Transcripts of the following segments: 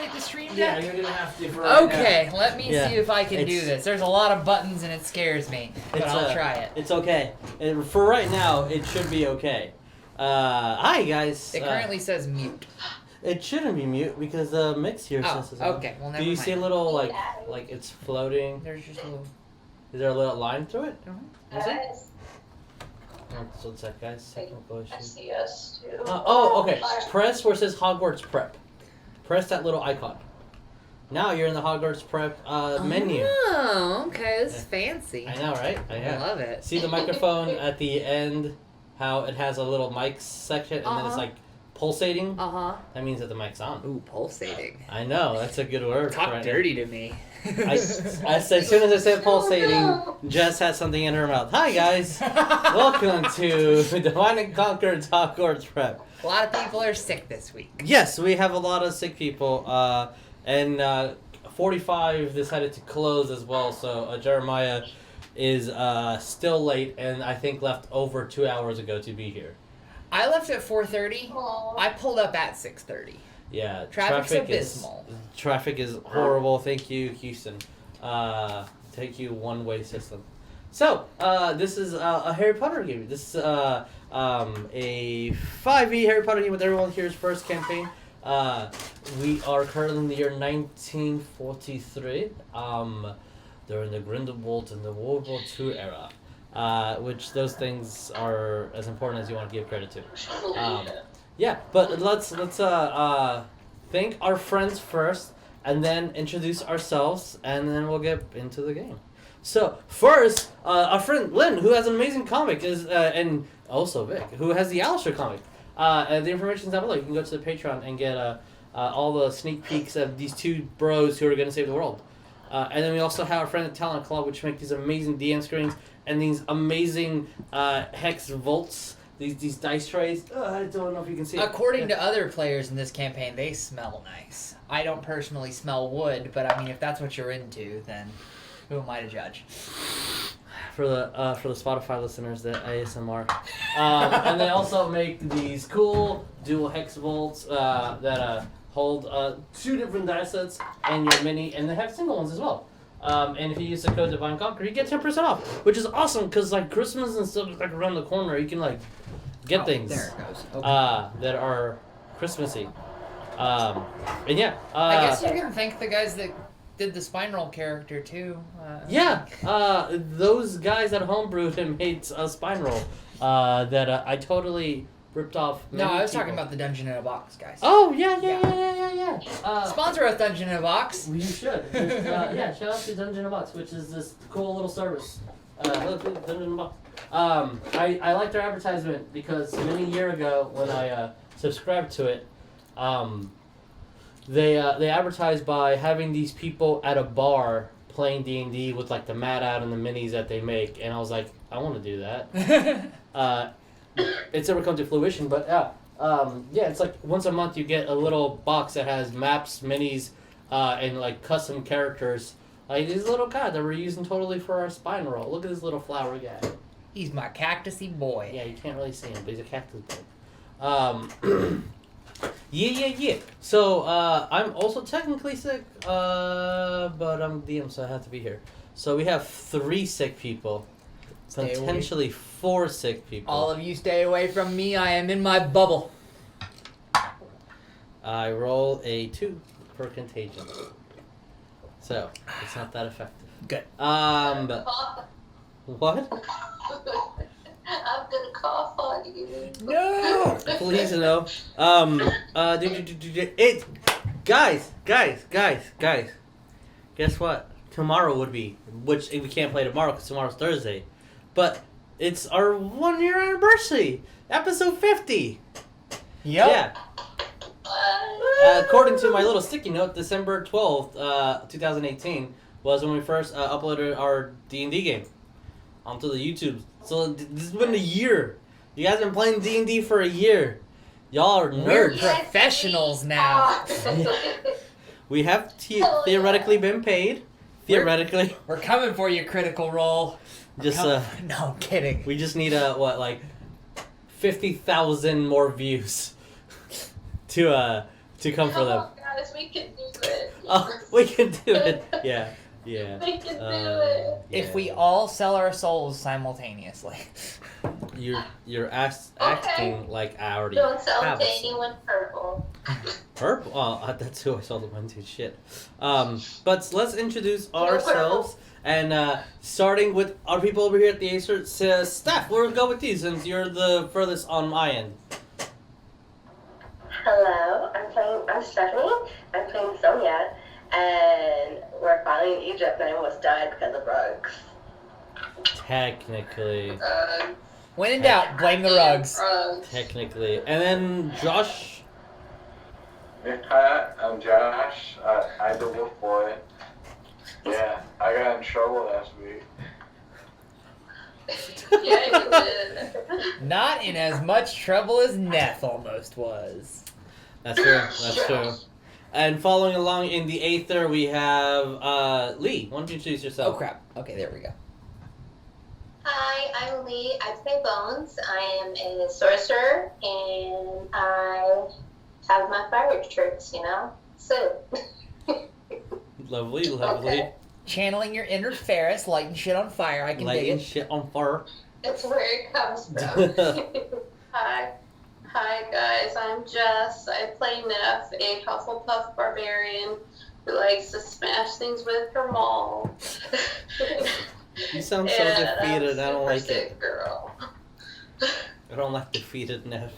activate the stream Yeah, deck? you're gonna have to for right Okay, let me Yeah. see if I can do this. There's a lot of buttons and it scares me, but I'll try it. It's okay. And for right now, it should be okay. Hi guys. It currently says mute. It shouldn't be mute because the mix here says it's on. Okay, well never Do you mind. see a little like it's floating? There's just a little... Is there a little line through it? Uh-huh. Is it? Guys, So it's that guys. Technical I issue. see us too. Okay. Press where it says Hogwarts Prep. Press that little icon. Now you're in the Hogwarts Prep menu. Oh, okay. This is fancy. I know, right? I love it. See the microphone at the end? How it has a little mic section and then it's like pulsating? Uh-huh. That means that the mic's on. Ooh, pulsating. I know, that's a good word. Talk right dirty to me. as soon as I said pulsating, Jess had something in her mouth. Hi guys! Welcome to Divine and Conquered's Hogwarts Prep. A lot of people are sick this week. Yes, we have a lot of sick people, and 45 decided to close as well, so Jeremiah is still late and I think left over 2 hours ago to be here. I left at 4:30. Aw. I pulled up at 6:30. Yeah, Traffic's abysmal. Traffic is horrible. Thank you, Houston. Thank you, one-way system. So, this is a Harry Potter game. This is a 5e Harry Potter game with everyone here's first campaign. We are currently in the year 1943. During the Grindelwald and the World War II era. Which those things are as important as you want to give credit to. Yeah, but let's thank our friends first, and then introduce ourselves, and then we'll get into the game. So first, our friend Lynn, who has an amazing comic, is and also Vic, who has the Alistair comic. The information's down below. You can go to the Patreon and get all the sneak peeks of these two bros who are going to save the world. And then we also have our friend at Talent Club, which make these amazing DM screens and these amazing hex vaults. These dice trays. I don't know if you can see it. According to other players in this campaign, they smell nice. I don't personally smell wood, but I mean, if that's what you're into, then who am I to judge? For the Spotify listeners, the ASMR. And they also make these cool dual hex vaults that hold 2 different dice sets and your mini, and they have single ones as well. And if you use the code Divine Conquer, you get 10% off, which is awesome because like Christmas and stuff is like around the corner. You can like get things There it goes. Okay. that are Christmassy. And yeah, I guess you can thank the guys that did the spine roll character too. Those guys at Homebrewed and made a spine roll that I totally ripped off. No, I was talking people. about the Dungeon in a Box guys. Oh yeah. Sponsor us, Dungeon in a Box. You should. Shout out to Dungeon in a Box, which is this cool little service. Dungeon in a Box. I liked their advertisement because many year ago when I subscribed to it, they advertised by having these people at a bar playing D&D with like the mat out and the minis that they make, and I was like, I want to do that. It's never come to fruition, but it's like once a month you get a little box that has maps, minis, and like custom characters. Like these little guys that we're using totally for our spine roll. Look at this little flower guy. He's my cactusy boy. Yeah, you can't really see him, but he's a cactus boy. Yeah. So I'm also technically sick, but I'm DM, so I have to be here. So we have 3 sick people. Stay away. Potentially 4 sick people. All of you stay away from me. I am in my bubble. I roll a 2 for contagion. So, it's not that effective. Good. What? I'm gonna cough on you. No! Please no. Guys. Guess what? Tomorrow would be, which we can't play tomorrow because tomorrow's Thursday. But it's our 1-year anniversary, episode 50. Yep. Yeah. According to my little sticky note, December 12th, 2018 was when we first uploaded our D&D game onto the YouTube. So this has been a year. You guys have been playing D&D for a year. Y'all are We're nerds. professionals now. We have theoretically been paid. Theoretically. We're coming for you, Critical Role. Just No, I'm kidding. we just need 50,000 more views to come for them. Guys, we can do Oh, we can do it. Yeah. Yeah. We can do it. If we all sell our souls simultaneously. You're acting like I already Don't sell have to a soul. anyone purple. Purple? Oh, that's who I sold the one to. Shit. But let's introduce No ourselves. And starting with our people over here at the Acer, Steph, we'll go with you since you're the furthest on my end. Hello, I'm Stephanie. I'm playing Sonya, and we're finally in Egypt, and I almost died because of rugs. Technically. When in doubt, blame the rugs. Technically. And then Josh. Hi, I'm Josh. I'm the wolf boy. Yeah, I got in trouble last week. Yeah, you did. Not in as much trouble as Neth almost was. That's true. That's true. And following along in the Aether, we have Lee. Why don't you introduce Oh yourself? crap. Okay, there we go. Hi, I'm Lee. I play Bones. I am a sorcerer, and I have my fire tricks, So. Lovely, lovely. Okay. Channeling your inner Ferris, lighting shit on fire. I can dig Lighting it. shit on fire. It's where it comes from. Hi guys, I'm Jess. I play Neff, a Hufflepuff barbarian who likes to smash things with her maul. You sound so And defeated. I don't super like sick it. Girl. I don't like defeated Neff.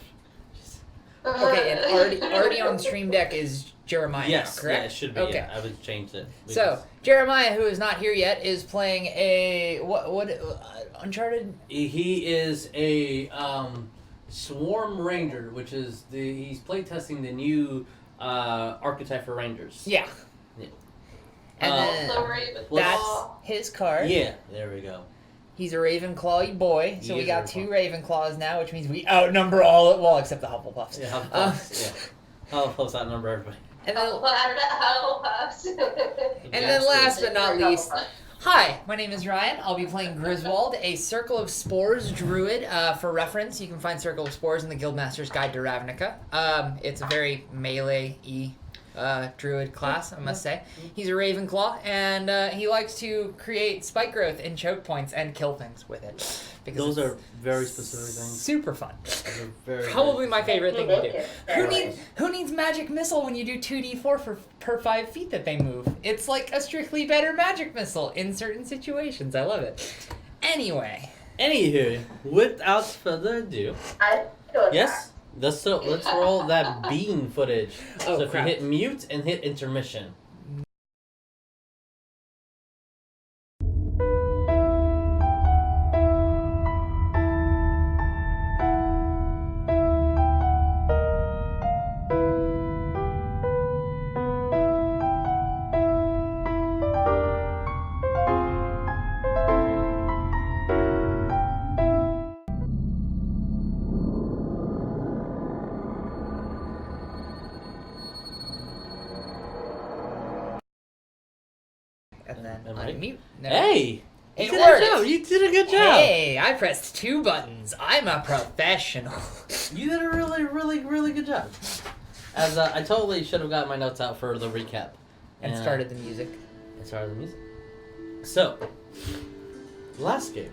Okay, and already on stream deck is Jeremiah, Yes, now, correct? yeah, it should be. Okay. Yeah, I would change it. So, Jeremiah, who is not here yet, is playing a Uncharted. He is a Swarm Ranger, which is he's playtesting the new archetype for Rangers. Yeah. Yeah. And Also then Ravenclaw. that's his card. Yeah, there we go. He's a Ravenclaw boy, so He we is got Ravenclaw. 2 Ravenclaws now, which means we outnumber all, well, except the Hufflepuffs. Yeah, Hufflepuffs. Yeah. Hufflepuffs outnumber everybody. And then, Hufflepuffs. and then last but not least, hi, my name is Ryan. I'll be playing Griswold, a Circle of Spores druid. For reference, you can find Circle of Spores in the Guildmaster's Guide to Ravnica. It's a very melee-y druid class, I must say. He's a Ravenclaw, and he likes to create spike growth and choke points and kill things with it. Because Those it's are very specific things. super fun. Those are very, Probably my favorite thing to do. Very Who needs magic missile when you do 2d4 per 5 feet that they move? It's like a strictly better magic missile in certain situations. I love it. Anyway. Anywho, without further ado, I feel yes, let's roll that bean footage. Oh, So if crap. you hit mute and hit intermission. And then Am I? unmute. No. Hey! You It did worked. a job. You did a good job. Hey, I pressed 2 buttons. I'm a professional. You did a really, really, really good job. As I totally should have got my notes out for the recap. And started the music. And started the music. So, last game,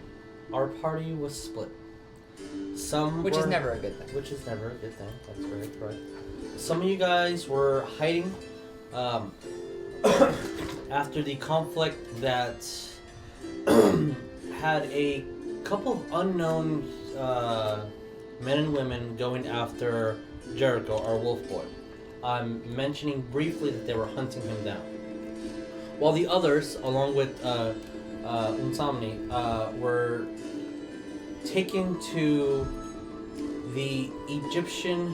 our party was split. Which is never a good thing. Which is never a good thing. That's very correct. Some of you guys were hiding after the conflict that had a couple of unknown men and women going after Jericho, our wolf boy. I'm mentioning briefly that they were hunting him down. While the others, along with Unsomni, were taken to the Egyptian,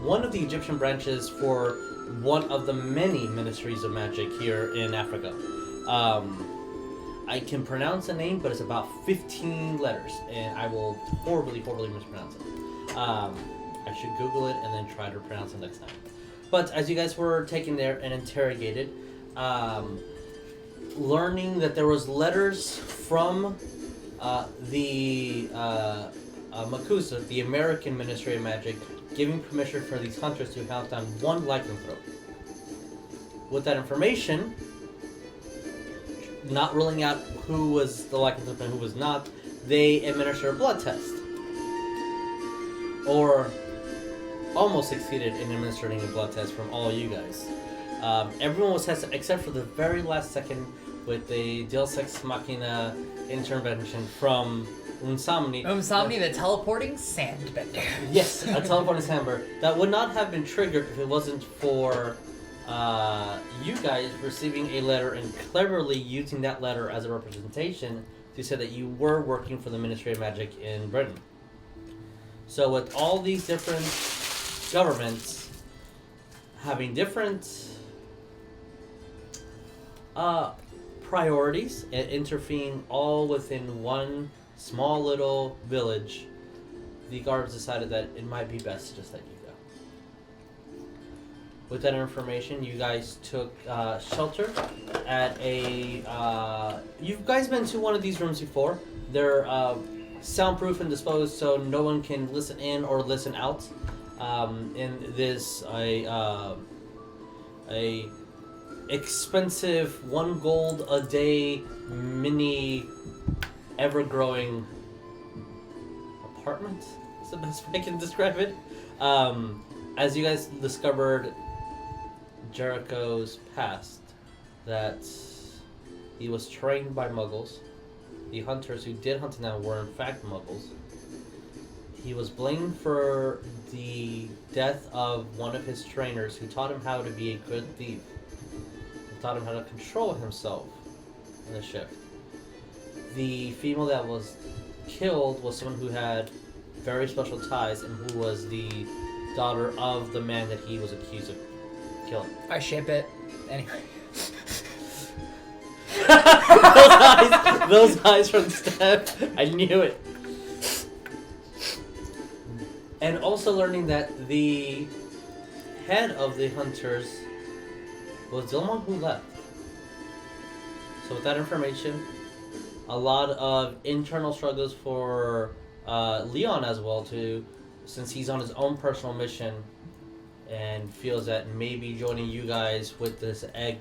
one of the Egyptian branches for one of the many ministries of magic here in Africa. I can pronounce the name, but it's about 15 letters, and I will horribly mispronounce it. I should Google it and then try to pronounce it next time. But as you guys were taken there and interrogated, learning that there was letters from the Makusa, the American Ministry of Magic, giving permission for these hunters to hunt down one lycanthrope. with that information, not ruling out who was the lycanthrope and who was not, they administer a blood test. Or almost succeeded in administering a blood test from all you guys. Everyone was tested except for the very last second with the Deus Ex Machina intervention from Umsamni. Umsamni, the teleporting sandbender. Yes, a teleporting sandbender. That would not have been triggered if it wasn't for you guys receiving a letter and cleverly using that letter as a representation to say that you were working for the Ministry of Magic in Britain. So with all these different governments having different priorities and intervening all within one small little village, the guards decided that it might be best to just let you go. With that information, you guys took shelter at a... you've guys been to one of these rooms before. They're soundproof and disposed so no one can listen in or listen out. In this, a expensive 1 gold a day mini ever-growing apartment is the best way I can describe it. As you guys discovered Jericho's past, that he was trained by muggles. The hunters who did hunt him were in fact muggles. He was blamed for the death of one of his trainers who taught him how to be a good thief. And taught him how to control himself in the shift. The female that was killed was someone who had very special ties and who was the daughter of the man that he was accused of killing. I ship it. Anyway. those eyes from Steph, I knew it. And also learning that the head of the hunters was the one who left. So with that information, a lot of internal struggles for Leon as well too, since he's on his own personal mission and feels that maybe joining you guys with this egg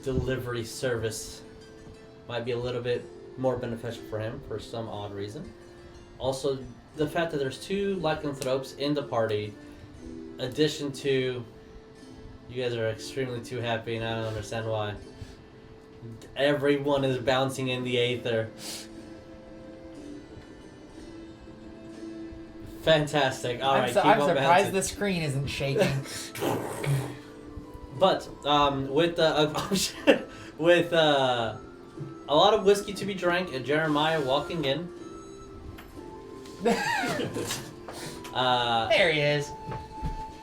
delivery service might be a little bit more beneficial for him for some odd reason. Also, the fact that there's 2 lycanthropes in the party, addition to you guys are extremely too happy and I don't understand why. Everyone is bouncing in the aether. Fantastic. Alright, keep I'm on surprised bouncing. the screen isn't shaking. But with with a lot of whiskey to be drank and Jeremiah walking in. There he is.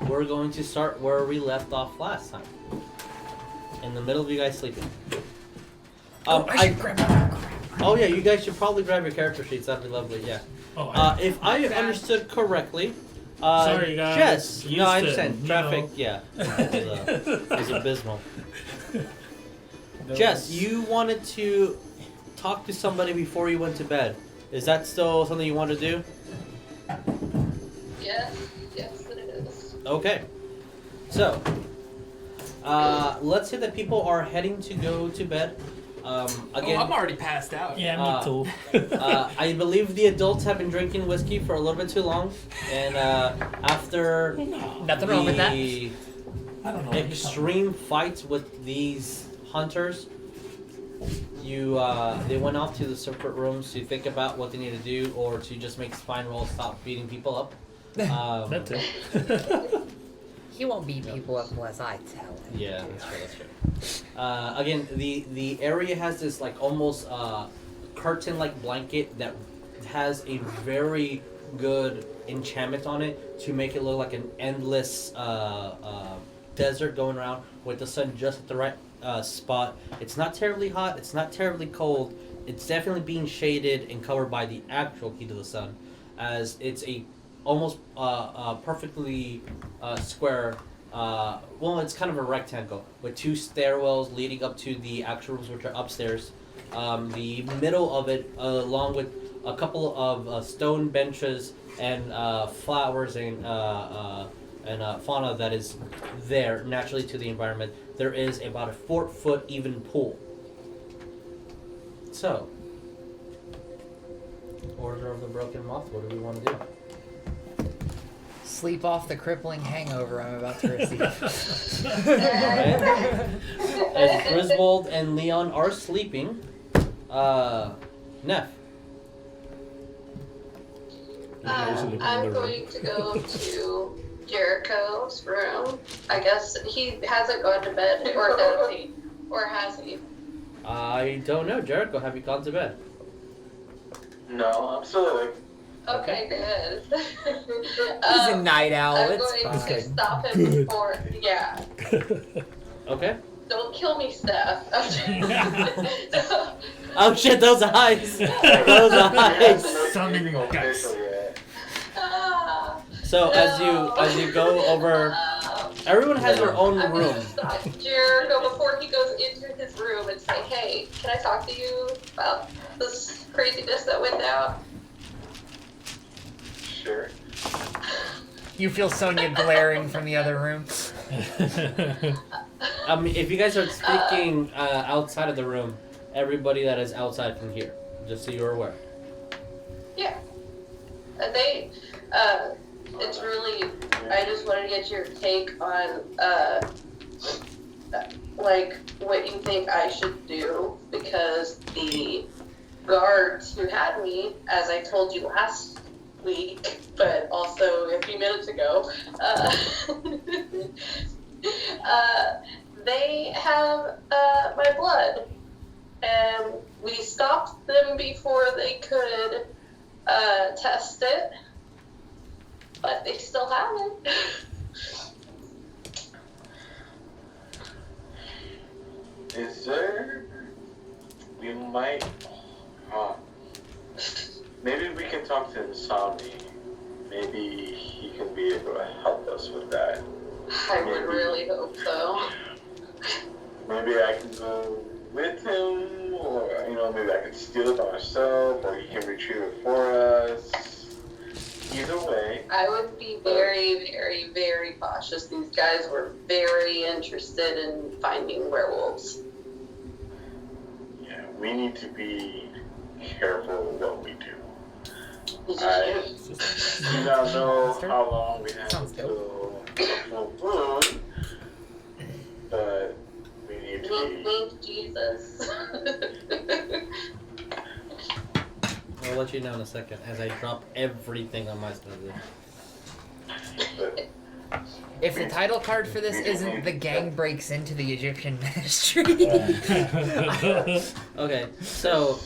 We're going to start where we left off last time. In the middle of you guys sleeping. I should grab my Oh yeah, you guys should probably grab your character sheets. That'd be lovely. Yeah. Oh, If I understood correctly, sorry guys. Jess. Used No, I to, understand. you Traffic. know. Yeah. It was abysmal. Jess, you wanted to talk to somebody before you went to bed. Is that still something you want to do? Yes, it is. Okay. So, let's say that people are heading to go to bed. Again, I'm already passed out. Yeah, me too. I believe the adults have been drinking whiskey for a little bit too long, and after Nothing wrong with that. the I don't know. extreme fights with these hunters, they went off to the separate rooms to think about what they need to do, or to just make spine rolls, stop beating people up. That too. He won't beat people up unless I tell him. Yeah, that's true. Again, the area has this like almost curtain-like blanket that has a very good enchantment on it to make it look like an endless desert going around with the sun just at the right spot. It's not terribly hot. It's not terribly cold. It's definitely being shaded and covered by the actual heat of the sun, as it's a almost perfectly square. Well, it's kind of a rectangle with 2 stairwells leading up to the actual rooms, which are upstairs. The middle of it, along with a couple of stone benches and flowers and and fauna that is there naturally to the environment, there is about a 4-foot even pool. So, Order of the Broken Moth, what do we want to do? Sleep off the crippling hangover I'm about to receive. Alright. As Griswold and Leon are sleeping, Neff. I'm going to go to Jericho's room. I guess he hasn't gone to bed, or does he? Or has he? I don't know. Jericho, have you gone to bed? No, I'm still awake. Okay, good. He's a night owl. I'm It's going fine. to stop him before. Yeah. Okay. Don't kill me, Steph. Oh shit, those eyes! Those eyes! Summon guts. Official yet. So as you go over, everyone has their own I'm room. gonna stop Jericho before he goes into his room and say, "Hey, can I talk to you about this craziness that went down?" Sure. You feel Sonya glaring from the other room. If you guys are speaking outside of the room, everybody that is outside can hear. Just so you're aware. Yeah. It's really, I just wanted to get your take on, like, what you think I should do, because the guards who had me, as I told you last week, but also a few minutes ago, they have my blood, and we stopped them before they could test it, but they still haven't. Is there? We might. Maybe we can talk to Insomni. Maybe he can be able to help us with that. I would really hope so. Maybe I can go with him, or maybe I can steal it by myself, or he can retrieve it for us. Either way. I would be very, very, very cautious. These guys were very interested in finding werewolves. Yeah, we need to be careful what we do. I do not know how long we have until full moon, but we need to Wink, be. wink, Jesus. I'll let you know in a second as I drop everything on my schedule. But If the title card for this isn't "The Gang Breaks into the Egyptian Ministry," Okay, so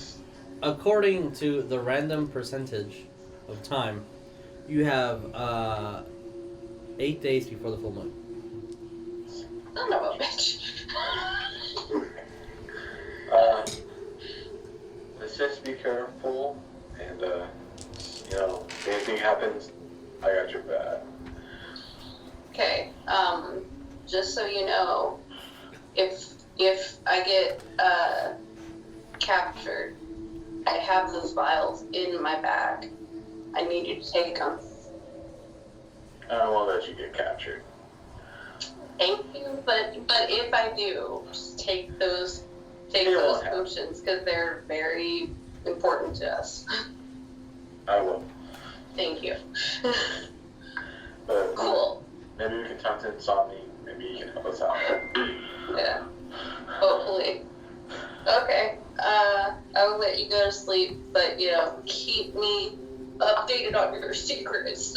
according to the random percentage of time, you have 8 days before the full moon. Son of a bitch. Let's just be careful, and if anything happens, I got your back. Okay, just so you know, if I get captured, I have those vials in my bag. I need you to take them. I don't want to let you get captured. Thank you, but if I do, just take those potions, because they're very important to us. I will. Thank you. But Cool. maybe we can talk to Insomni. Maybe he can help us out. Yeah. Hopefully. Okay. I will let you go to sleep, but keep me updated on your secrets.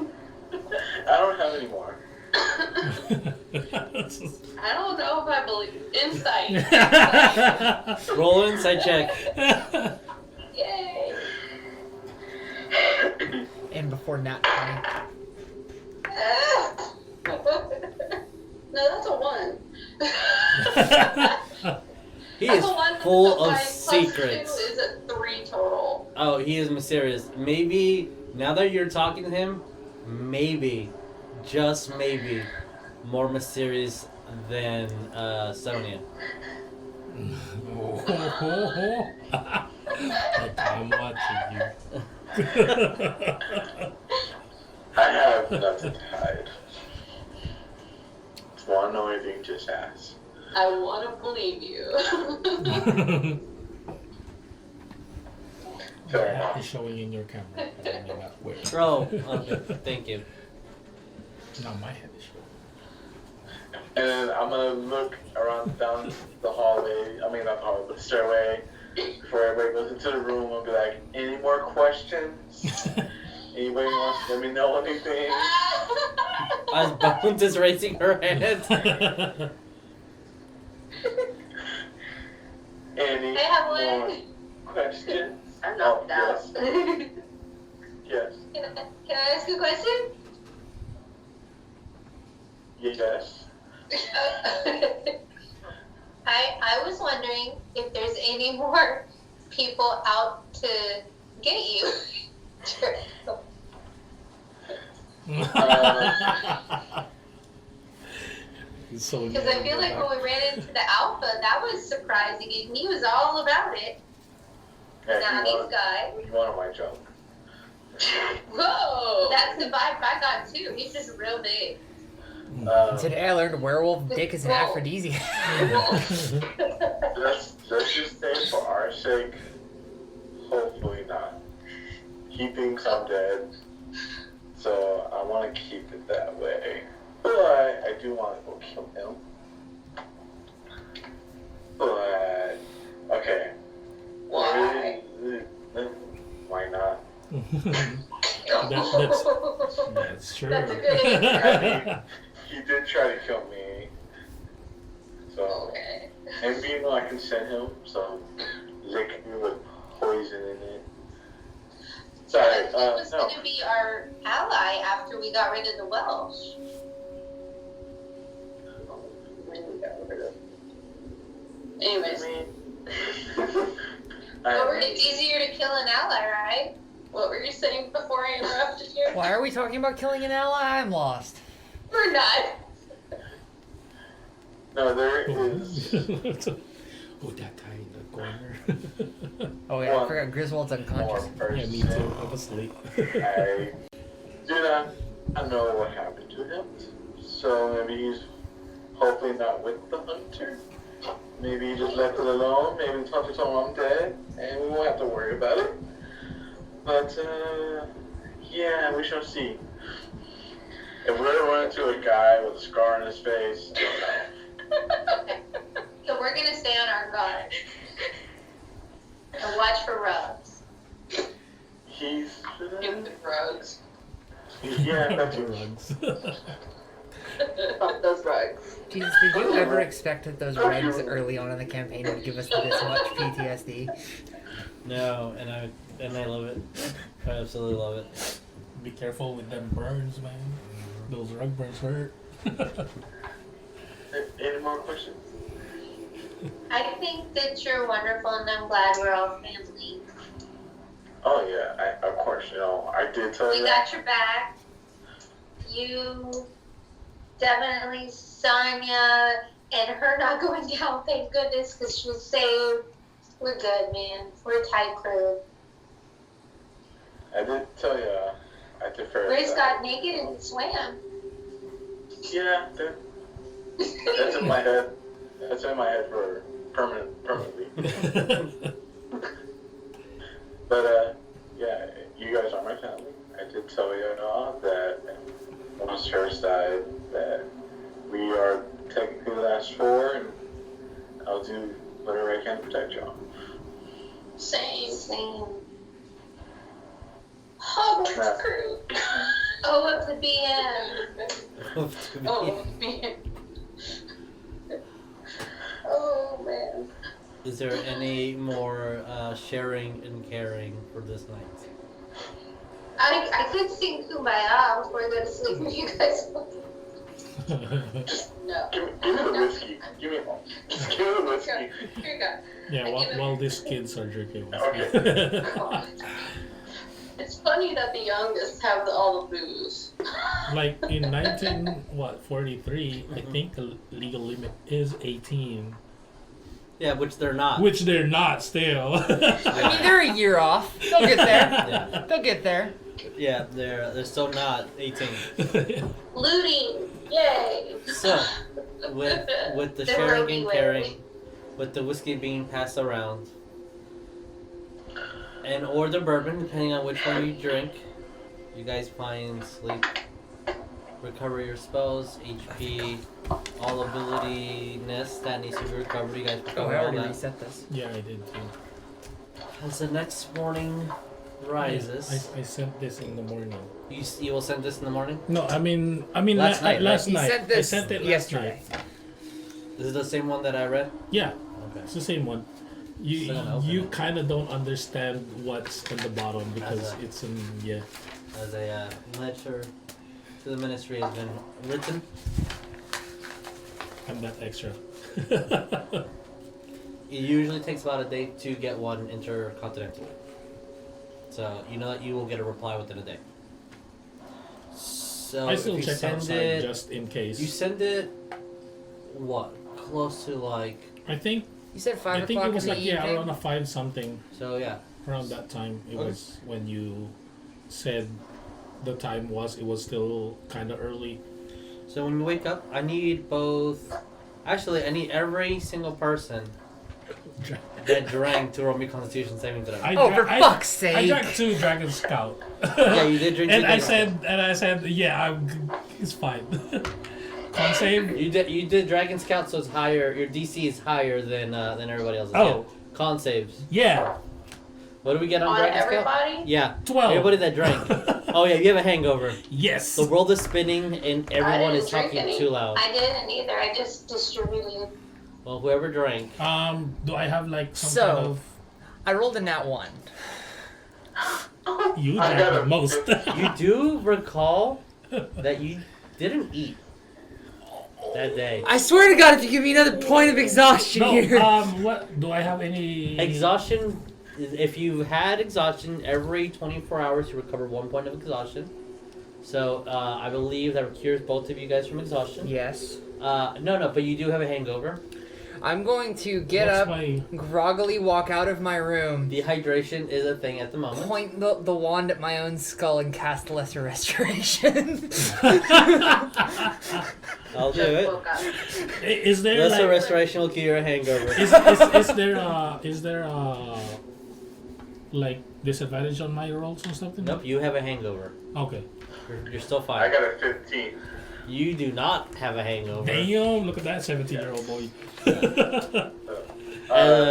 I don't have any more. I don't know if I believe insight. Roll an insight check. Yay. and before nat 20. No, that's a 1. He That's is a 1 full plus of 5 secrets. plus 2 is a 3 total. Oh, he is mysterious. Maybe, now that you're talking to him, maybe, just maybe, more mysterious than Sonya. I'm watching you. I have nothing to hide. If you want to know anything, just ask. I want to believe you. Fair It's enough. showing in your camera. I mean, not where. Oh, okay. Thank you. Not my head is showing. And then I'm gonna look around down the hallway. I mean, not the hallway, but the stairway. Before everybody goes into the room, I'll be like, any more questions? Anybody wants to let me know anything? As Bones is raising her hand. Any I have more one. questions? I'm knocked out. Yes. Can I ask a question? Yes. I was wondering if there's any more people out to get you. So Because I feel like when we ran into the Alpha, that was surprising, and he was all about it. Hey, Now you these guys. wanted my joke. Whoa! That's the vibe I got too. He's just real big. Today I learned werewolf dick is an aphrodisiac. Let's just say for our sake, hopefully not. He thinks I'm dead, so I want to keep it that way. But I do want to go kill him. But, okay. Why? Why not? That's true. That's a good answer. He did try to kill me. So, Okay. and being I can send him some liquor with poison in it. Sorry, He was no. going to be our ally after we got rid of the Welsh. Anyways, it's easier to kill an ally, right? What were you saying before I interrupted you? Why are we talking about killing an ally? I'm lost. We're not. No, there is. Oh, that guy in the corner. Oh yeah, I One forgot Griswold's more unconscious. person. Yeah, me too. I was asleep. I do not know what happened to him. So maybe he's hopefully not with the hunter. Maybe he just left it alone. Maybe the hunter told him I'm dead, and we won't have to worry about it. But yeah, we shall see. If we're gonna run into a guy with a scar on his face, I don't know. So we're going to stay on our guard. And watch for rugs. He's The rugs. yeah, that's The it. rugs. Fuck those rugs. Jesus, did you ever expect that those rugs early on in the campaign would give us this much PTSD? No, and I love it. I absolutely love it. Be careful with them burns, man. Those rug burns hurt. Any more questions? I think that you're wonderful, and I'm glad we're all family. Oh yeah, of course. You know, I did tell We you. got your back. You definitely, Sonya, and her not going down, thank goodness, because she was saved. We're good, man. We're a tight crew. I did tell you. I did Ferris. Grace got naked and swam. Yeah, that's in my head. That's in my head for permanently. But yeah, you guys are my family. I did tell you that once Ferris died, that we are technically the last four, and I'll do whatever I can to protect y'all. Same. Hogwarts crew. Oh, up the BM. Oh, man. Oh, man. Is there any more sharing and caring for this night? I could sing Kumbaya before I go to sleep with you guys. No. Give me the whiskey. Give me the whiskey. Here you go. Yeah, while these kids are drinking. Okay. It's funny that the youngest have all the booze. Like in 43, I think the legal limit is 18. Yeah, which they're not. Which they're not still. I mean, they're a year off. They'll get there. Yeah. They'll get there. Yeah, they're still not 18. Looting! Yay! So, with the They're sharing really and wary. caring, with the whiskey being passed around, and or the bourbon, depending on which one you drink, you guys find sleep, recover your spells, HP, all ability-ness that needs to be recovered. You guys Oh, recover I all already that. reset this. Yeah, I did too. As the next morning rises, I sent this in the morning. you will send this in the morning. No, I mean Last night, last He night. sent this I sent it yesterday. last night. This is the same one that I read. Yeah, Okay. it's the same one. So then open You it. kind of don't understand what's in the bottom because As a- it's in As a letter to the ministry has been written. I'm that extra. It usually takes about a day to get one intercontinental. So you know that you will get a reply within a day. So I if still you check send outside it, just in case. you send it, what? Close to like, I think You said 5 I think o'clock it was in the like evening? around a 5 something. so yeah. Around that time it Okay. was when you said the time was. It was still kind of early. So when you wake up, I need both. Actually, I need every single person that drank to roll me Constitution saving throw. Oh, for fuck's sake! I drank 2 Dragon Scout. Yeah, you did drink. and two I Dragon said, yeah, it's fine. Con save. You did Dragon Scout, so it's higher. Your DC is higher than everybody else's. Oh. Yeah. Con saves. Yeah, What do we get on, On Dragon Scout? everybody? Yeah. 12. Everybody that drank. Oh yeah, you have a hangover. Yes. The world is spinning and everyone I is didn't drink talking any. too loud. I didn't either. I just distributed. Well, whoever drank. Do I have like some So- kind of? I rolled a nat 1. You I drank got the a most. You do recall that you didn't eat that day. I swear to God, if you give me another point of exhaustion No. here. What do I have any? Exhaustion. If you had exhaustion, every 24 hours you recover 1 point of exhaustion. So I believe that cures both of you guys from exhaustion. Yes. No, but you do have a hangover. I'm going to get What's up, my- groggily walk out of my room, Dehydration is a thing at the moment. point the wand at my own skull, and cast Lesser Restoration. I'll do Just it. woke up. Is there Lesser like, restoration will cure your hangover. is there like disadvantage on my rolls or something? Nope, you have a hangover. Okay. You're still I fine. got a 15. You do not have a hangover. Damn! Look at that 17-year-old boy.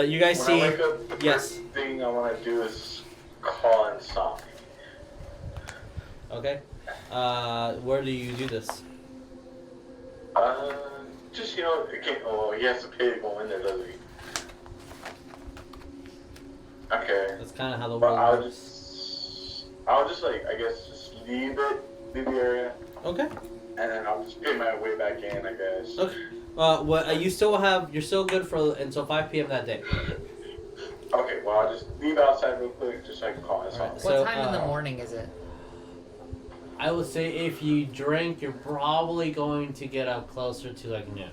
You guys when see- I wake up, the yes. first thing I want to do is call in Sonya. Okay. Where do you do this? Just, it can't, he has to pay to go in there, doesn't he? Okay. That's kind of how the But world I'll works. just like, I guess, just leave the area, Okay. and then I'll just pay my way back in, I guess. Okay. You're still good for until 5 p.m. that day. Okay, well, I'll just leave outside real quick, just so I can call in Sonya. Alright, What So, time in the morning is it? I would say if you drink, you're probably going to get up closer to like noon.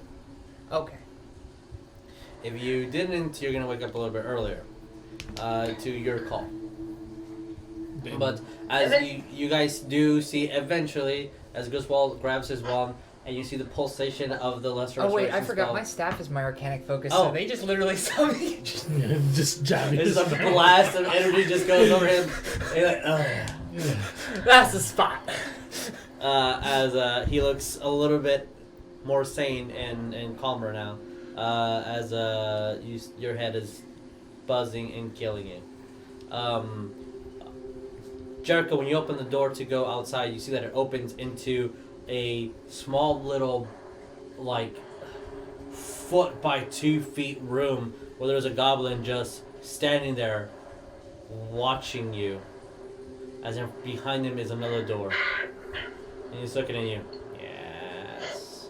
Okay. If you didn't, you're gonna wake up a little bit earlier. To your call. Damn. But as you guys do see eventually, as Griswold grabs his wand and you see the pulsation of the lesser Oh wait, I restoration forgot. spell, My staff is my arcanic focus, Oh. so they just literally saw me. just jabbing. it's a blast of energy just goes over him. And you're like, ugh. That's the spot. As he looks a little bit more sane and calmer now, as your head is buzzing and killing you. Jericho, when you open the door to go outside, you see that it opens into a small little, like, 1 by 2 feet room where there's a goblin just standing there watching you. As if behind him is another door. And he's looking at you. Yes.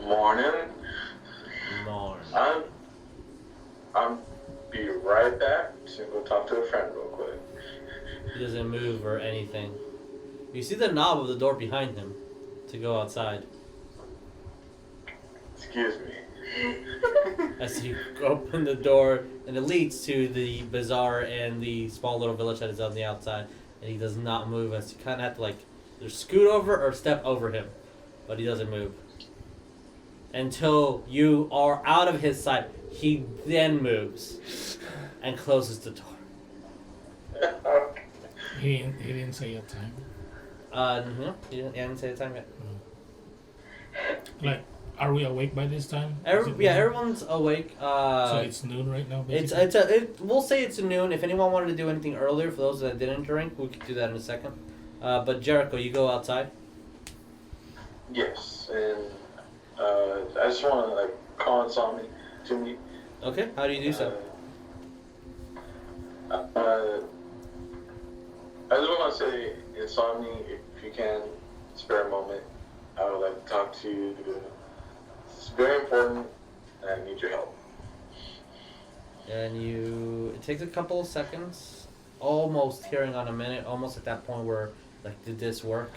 Morning. Morning. I'm be right back. Just gonna go talk to a friend real quick. He doesn't move or anything. You see the knob of the door behind him to go outside. Excuse me. As you open the door, and it leads to the bazaar and the small little village that is on the outside. and he does not move. As you kind of have to like either scoot over or step over him, but he doesn't move until you are out of his sight. He then moves and closes the door. Okay. He didn't say a time. No, he didn't say the time yet. Like, are we awake by this time? Is it noon? Everyone's awake. So it's noon right now. Basically? We'll say it's noon. If anyone wanted to do anything earlier, for those that didn't drink, we could do that in a second. But Jericho, you go outside. Yes, and I just want to like call on Sonya to me. Okay, how do you do so? I just want to say, Insomnia, if you can spare a moment, I would like to talk to you. It's very important, and I need your help. And it takes a couple of seconds, almost hearing on a minute, almost at that point where, like, did this work?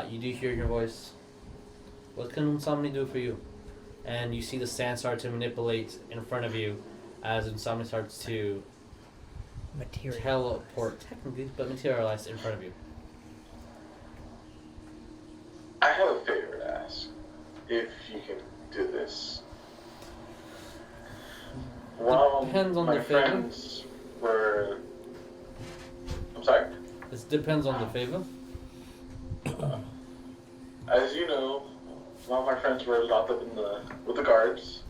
You do hear your voice. What can Insomnia do for you? And you see the sand start to manipulate in front of you as Insomnia starts to teleport, technically, but materialize in front of you. I have a favor to ask, if you can do this. While Depends on my the favor. friends were... I'm sorry? This depends on the favor. As you know, while my friends were locked up with the guards,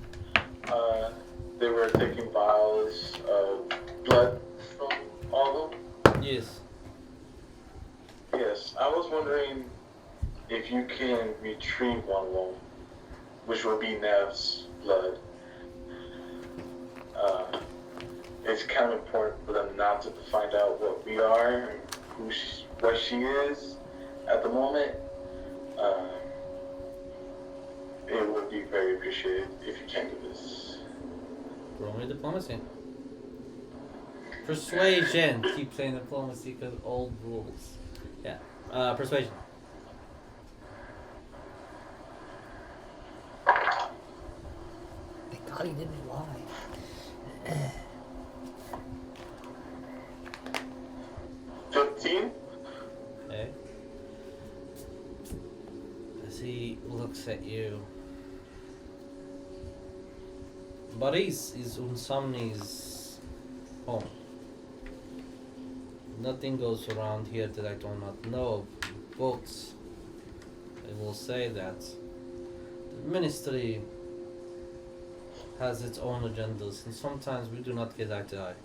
they were taking vials of blood from all of them. Yes. Yes, I was wondering if you can retrieve one of them, which will be Nev's blood. It's kind of important for them not to find out what we are and what she is at the moment. It would be very appreciated if you can do this. Roll me diplomacy. Persuasion. Keep saying diplomacy because old rules. Yeah. Persuasion. Thank God he didn't lie. 15? Okay. As he looks at you. Paris is Insomnia's home. Nothing goes around here that I do not know of. Boats. I will say that the ministry has its own agendas, and sometimes we do not get eye to eye.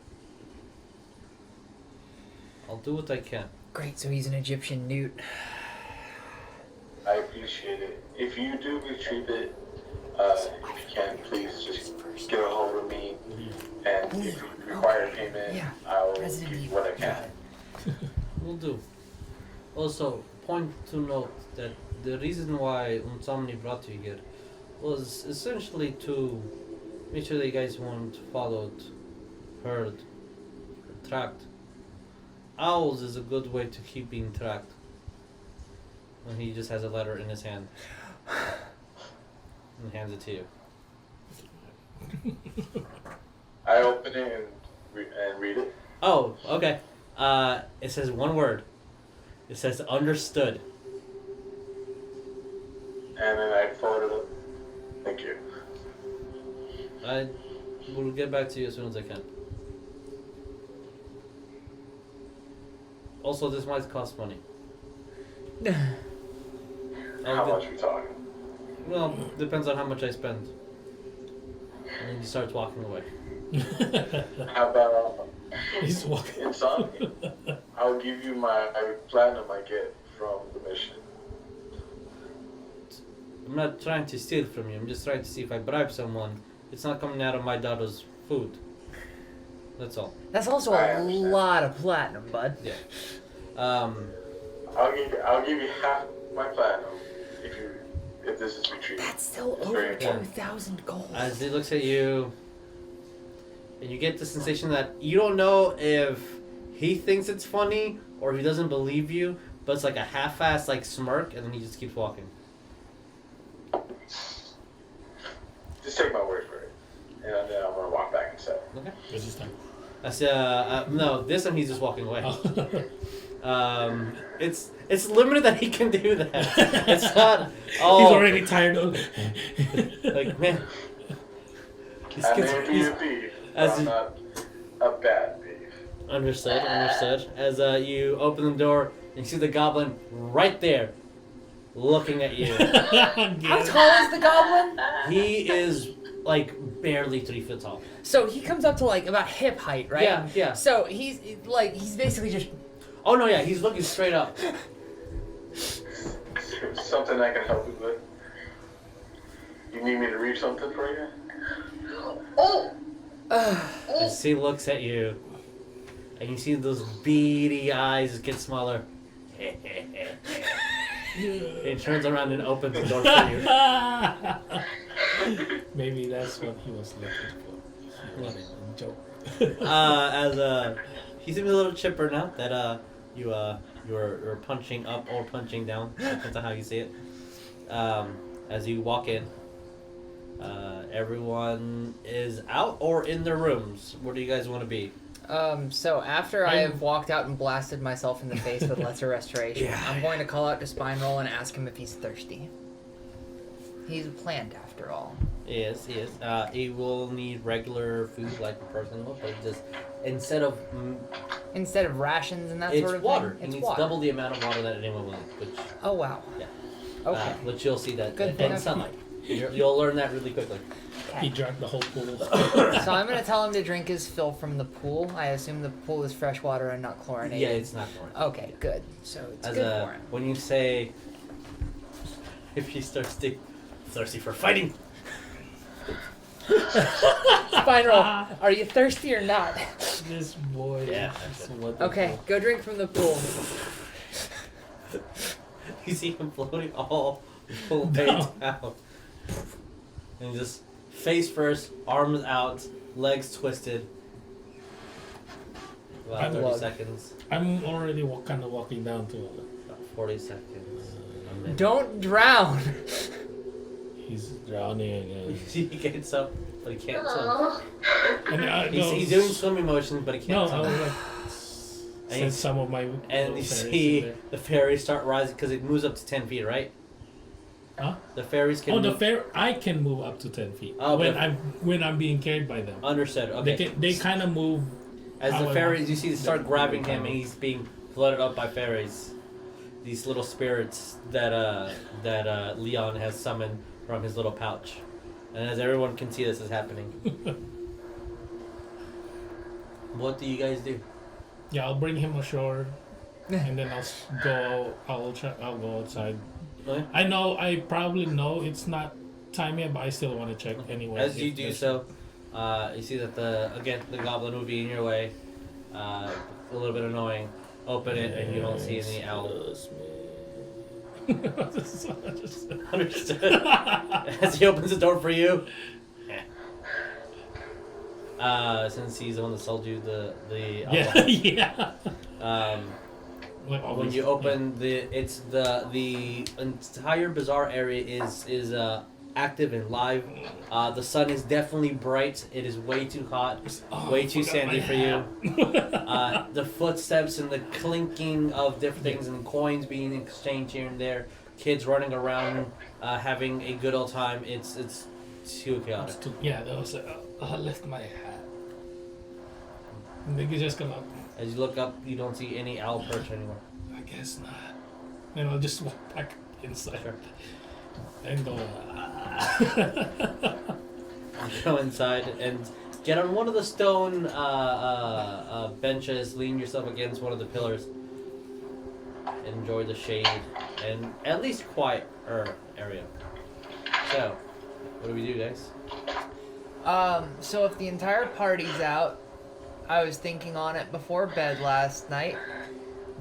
I'll do what I can. Great, so he's an Egyptian newt. I appreciate it. If you do retrieve it, if you can, please just get a hold of me. And if you require payment, I will give you what I can. Will do. Also, point to note that the reason why Insomnia brought you here was essentially to make sure that you guys weren't followed, heard, or tracked. Owls is a good way to keep being tracked. When he just has a letter in his hand and hands it to you. I open it and read it. Oh, okay. It says one word. It says understood. And then I fold it up. Thank you. I will get back to you as soon as I can. Also, this might cost money. How much are we talking? Well, depends on how much I spend. And then he starts walking away. How about He's walking. Insomnia? I'll give you my platinum I get from the mission. I'm not trying to steal from you. I'm just trying to see if I bribe someone, it's not coming out of my daughter's food. That's all. That's also a lot of platinum, bud. Yeah. I'll give you half my platinum if this is retrieved. That's still It's over very important. 2,000 gold. As he looks at you, and you get the sensation that you don't know if he thinks it's funny or he doesn't believe you, but it's like a half-assed like smirk, and then he just keeps walking. Just take my word for it. And then I'm going to walk back inside. Okay. This is time. No, this time he's just walking away. It's limited that he can do that. It's not. He's Oh, already tired of. like man. I may be a thief, but as I'm not a bad thief. Understood. As you open the door, you see the goblin right there, looking at you. How tall is the goblin? He is like barely 3 feet tall. So he comes up to like about hip height, right? Yeah. So he's basically just. Oh no, yeah, he's looking straight up. Something I can help you with? You need me to read something for you? Oh! As he looks at you, and you see those beady eyes get smaller. He turns around and opens the door for you. Maybe that's what he was looking for. He wanted a joke. As he seems a little chipper now that you're punching up or punching down, depends on how you see it. As you walk in, everyone is out or in their rooms. Where do you guys want to be? So after I have walked out and blasted myself in the face with Lesser Restoration, I'm going to call out to Spine Roll and ask him if he's thirsty. He's a plant, after all. He is. He will need regular food like a person would, but just instead of rations and that it's sort of water. thing, He it's needs water. double the amount of water that anyone will need. Which Oh wow. Yeah. Okay. which you'll see that Good and thing. sunlight. You'll learn that really quickly. He drank the whole pool. So I'm gonna tell him to drink his fill from the pool. I assume the pool is fresh water and not chlorinated. Yeah, it's not boring. Okay, good. So it's As good for him. when you say if he's thirsty for fighting. Spine Roll, are you thirsty or not? This boy. Yeah. is what Okay, go drink from the pool. You see him floating all the way down. And just face first, arms out, legs twisted. About I'm 30 loved. seconds. I'm already kind of walking down to About 40 seconds. A minute. Don't drown. He's drowning You again. see he gets up, but he can't swim. Oh. And He's doing swimming motions, but he No, can't I swim. was like, And send you- some of my. And little you fairies in see there. the fairies start rising because it moves up to 10 feet, right? Huh? The fairies can Oh, the move. I can move up to 10 feet Oh, when but- when I'm being carried by them. Understood. Okay. They kind of move. As how the I fairies, want you see, they start them grabbing to him, move. and he's being flooded up by fairies. These little spirits that Leon has summoned from his little pouch. And as everyone can see, this is happening. What do you guys do? Yeah, I'll bring him ashore, and then I'll go outside. Okay. I probably know it's not time yet, but I still want to check anyway. As you if do there's- so, you see that the goblin will be in your way. A little bit annoying. Open it, and you don't see any owl. Understood. As he opens the door for you. Since he's the one that sold you the Yeah, yeah. Like when always, you open the entire bazaar area is active and live. The sun is definitely bright. It is way too hot, Oh, way too forgot sandy my for you. hat. The footsteps and the clinking of different things and coins being exchanged here and there. Kids running around, having a good old time. It's too chaotic. Yeah, that was. I left my hat. I think it's just gonna. As you look up, you don't see any owl perch anymore. I guess not. Then I'll just walk back inside Sure. and go. You go inside and get on one of the stone benches, lean yourself against one of the pillars. Enjoy the shade and at least quieter area. So, what do we do, guys? So if the entire party's out, I was thinking on it before bed last night.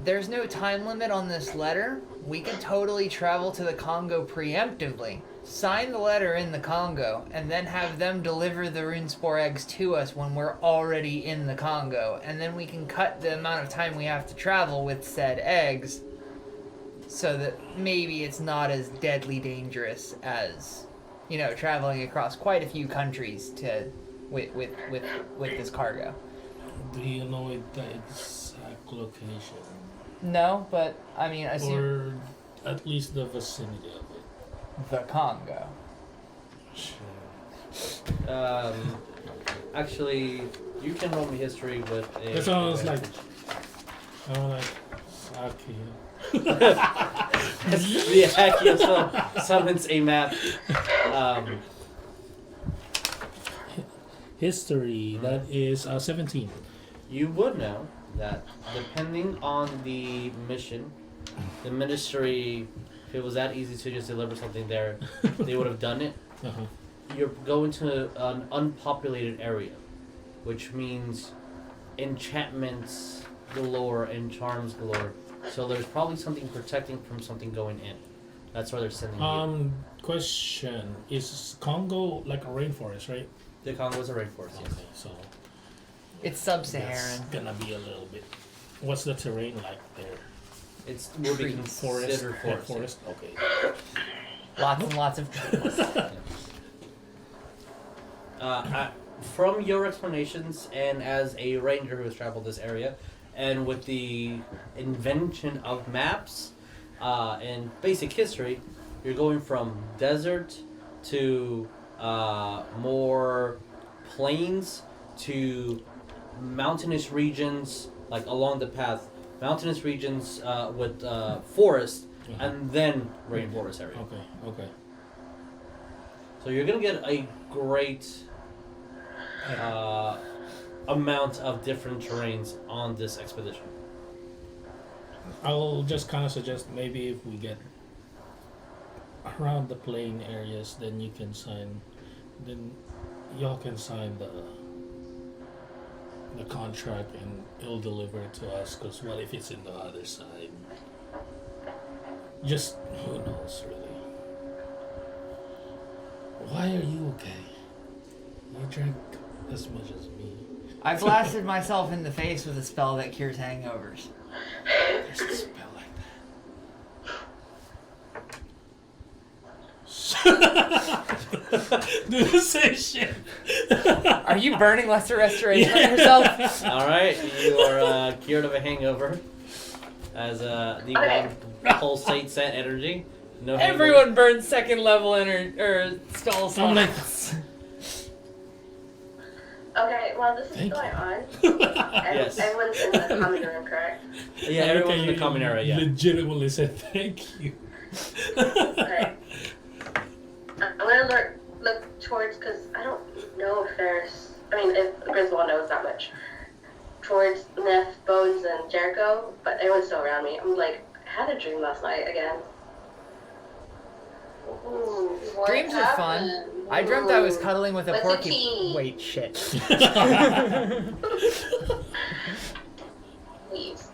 There's no time limit on this letter. We could totally travel to the Congo preemptively, sign the letter in the Congo, and then have them deliver the runespore eggs to us when we're already in the Congo. And then we can cut the amount of time we have to travel with said eggs so that maybe it's not as deadly dangerous as, traveling across quite a few countries with this cargo. Do you know the exact location? No, but I mean, I see Or at least the vicinity of it. the Congo. Actually, you can roll me history with a. That's all I was like. advantage. I'm like, okay. The Akio summons a map. History, that is 17. You would know that depending on the mission, the ministry, if it was that easy to just deliver something there, they would have done it. Uh-huh. You're going to an unpopulated area, which means enchantments galore and charms galore. So there's probably something protecting from something going in. That's why they're sending you. Question: is Congo like a rainforest, right? The Congo is a rainforest, yes. Okay, so It's it's sub-Saharan. gonna be a little bit. What's the terrain like there? It's will be Trees. considered forest. Forest. Okay. Lots and lots of trees. From your explanations, and as a ranger who has traveled this area, and with the invention of maps and basic history, you're going from desert to more plains to mountainous regions, like along the path, mountainous regions with forest, and then rainforest area. Okay. So you're gonna get a great amount of different terrains on this expedition. I'll just kind of suggest maybe if we get around the plain areas, then y'all can sign the contract and it'll deliver it to us. Because what if it's in the other side? Just who knows, really. Why are you okay? You drank as much as me. I blasted myself in the face with a spell that cures hangovers. There's a spell like that. Do the same shit. Are you burning lesser restoration on yourself? All right, you are cured of a hangover. As the one pulsate set energy. No hangover. Everyone burns second level spell slots. Okay, while this is Thank going on, Yes. everyone's in the common room, correct? Yeah, everyone's in the common area. Yeah. Legitimately said thank you. Okay. I'm gonna look towards, because I don't know if if Griswold knows that much, towards Neff, Bones, and Jericho, but everyone's still around me. I'm like, I had a dream last night again. Ooh, what Dreams are fun. happened? I dreamt I was cuddling with a What's a porky. tea? Wait, shit. Please.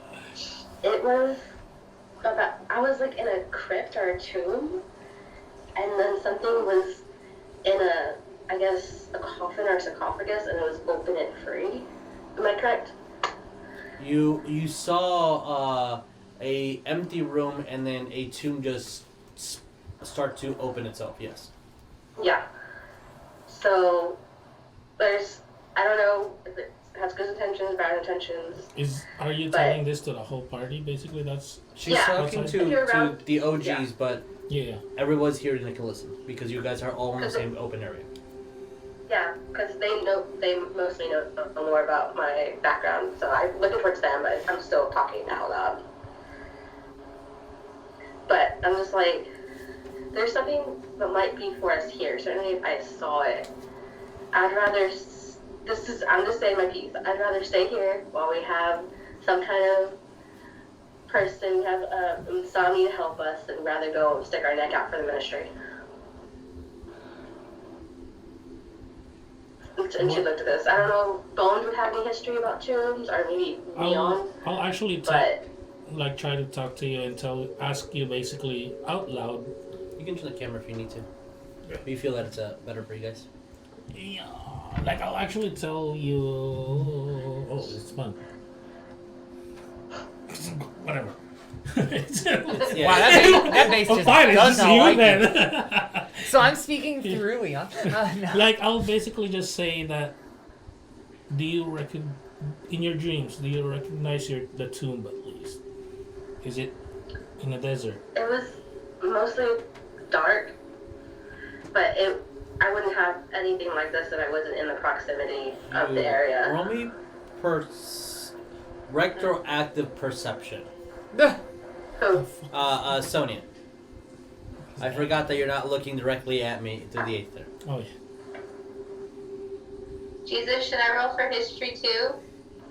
It was about, I was like in a crypt or a tomb, and then something was in a coffin or sarcophagus, and it was open and free. Am I correct? You saw a empty room and then a tomb just start to open itself. Yes. Yeah. So I don't know if it has good intentions, bad intentions. Are you But- telling this to the whole party? Basically, that's She's Yeah. talking If to you're around- the OGs, yeah. but yeah. everyone's here to listen because you guys are all in the Because same open area. Yeah, because they mostly know more about my background, so I'm looking towards them, but I'm still talking out loud. But I'm just like, there's something that might be for us here. Certainly if I saw it, I'm just saying my piece. I'd rather stay here while we have some kind of person, have Sonya to help us, than rather go and stick our neck out for the ministry. And she looked at this. I don't know if Bones would have any history about tombs, or maybe Neon, I'll actually but try to talk to you and ask you basically out loud. You can turn the camera if you need to. If you feel that it's better for you guys. Yeah, like I'll actually tell you. Oh, it's fun. Whatever. Yeah. Wow, that bass Oh, just fine, it's does just not you like then. it. So I'm speaking through Leon. No. Like I'll basically just say that. Do you in your dreams? Do you recognize the tomb at least? Is it in the desert? It was mostly dark, but I wouldn't have anything like this if I wasn't in the proximity of the area. Roll me retroactive perception. Who? Sonya. I forgot that you're not looking directly at me through the Aether. Oh yeah. Jesus, should I roll for history too?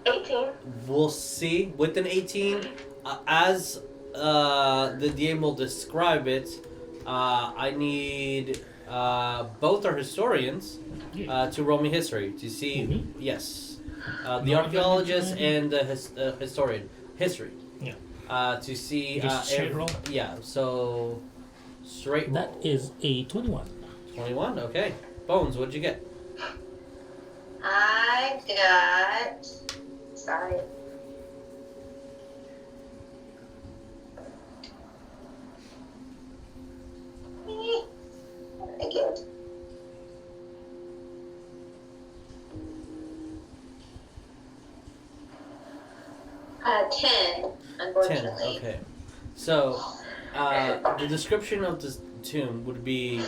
18. We'll see. With an 18, as the DM will describe it, I need both our historians to roll me history to see. Me? Yes, the archaeologist and the historian. History. Yeah. To see. Just straight roll? Yeah. So straight roll. That is a 21. 21. Okay. Bones. What'd you get? I got. Sorry. Again. Ten, unfortunately. 10. Okay. So, the description of this tomb would be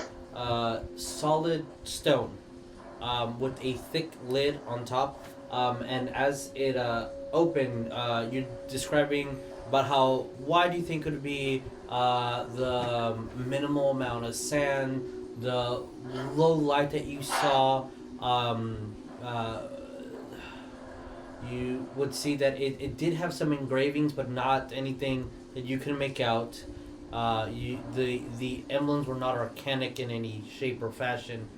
solid stone with a thick lid on top. And as it opened, you're describing about how wide you think could be the minimal amount of sand, the low light that you saw. You would see that it did have some engravings, but not anything that you can make out. The emblems were not arcanic in any shape or fashion.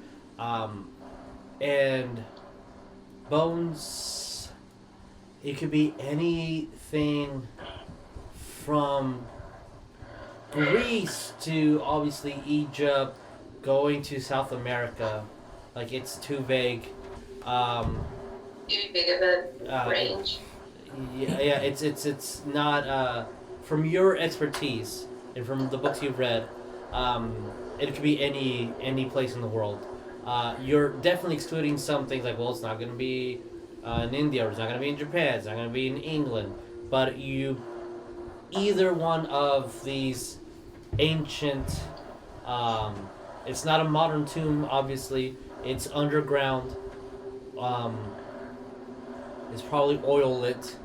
And Bones, it could be anything from Greece to obviously Egypt, going to South America. Like, it's too vague. Too big of a range. Yeah, it's not from your expertise and from the books you've read. It could be any place in the world. You're definitely excluding some things like, well, it's not going to be in India, or it's not going to be in Japan, it's not going to be in England. But either one of these ancient, it's not a modern tomb, obviously. It's underground. It's probably oil lit,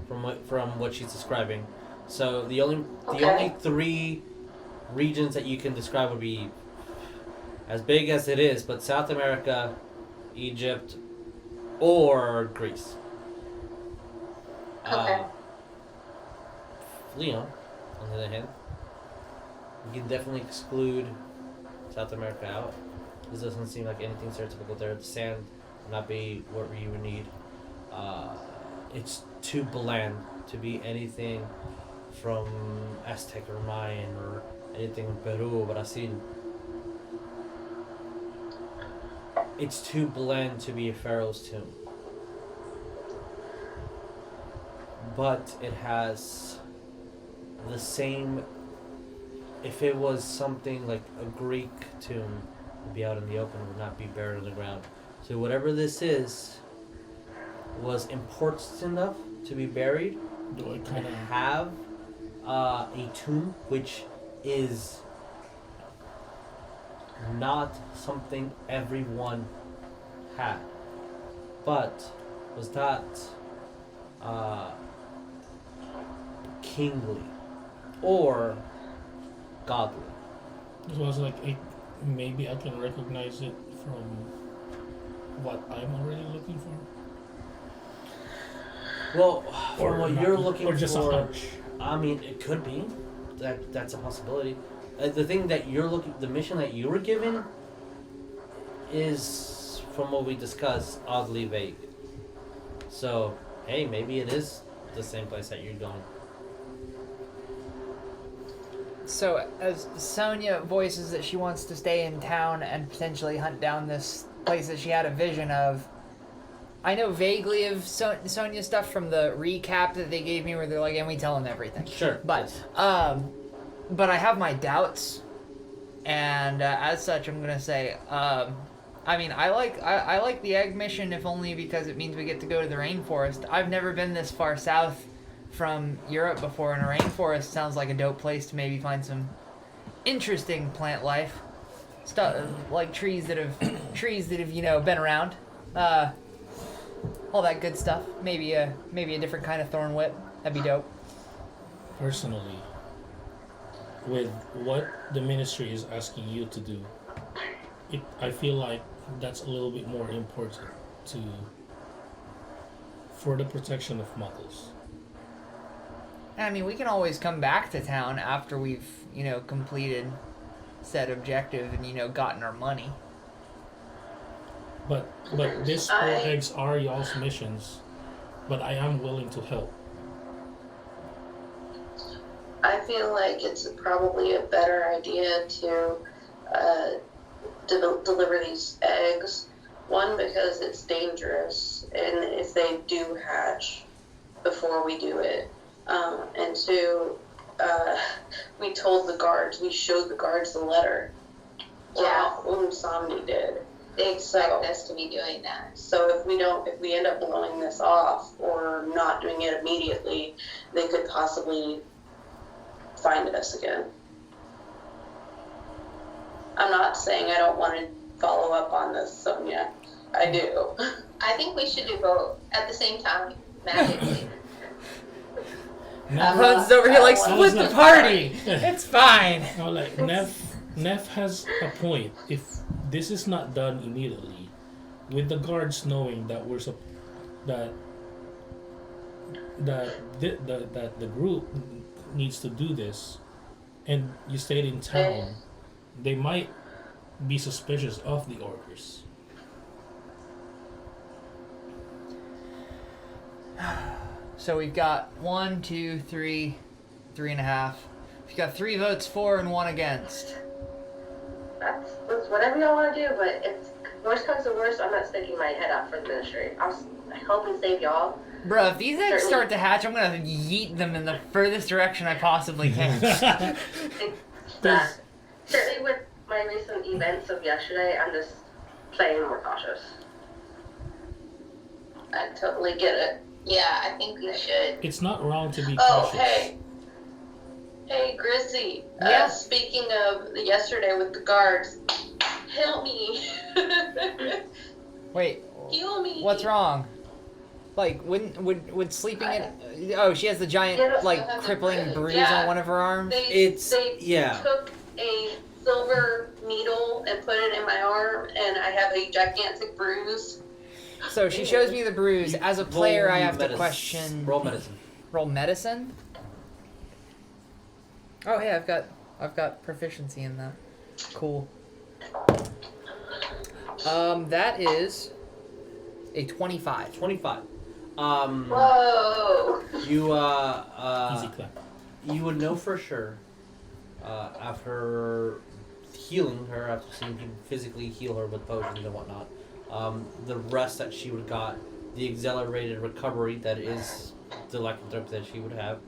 from what she's describing. So the only three regions that you can describe would be, as big as it is, but South America, Egypt, or Greece. Okay. Leon, on the other hand, you can definitely exclude South America out. This doesn't seem like anything stereotypical there. The sand would not be what you would need. It's too bland to be anything from Aztec or Mayan or anything in Peru or Brazil. It's too bland to be a pharaoh's tomb. But it has the same. If it was something like a Greek tomb, it would be out in the open, it would not be buried in the ground. So whatever this is was important enough to be buried and have a tomb, which is not something everyone had, but was that kingly or godly. So I was like, maybe I can recognize it from what I'm already looking for. Well, Or from what not, you're looking or just a for, hunch. I mean, it could be. That's a possibility. The thing that the mission that you were given is, from what we discussed, oddly vague. So, hey, maybe it is the same place that you're going. So, as Sonya voices that she wants to stay in town and potentially hunt down this place that she had a vision of, I know vaguely of Sonya's stuff from the recap that they gave me where they're like, and we tell them everything. Sure. But, but I have my doubts, and as such, I'm gonna say, I mean, I like the egg mission, if only because it means we get to go to the rainforest. I've never been this far south from Europe before, and a rainforest sounds like a dope place to maybe find some interesting plant life. Stuff like trees that have been around. All that good stuff. Maybe a different kind of thorn whip. That'd be dope. Personally, with what the ministry is asking you to do, I feel like that's a little bit more important for the protection of muggles. I mean, we can always come back to town after we've, completed said objective and, gotten our money. But these 4 eggs are y'all's missions, but I am willing to help. I feel like it's probably a better idea to deliver these eggs. One, because it's dangerous, and if they do hatch before we do it. And 2, we showed the guards the letter. Yeah. Somni did. They expect us to be doing that. So if we end up blowing this off or not doing it immediately, they could possibly find us again. I'm not saying I don't want to follow up on this, Sonya. I do. I think we should do both at the same time, magically. Everyone's over here like, split the party! It's fine! No, like, Neff has a point. If this is not done immediately, with the guards knowing that that the group needs to do this, and you stayed in town, they might be suspicious of the orders. So we've got 1, 2, 3, 3.5. We've got 3 votes for and 1 against. That's whatever y'all want to do, but if worst comes to worst, I'm not sticking my head out for the ministry. I'll help and save y'all. Bro, if these eggs start to hatch, I'm gonna yeet them in the furthest direction I possibly can. Certainly with my recent events of yesterday, I'm just playing more cautious. I totally get it. Yeah, I think we should. It's not wrong to be Oh, cautious. hey, Grizzy. Yeah? Speaking of yesterday with the guards, help me. Wait, Heal me. what's wrong? Like, would sleeping in... Oh, she has the giant, crippling bruise on one of her arms? They took a silver needle and put it in my arm, and I have a gigantic bruise. So she shows me the bruise. As a player, I have to question... Roll medicine. Roll medicine? Oh, hey, I've got proficiency in that. Cool. That is a 25. 25. Whoa. You Easy clap. you would know for sure after healing her, after seeing people physically heal her with potions and whatnot, the rest that she would have got, the accelerated recovery that is the lycanthrope that she would have.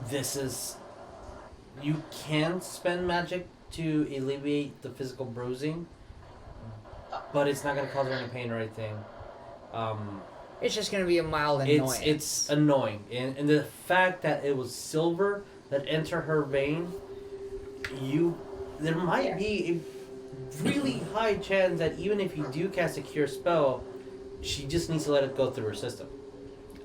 This is... You can spend magic to alleviate the physical bruising, but it's not going to cause her any pain or anything. It's just going to be a mild annoyance. It's annoying. And the fact that it was silver that entered her vein, there might be a really high chance that even if you do cast a cure spell, she just needs to let it go through her system.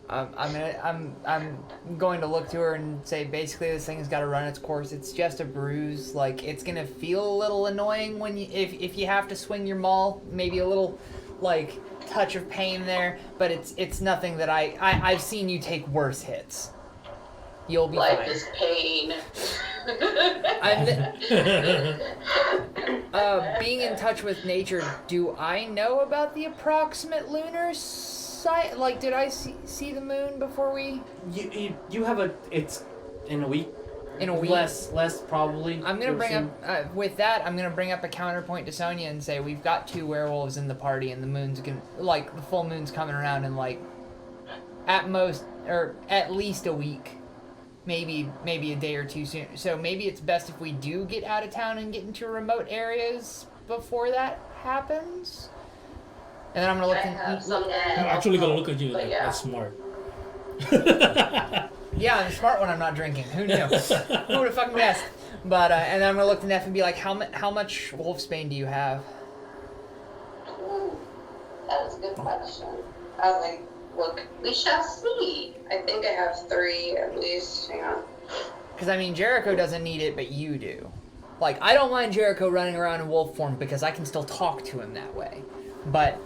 I'm going to look to her and say, basically, this thing's got to run its course. It's just a bruise. Like, it's gonna feel a little annoying when if you have to swing your maul, maybe a little touch of pain there. But it's nothing that I've seen you take worse hits. You'll be Life fine. is pain. Being in touch with nature, do I know about the approximate lunar site? Like, did I see the moon before we... You have it's in a week. In a week? Less probably. I'm going to bring up... with that, I'm going to bring up a counterpoint to Sonya and say we've got 2 werewolves in the party and the moon's the full moon's coming around in at most, or at least a week. Maybe a day or 2 soon. So maybe it's best if we do get out of town and get into remote areas before that happens. And then I'm gonna look. I have some. I'm actually gonna look at you. But Like, yeah. that's smart. Yeah, I'm smart when I'm not drinking. Who knew? Who would have fucking guessed? But and then I'm gonna look to Neff and be like, how much Wolfsbane do you have? Ooh, that is a good question. I was like, look, we shall see. I think I have 3 at least. Hang on. Because I mean, Jericho doesn't need it, but you do. Like, I don't mind Jericho running around in wolf form because I can still talk to him that way. But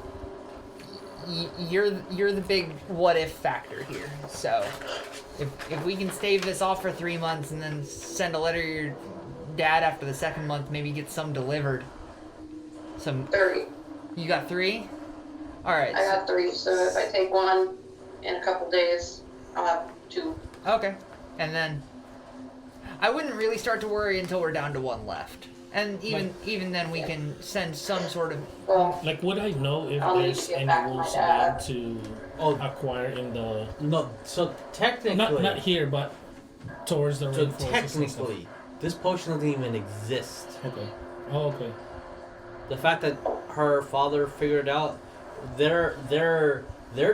you're the big what if factor here. So if we can stave this off for 3 months and then send a letter to your dad after the 2nd month, maybe get some delivered. 3. You got 3? All right. I got 3, so if I take 1 in a couple days, I'll have 2. Okay. And then I wouldn't really start to worry until we're down to 1 left. And even then we can send some sort of... Well, Like, would I know if I'll need there's to get any back to my wolves dad. to acquire in the... No, so technically... Not here, but towards the So rainforest and stuff. technically, this potion doesn't even exist. Okay. Oh, okay. The fact that her father figured it out, they're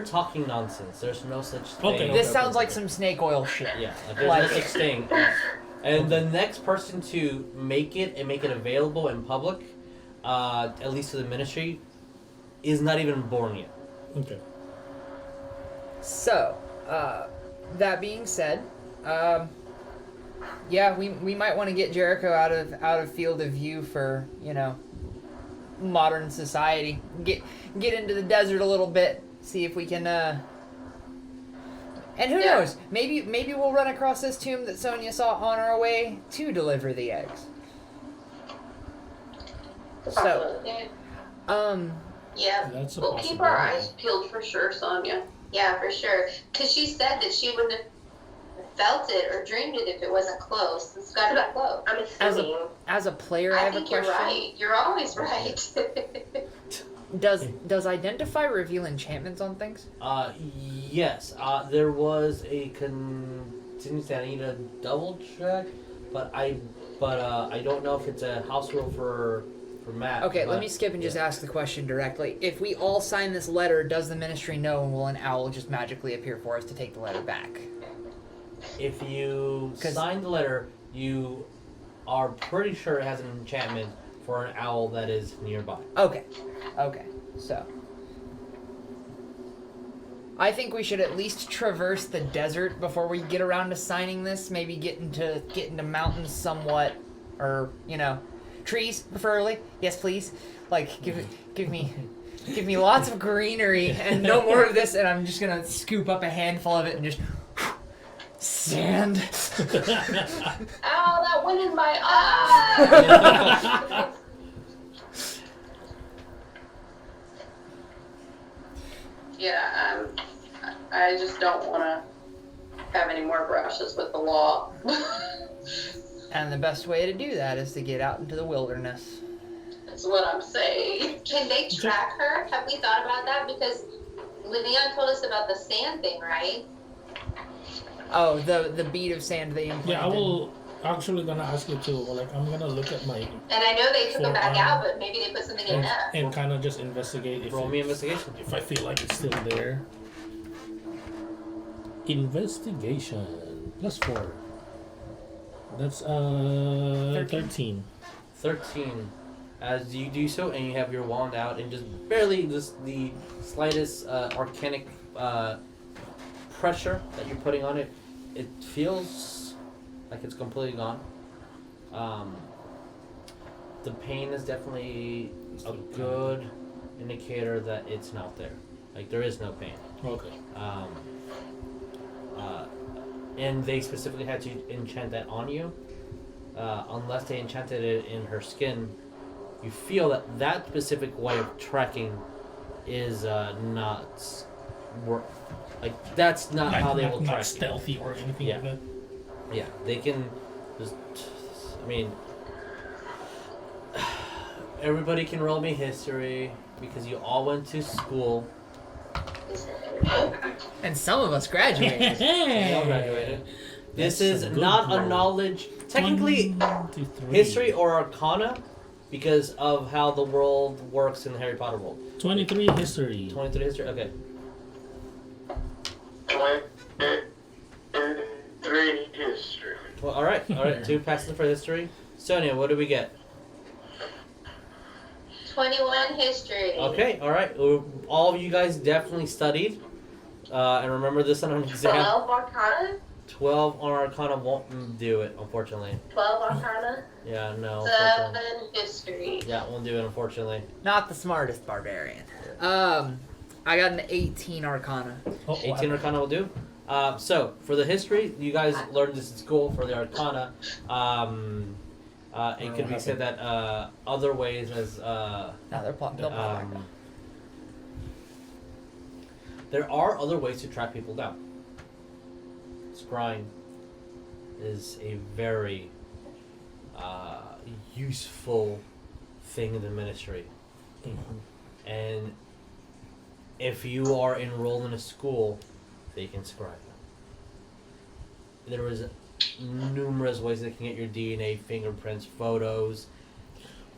talking nonsense. There's no such thing. Okay. This sounds like some snake oil shit. Yeah, like there's no such thing. And the next person to make it and make it available in public, at least to the ministry, is not even born yet. Okay. So, that being said, yeah, we might want to get Jericho out of field of view for, you know, modern society. Get into the desert a little bit, see if we can and who knows? Maybe we'll run across this tomb that Sonya saw on our way to deliver the eggs. So, yeah, That's a we'll keep our possibility. eyes peeled for sure, Sonya. Yeah, for sure. Because she said that she wouldn't have felt it or dreamed it if it wasn't close. It's got to be close. I'm assuming. as a player, I I have a think you're question. right. You're always right. Does identify reveal enchantments on things? Yes. There was a contingency. I need to double check, but I don't know if it's a house rule for Matt. Okay, let but- me skip and just ask the question directly. If we all sign this letter, does the ministry know, and will an owl just magically appear for us to take the letter back? If you 'Cause- sign the letter, you are pretty sure it has an enchantment for an owl that is nearby. Okay, so I think we should at least traverse the desert before we get around to signing this. Maybe get into mountains somewhat, or you know, trees preferably. Yes, please. Like give me lots of greenery and no more of this. And I'm just gonna scoop up a handful of it and just sand. Ow, that went in my eye! Yeah, I just don't want to have any more brushes with the law. And the best way to do that is to get out into the wilderness. That's what I'm saying. Can they track her? Have we thought about that? Because Leon told us about the sand thing, right? Oh, the bead of sand they implanted. Yeah, I will actually gonna ask you too. Like, I'm gonna look at my And I know they took For, them back out, but maybe they put something in that. and kind of just investigate if Roll me investigation. if I feel like it's still there. Investigation +4. That's 13. 13. As you do so, and you have your wand out, and just barely just the slightest arcanic pressure that you're putting on it, it feels like it's completely gone. The pain is definitely a good indicator that it's not there. Like, there is no pain. Okay. And they specifically had to enchant that on you. Unless they enchanted it in her skin, you feel that specific way of tracking is not like that's not how they will not track you. stealthy or anything Yeah. like that. Yeah, they can just. I mean, everybody can roll me history because you all went to school. And some of us graduated. They all graduated. This That's is a good not a roll. knowledge. Technically, 23. history or arcana because of how the world works in the Harry Potter world. 23 history. 23 history. Okay. 23 history. Well, all right. 2 passes for history. Sonya, what do we get? 21 history. Okay. All right. All of you guys definitely studied, and remember this on an exam. 12 Arcana? 12 on Arcana won't do it, unfortunately. 12 Arcana? Yeah, no. 7 history. Yeah, won't do it, unfortunately. Not the smartest barbarian. I got an 18 Arcana. 18 Arcana will do. So, for the history, you guys learned this in school for the Arcana. It could be said that other ways as... No, they'll pop back up. There are other ways to track people down. Scrying is a very useful thing in the ministry. Mm-hmm. And if you are enrolled in a school, they can scribe. There is numerous ways they can get your DNA, fingerprints, photos.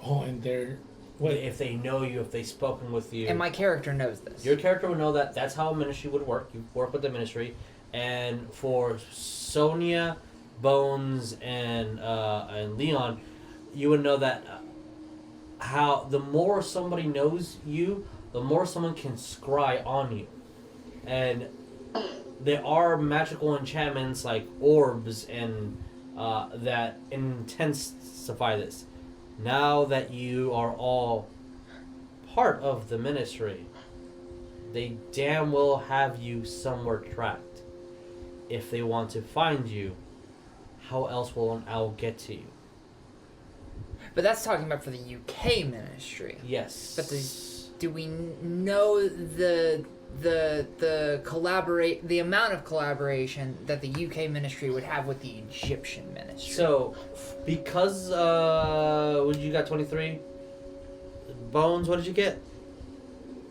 Oh, and they're... If they know you, if they've spoken with you. And my character knows this. Your character would know that that's how a ministry would work. You work with the ministry. And for Sonya, Bones, and Leon, you would know that how the more somebody knows you, the more someone can scry on you. And there are magical enchantments like orbs and that intensify this. Now that you are all part of the ministry, they damn well have you somewhere tracked. If they want to find you, how else will an owl get to you? But that's talking about for the UK ministry. Yes. But do we know the the amount of collaboration that the UK ministry would have with the Egyptian ministry? So, because what did you got? 23. Bones, what did you get?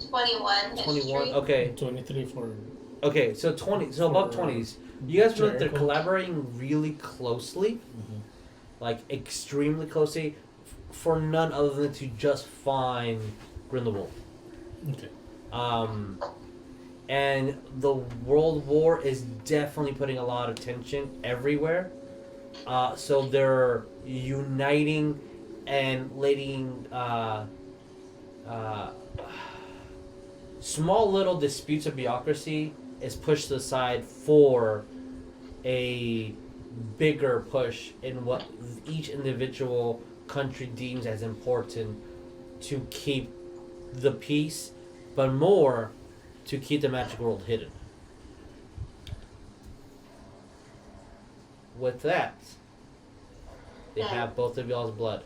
21 history. 21. Okay. 23 for... Okay. So 20. So above For 20s. You guys know that they're Jericho. collaborating really closely, Mhm. like extremely closely, for none other than to just find Grindelwald. Okay. And the World War is definitely putting a lot of tension everywhere. So they're uniting and letting small little disputes of bureaucracy is pushed aside for a bigger push in what each individual country deems as important to keep the peace, but more to keep the magic world hidden. With that, they have both of y'all's blood.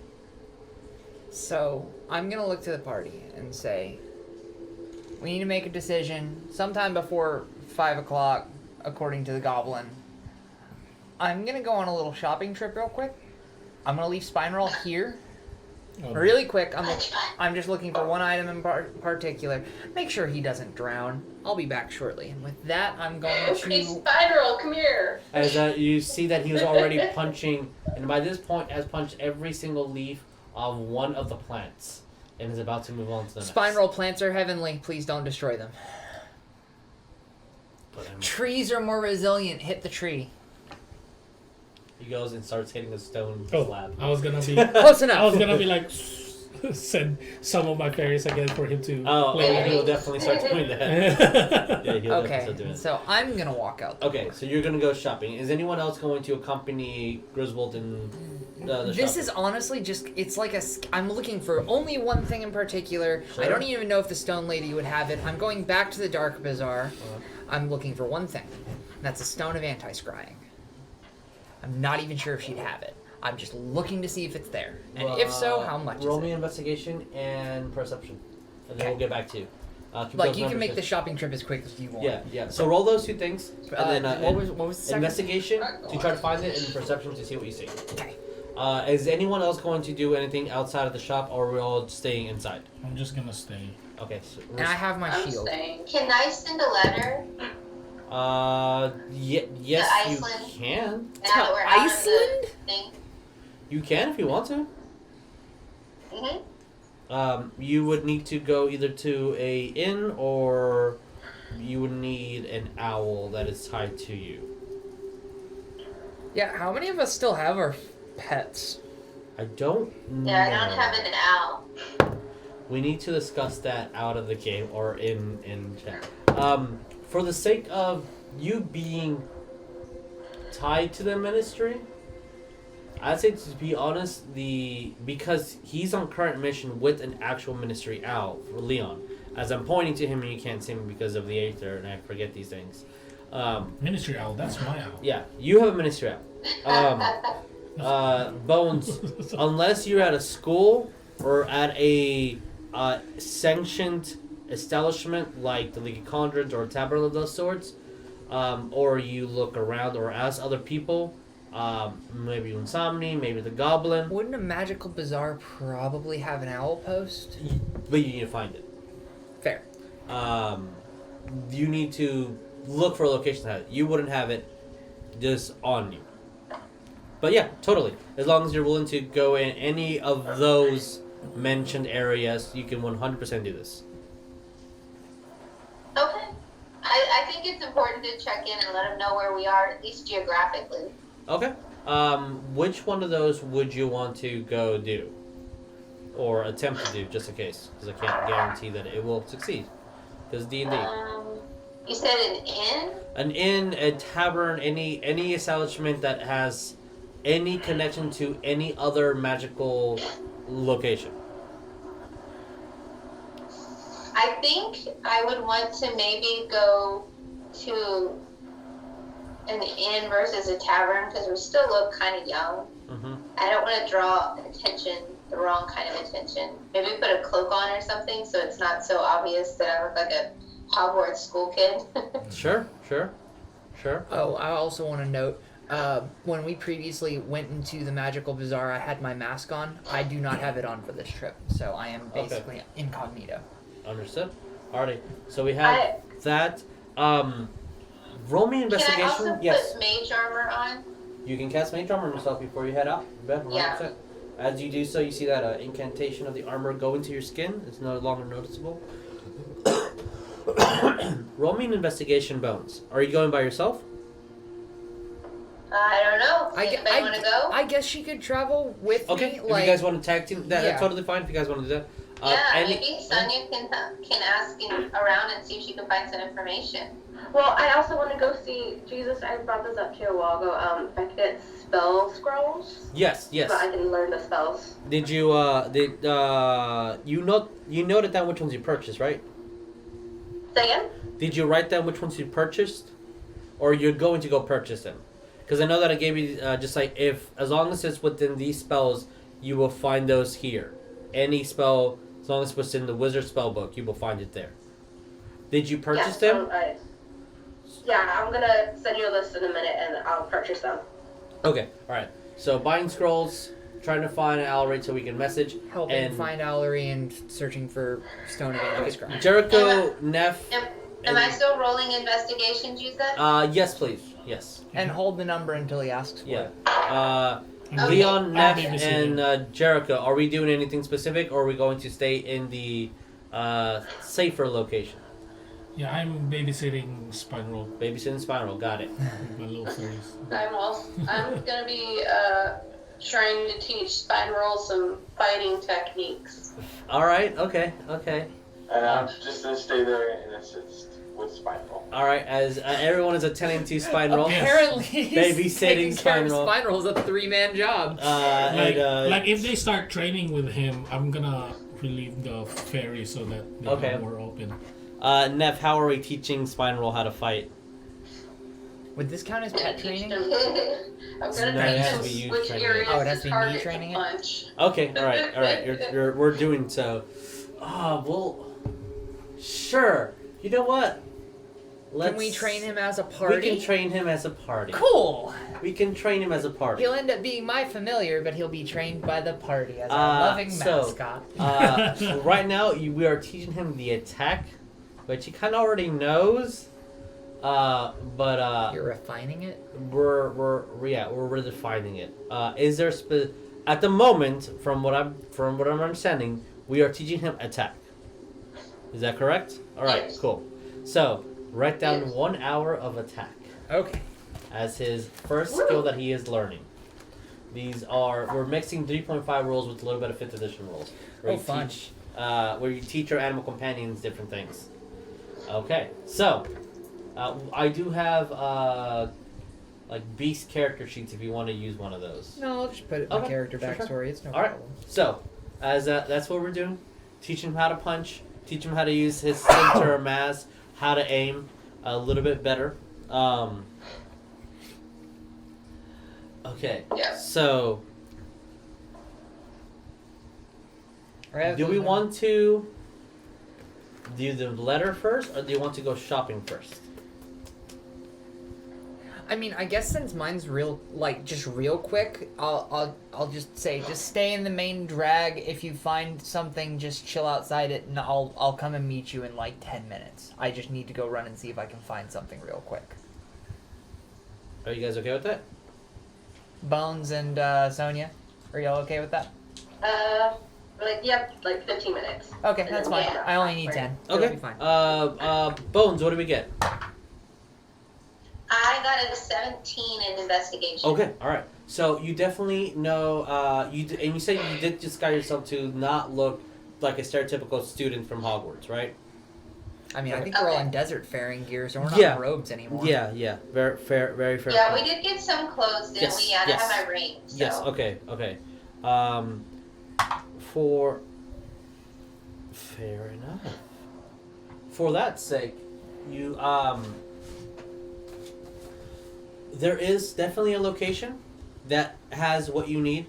So, I'm going to look to the party and say, we need to make a decision sometime before 5 o'clock, according to the goblin. I'm going to go on a little shopping trip real quick. I'm going to leave Spine Roll here. Really quick, I'm just looking for one item in particular. Make sure he doesn't drown. I'll be back shortly. And with that, I'm going Okay, to... Spiral, come here. As you see that he was already punching, and by this point has punched every single leaf of one of the plants, and is about to move on to the next. Spine Roll plants are heavenly. Please don't destroy them. Trees are more resilient. Hit the tree. He goes and starts hitting the stone Oh, slab. I was gonna be... Close enough. I was gonna be like... send some of my fairies again for him to... Oh, play and he will definitely start doing that. Yeah, he'll definitely start doing Okay, it. so I'm going to walk out. Okay, so you're gonna go shopping. Is anyone else going to accompany Griswold in the This shopping? is honestly just, it's like I'm looking for only one thing in particular. Sure. I don't even know if the Stone Lady would have it. I'm going back to the Dark Bazaar. I'm looking for one thing. And that's a Stone of Anti-Scrying. I'm not even sure if she'd have it. I'm just looking to see if it's there. And if so, how much Roll is me it? investigation and perception. And then Okay. we'll get back to you. Keep Like, those you can make the numbers. shopping trip as quick as you want. Yeah. So roll those two things. And then what was the second? investigation to try to find it, and perception to see what you see. Okay. Is anyone else going to do anything outside of the shop, or are we all staying inside? I'm just gonna stay. Okay. So And I have my I'm shield. staying. Can I send a letter? Yes, To you Iceland? can. Now that we're out of Iceland? the thing? You can if you want to. Mhm. You would need to go either to a inn or you would need an owl that is tied to you. Yeah, how many of us still have our pets? I don't know. Yeah, I don't have an owl. We need to discuss that out of the game or in chat. For the sake of you being tied to the ministry, I'd say, to be honest, because he's on current mission with an actual ministry owl for Leon. As I'm pointing to him and you can't see me because of the aether and I forget these things. Ministry owl, that's my owl. Yeah, you have a ministry owl. Bones, unless you're at a school or at a sanctioned establishment like the League of Conjurers or a tavern of those sorts, or you look around or ask other people, maybe Unsomni, maybe the Goblin. Wouldn't a magical bazaar probably have an owl post? But you need to find it. Fair. You need to look for a location that has it. You wouldn't have it just on you. But yeah, totally. As long as you're willing to go in any of those mentioned areas, you can 100% do this. Okay. I think it's important to check in and let them know where we are, at least geographically. Okay. Which one of those would you want to go do? Or attempt to do, just in case? Because I can't guarantee that it will succeed. Because D&D. You said an inn? An inn, a tavern, any establishment that has any connection to any other magical location. I think I would want to maybe go to an inn versus a tavern because we still look kind of young. Mm-hmm. I don't want to draw attention, the wrong kind of attention. Maybe put a cloak on or something so it's not so obvious that I look like a Hogwarts school kid. Sure. Oh, I also want to note, when we previously went into the magical bazaar, I had my mask on. I do not have it on for this trip, so I am basically incognito. Understood. Alrighty. So we have that. Roll me investigation. Can I also Yes. put mage armor on? You can cast mage armor on yourself before you head out. Bet 100%. Yeah. As you do so, you see that incantation of the armor go into your skin. It's no longer noticeable. Roll me an investigation, Bones. Are you going by yourself? I don't know. Anybody want to go? I guess she could travel with Okay. me. If you guys want to tag team, that's Yeah. totally fine. If you guys want to do that. Maybe Sonya can ask around and see if she can find some information. Well, I also want to go see Jesus. I brought this up to you a while ago. If I could get spell scrolls. Yes. So I can learn the spells. Did you you noted down which ones you purchased, right? Say again? Did you write down which ones you purchased, or you're going to go purchase them? Because I know that I gave you just like as long as it's within these spells, you will find those here. Any spell, as long as it's within the wizard spell book, you will find it there. Did you purchase them? I'm gonna send you a list in a minute, and I'll purchase them. Okay, all right. So buying scrolls, trying to find an Alright so we can message. Helping find Allery and searching for Stone Evangelist Scroll. Jericho, Neff. Am I still rolling investigations, you said? Yes, please. Yes. And hold the number until he asks for it. Leon, Neff, Okay. and Jericho. Are we doing anything specific, or are we going to stay in the safer location? Yeah, I'm babysitting Spiral Babysitting Spiral. Got it. with my little fairies. I'm gonna be trying to teach Spiral some fighting techniques. All right. Okay. And I'm just gonna stay there and assist with Spiral. All right. As everyone is attending to Spiral. Apparently, he's Babysitting taking care of Spiral. Spiral's a 3-man job. Like if they start training with him, I'm gonna relieve the fairy so that they are more open. Neff, how are we teaching Spiral how to fight? Would this count as pet training? I'm gonna No, it train has to them be you which training. areas Oh, it has to to be me target training to it? punch. Okay. All right. We're doing so. Well, sure. You know what? Can we train him as a party? We can train him as a party. Cool! We can train him as a party. He'll end up being my familiar, but he'll be trained by the party as our loving mascot. Right now, we are teaching him the attack, which he kind of already knows. But You're refining it? we're redefining it. Is there at the moment, from what I'm understanding, we are teaching him attack. Is that correct? All right, Yes. cool. So write down Yes. 1 hour of attack Okay. as his first skill that he is learning. We're mixing 3.5 rules with a little bit of 5th edition rules. Where Oh, you fun. teach, where you teach your animal companions different things. Okay, so I do have like beast character sheets if you want to use one of those. No, I'll just put it in my Okay, character sure. backstory. It's no All right. problem. So as that's what we're doing. Teach him how to punch. Teach him how to use his center mass. How to aim a little bit better. Okay. Yeah. So Alright, do we want to do the letter first, or do you want to go shopping first? I mean, I guess since mine's just real quick, I'll just say, just stay in the main drag. If you find something, just chill outside it, and I'll come and meet you in like 10 minutes. I just need to go run and see if I can find something real quick. Are you guys okay with that? Bones and Sonya, are y'all okay with that? Like 15 minutes. Okay, And that's then, fine. yeah, I only need right. 10. Okay. It'll be fine. Bones, what do we get? I got a 17 in investigation. Okay, all right. So you definitely know. And you said you did disguise yourself to not look like a stereotypical student from Hogwarts, right? I mean, I think we're all Okay. in desert faring gear, so we're not Yeah. in robes anymore. Yeah. Very fair. Very fair. Yeah, we point. did get some clothes, didn't Yes, we? Yeah, yes. I have my ring. So. Yes. Okay. Fair enough. For that sake, you there is definitely a location that has what you need.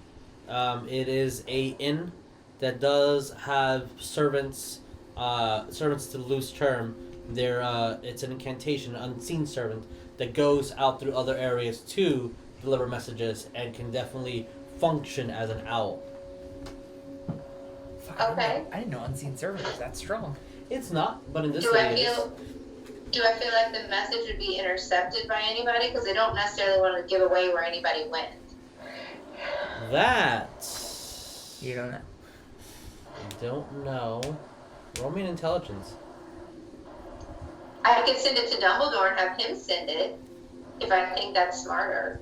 It is a inn that does have servants. Servants to the loose term. It's an incantation, an unseen servant that goes out through other areas to deliver messages and can definitely function as an owl. Fuck, Okay. I didn't know Unseen Servant was that strong. It's not, but in this Do way I it is. feel like the message would be intercepted by anybody? Because they don't necessarily want to give away where anybody went. That You don't know. I don't know. Roll me an intelligence. I could send it to Dumbledore and have him send it, if I think that's smarter.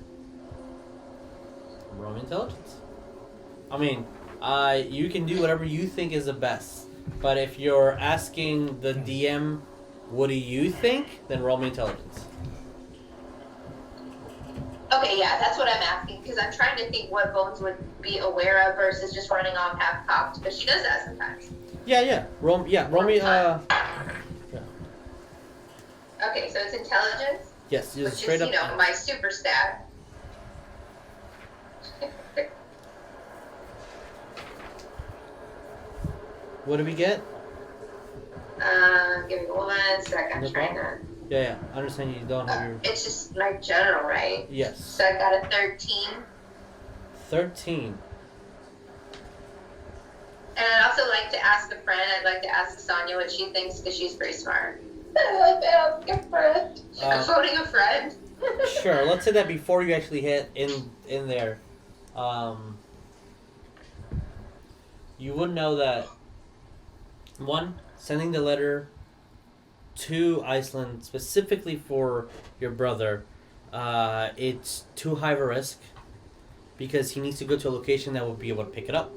Roll me intelligence. I mean, you can do whatever you think is the best. But if you're asking the DM, what do you think? Then roll me intelligence. Okay, yeah, that's what I'm asking, because I'm trying to think what Bones would be aware of versus just running off half-cocked, because she does that sometimes. Yeah. Roll me. Okay, so it's intelligence, Yes, just which straight is, up. my super stat. What do we get? Give me 1 second, No I'm trying problem. Yeah. I understand you don't have your. It's just like general, right? Yes. So I got a 13. 13. And I'd also like to ask a friend, I'd like to ask Sonya what she thinks, because she's pretty smart. I'd like to ask a friend. I'm voting a friend. Sure. Let's say that before you actually hit in there, you would know that. One, sending the letter to Iceland specifically for your brother, it's too high of a risk because he needs to go to a location that will be able to pick it up.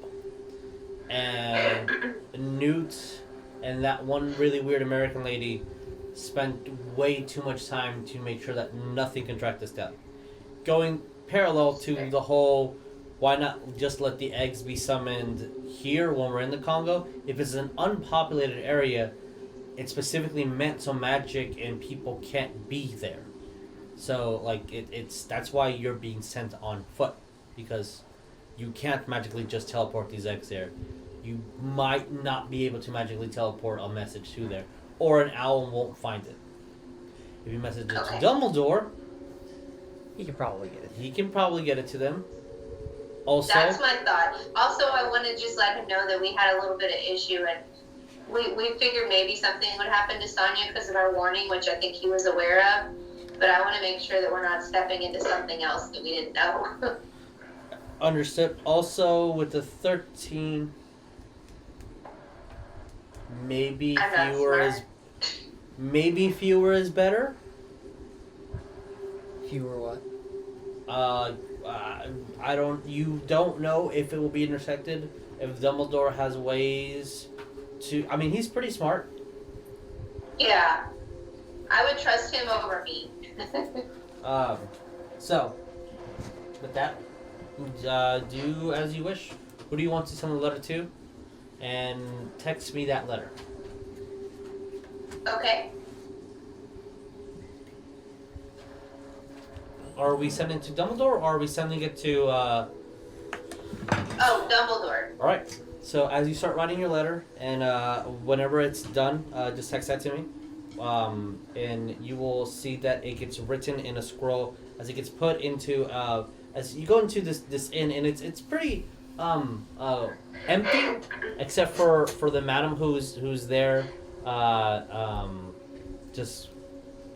And Newt and that one really weird American lady spent way too much time to make sure that nothing can track this down. Going parallel to the whole, why not just let the eggs be summoned here when we're in the Congo? If it's an unpopulated area, it's specifically meant so magic and people can't be there. So that's why you're being sent on foot, because you can't magically just teleport these eggs there. You might not be able to magically teleport a message to there, or an owl won't find it. If you message it to Dumbledore, He could probably get it. he can probably get it to them. Also, That's my thought. Also, I want to just let him know that we had a little bit of issue, and we figured maybe something would happen to Sonya because of our warning, which I think he was aware of. But I want to make sure that we're not stepping into something else that we didn't know. Understood. Also, with the 13, maybe I'm not fewer is better. Fewer what? You don't know if it will be intersected. If Dumbledore has ways to, I mean, he's pretty smart. Yeah. I would trust him over me. So, with that, do as you wish. Who do you want to send the letter to? And text me that letter. Okay. Are we sending it to Dumbledore, or are we sending it to, Oh, Dumbledore. Alright, so as you start writing your letter, and whenever it's done, just text that to me. And you will see that it gets written in a scroll as it gets put into, as you go into this inn, and it's pretty, empty, except for the madam who's there, just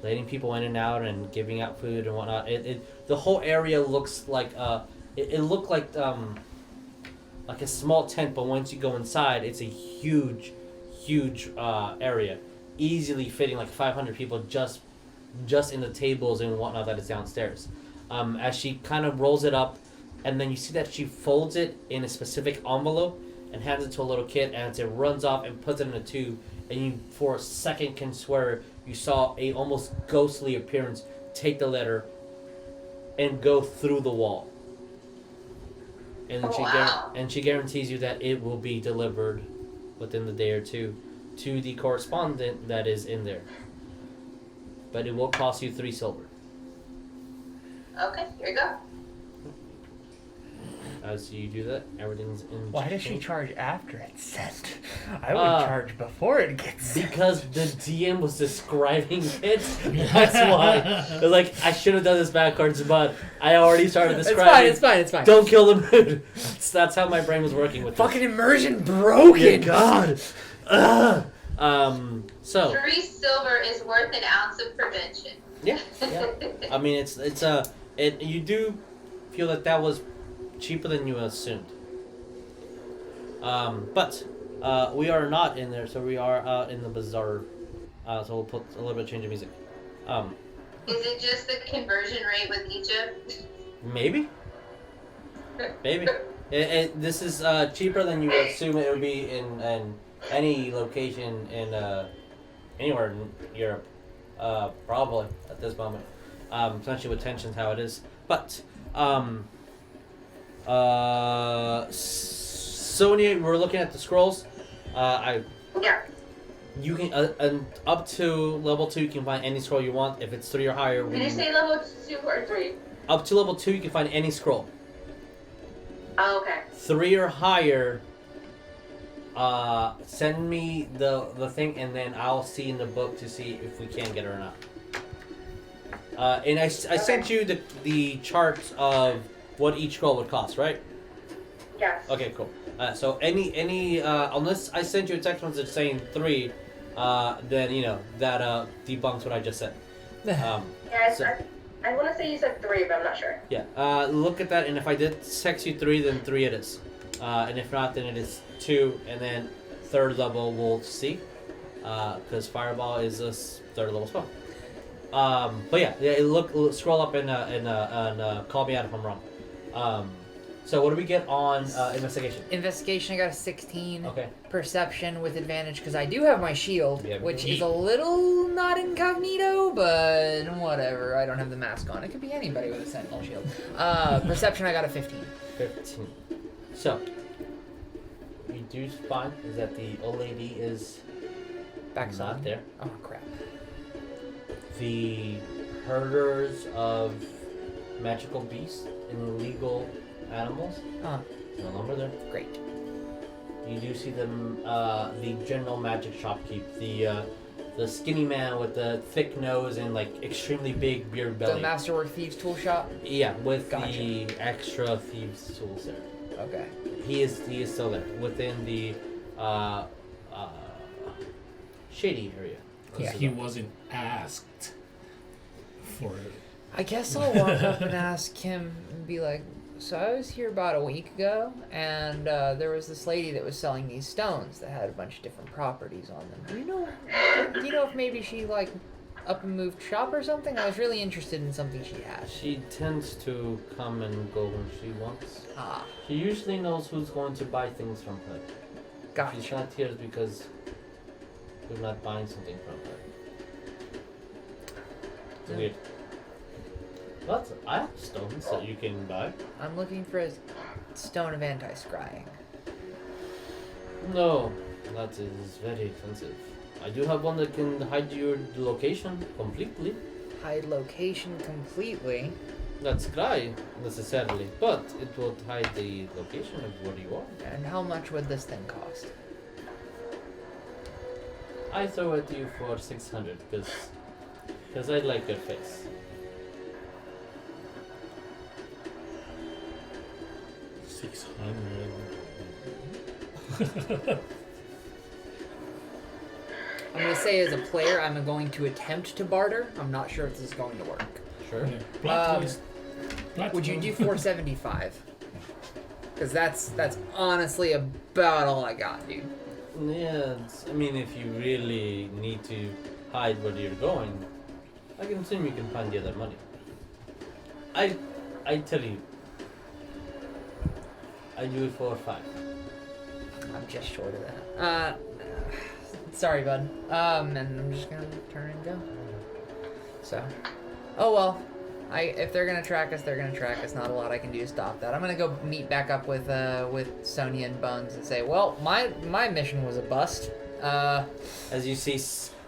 letting people in and out and giving out food and whatnot. The whole area looks like it looked like a small tent, but once you go inside, it's a huge area, easily fitting like 500 people just in the tables and whatnot that is downstairs. As she kind of rolls it up, and then you see that she folds it in a specific envelope and hands it to a little kid, and as it runs off and puts it in a tube, and you for a second can swear you saw a almost ghostly appearance take the letter and go through the wall. And then she guarantees you that it will be delivered within the day or two to the correspondent that is in there. But it will cost you 3 silver. Okay, here you go. As you do that, everything's in. Why does she charge after it's sent? I would charge before it gets sent. Because the DM was describing it. That's why. Like, I should have done this backwards, but I already started describing. It's fine. Don't kill the mood. That's how my brain was working with Fucking immersion broken. Yeah, God. So. 3 silver is worth an ounce of prevention. Yeah. I mean, you do feel that was cheaper than you assumed. But we are not in there, so we are out in the bazaar. So we'll put a little bit of change of music. Is it just the conversion rate with Egypt? Maybe. This is cheaper than you would assume it would be in any location in anywhere in Europe. Probably at this moment. Especially with tensions how it is. But Sonya, we're looking at the scrolls. Yeah. You can up to level 2 you can find any scroll you want. If it's 3 or higher. Did you say level 2 or 3? Up to level 2 you can find any scroll. Oh, okay. 3 or higher. Send me the thing, and then I'll see in the book to see if we can get it or not. And I sent you the charts of what each scroll would cost, right? Yes. Okay, cool. So any unless I sent you a text message saying 3, then that debunks what I just said. Yeah, I want to say you said 3, but I'm not sure. Yeah. Look at that, and if I did text you 3, then 3 it is. And if not, then it is 2, and then 3rd level we'll see. Because Fireball is a 3rd level spell. But yeah. Look, scroll up and call me out if I'm wrong. So what do we get on investigation? Investigation, I got a 16. Okay. Perception with advantage because I do have my shield, which is a little not incognito, but whatever. I don't have the mask on. It could be anybody with a sentinel shield. Perception, I got a 15. 15. So you do find is that the old lady is not there. Oh crap. The herders of magical beasts and illegal animals no longer there. Great. You do see them, the general magic shopkeep, the skinny man with the thick nose and like extremely big beard belly. The Masterwork Thieves tool shop? Yeah, with Gotcha. the extra thieves tools there. Okay. He is still there within the shady area. Yeah. He wasn't asked for it. I guess I'll walk up and ask him and be like, So I was here about a week ago, and there was this lady that was selling these stones that had a bunch of different properties on them. Do you know if maybe she like up and moved shop or something? I was really interested in something she had. She tends to come and go when she wants. Ah, She usually knows who's going to buy things from her. If she's gotcha. not here, it's because we're not buying something from her. It's weird. But I have stones that you can buy. I'm looking for a stone of anti-scrying. No, that is very expensive. I do have one that can hide your location completely. Hide location completely. Not scry necessarily, but it will hide the location of where you are. And how much would this thing cost? I throw it to you for 600 because I like your face. 600. I'm going to say as a player, I'm going to attempt to barter. I'm not sure if this is going to work. Sure. Yeah. Plot twist. Would you do 475? Because that's honestly about all I got, dude. Yeah, I mean, if you really need to hide where you're going, I can assume you can find the other money. I tell you, I do it for 5. I'm just short of that. Sorry, bud. And I'm just gonna turn and go. So, oh well. If they're gonna track us, they're gonna track us. Not a lot I can do to stop that. I'm gonna go meet back up with Sonya and Bones and say, well, my mission was a bust. As you see,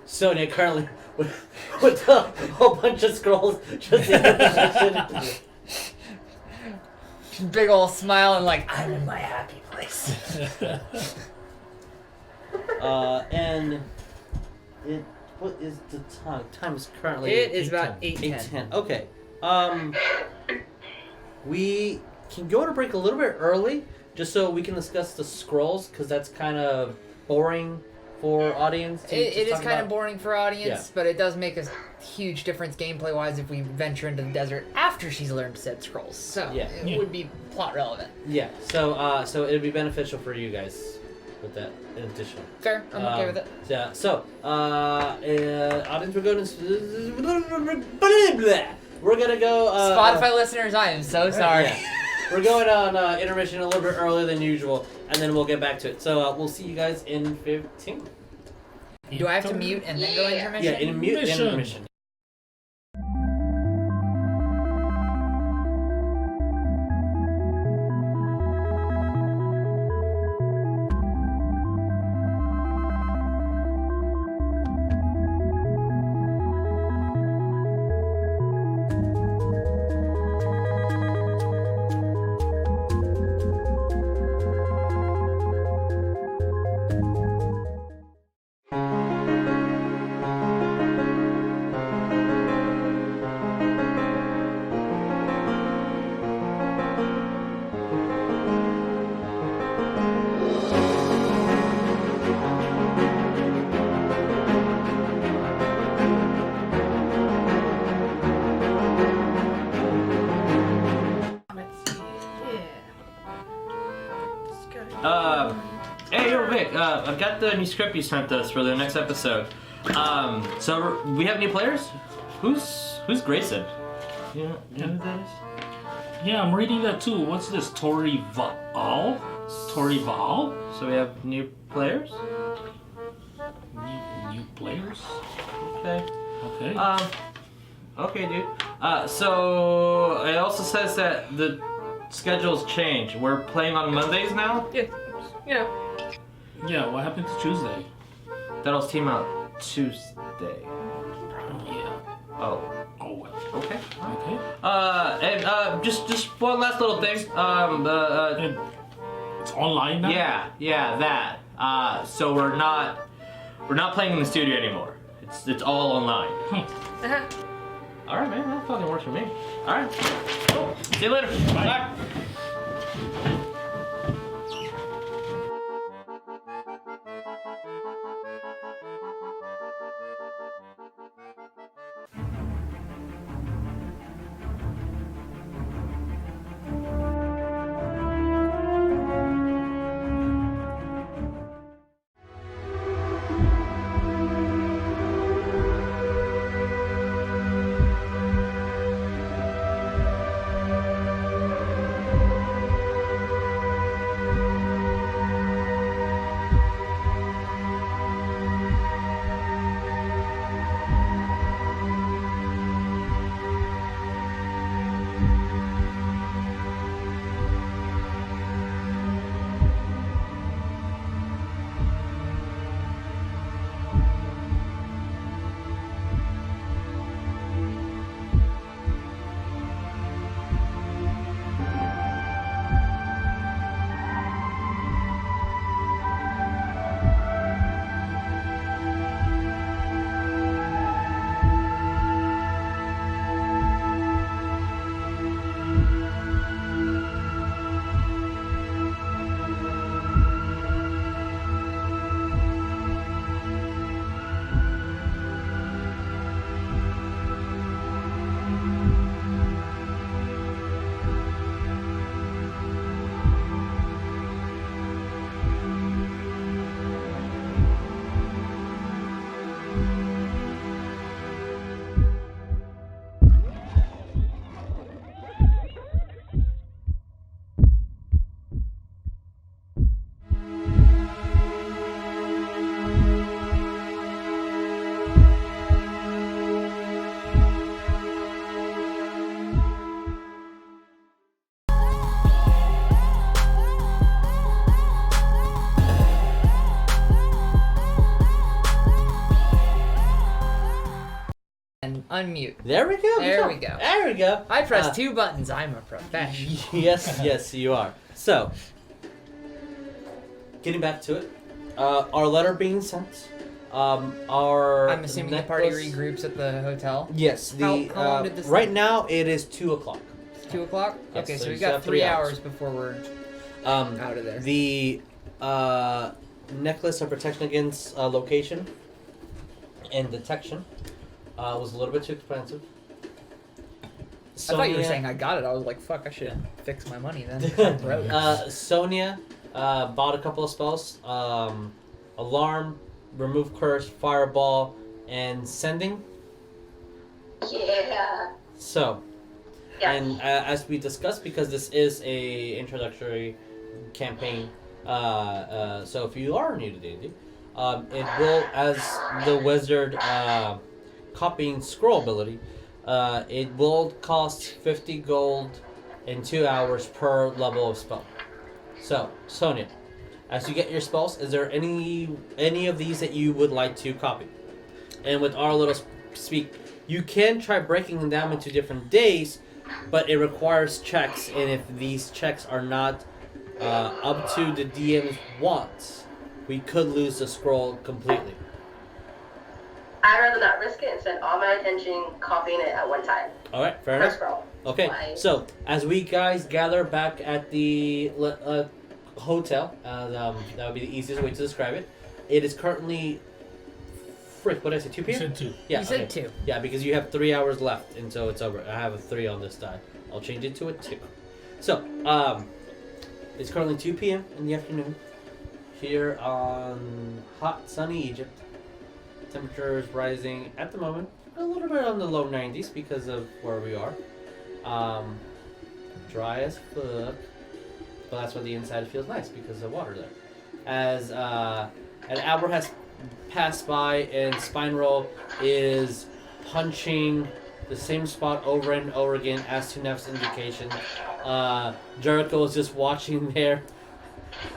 Sonya currently with a whole bunch of scrolls just in the position. Big ol' smile and like, I'm in my happy place. And it. What is the time? Time is currently. It is about 8:10. 8:10. Okay. We can go to break a little bit early, just so we can discuss the scrolls, because that's kind of boring for audience. It is kind of boring for audience, Yeah. but it does make a huge difference gameplay-wise if we venture into the desert after she's learned said scrolls. So Yeah. it would be plot relevant. Yeah. So it'd be beneficial for you guys with that in addition. Fair, I'm okay with it. Yeah. So audience, we're gonna go. Spotify listeners, I am so sorry. Yeah. We're going on intermission a little bit earlier than usual, and then we'll get back to it. So we'll see you guys in 15. Do I have to mute and then go intermission? Yeah, intermission. Hey, yo, Vic, I've got the new script you sent us for the next episode. So we have new players? Who's Grayson? You know who that is? Yeah, I'm reading that too. What's this? Tori Val? So we have new players? New players? Okay. Okay. Okay, dude. So it also says that the schedule's changed. We're playing on Mondays now? Yeah, you know. Yeah, what happened to Tuesday? That'll team out Tuesday. Yeah. Oh. Oh well. Okay. Okay. And just one last little thing. And it's online now? Yeah, that. So we're not playing in the studio anymore. It's all online. Uh-huh. All right, man. That fucking works for me. All right. Cool. See you later. Bye. Unmute. There we go. There we go. There we go. I pressed 2 buttons. I'm a professional. Yes, you are. So, getting back to it, our letter being sent. Our I'm assuming the party necklace- regroups at the hotel. Yes. How long did this right take? now it is 2:00. It's 2 o'clock? Yes, Okay, so so you we've still got have 3 3 hours before we're out of there. The necklace of protection against location and detection was a little bit too expensive. I thought you were saying I got it. I was like, fuck, I should fix my money then. Sonya bought a couple of spells. Alarm, remove curse, fireball, and sending. Yeah. So, Yeah. and as we discussed, because this is a introductory campaign, so if you are new to D&D, it will, as the wizard copying scroll ability, it will cost 50 gold in 2 hours per level of spell. So, Sonya, as you get your spells, is there any of these that you would like to copy? And with our little speak, you can try breaking them down into different days, but it requires checks, and if these checks are not up to the DM's wants, we could lose the scroll completely. I'd rather not risk it and spend all my attention copying it at one time. All right, fair Per enough. scroll. Okay, Why? so as we guys gather back at the hotel, that would be the easiest way to describe it. It is currently, what did I say, 2 You p.m.? said 2. Yeah, You said okay. 2. Yeah, because you have 3 hours left until it's over. I have a 3 on this die. I'll change it to a 2. So, it's currently 2 p.m. in the afternoon here on hot, sunny Egypt. Temperature is rising at the moment a little bit on the low 90s because of where we are. Dry as fuck, but that's why the inside feels nice because of water there. As an hour has passed by and Spineroll is punching the same spot over and over again as to Neff's indication. Jericho is just watching there.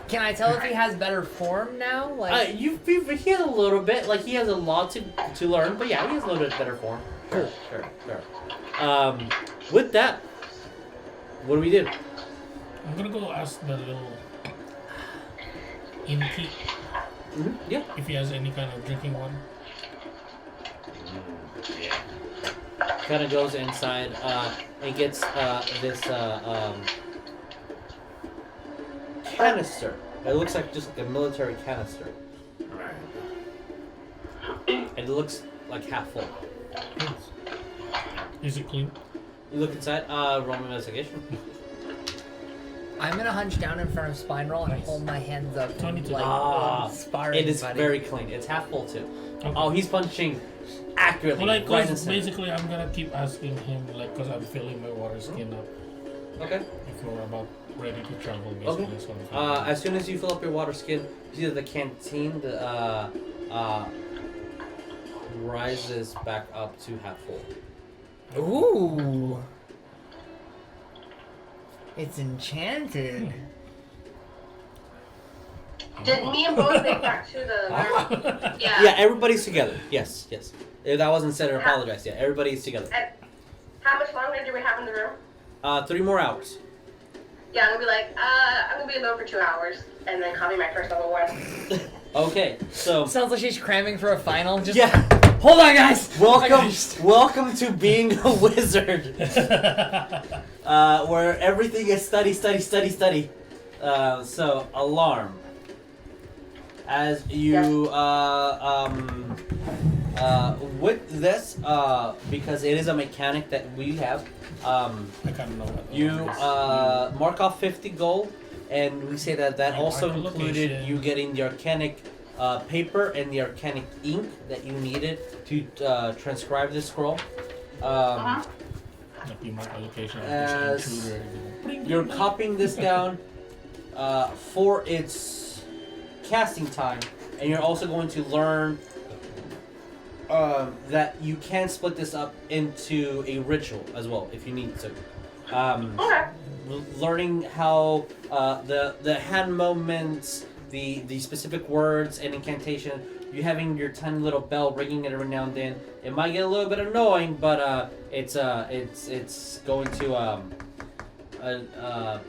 Can I tell if he has better form now? Like, He has a little bit, like he has a lot to learn, but yeah, he has a little bit better form. Sure. With that, what do we do? I'm gonna go ask the little innkeep Yeah. if he has any kind of drinking water. Kind of goes inside and gets this canister. It looks like just like a military canister. And it looks like half full. Is it clean? You look inside, roll an investigation. I'm gonna hunch down in front of Spineroll and hold my hands up Tony and to like sparring. It is buddy. very clean. It's half full too. Okay. Oh, he's punching accurately. Well, like, right in 'cause the center. basically, I'm gonna keep asking him, like, because I'm filling my water skin up Okay. if we're about ready to travel, Okay. basically. So I'm As soon as you fill up your water skin, you see that the canteen rises back up to half full. Ooh. It's enchanted. Did me and both make back to the... Yeah, everybody's together. Yes. If that wasn't said, I apologize. Yeah, everybody's together. How much longer do we have in the room? 3 more hours. Yeah, I'm gonna be like, I'm gonna be alone for 2 hours, and then copy my first level one. Okay, so Sounds like she's cramming for a final. Just yeah, hold on, guys. welcome to being a wizard, where everything is study. So alarm. As you with this, because it is a mechanic that we have, I kind of know what you that is. mark off 50 gold, and we say that You also mark the included location. you getting the arcanic paper and the arcanic ink that you needed to transcribe this scroll. Like you mark the location of As this intruder. you're copying this down for its casting time, and you're also going to learn that you can split this up into a ritual as well if you need to. Okay. Learning how the hand movements, the specific words and incantation, you having your tiny little bell ringing every now and then. It might get a little bit annoying, but it's going to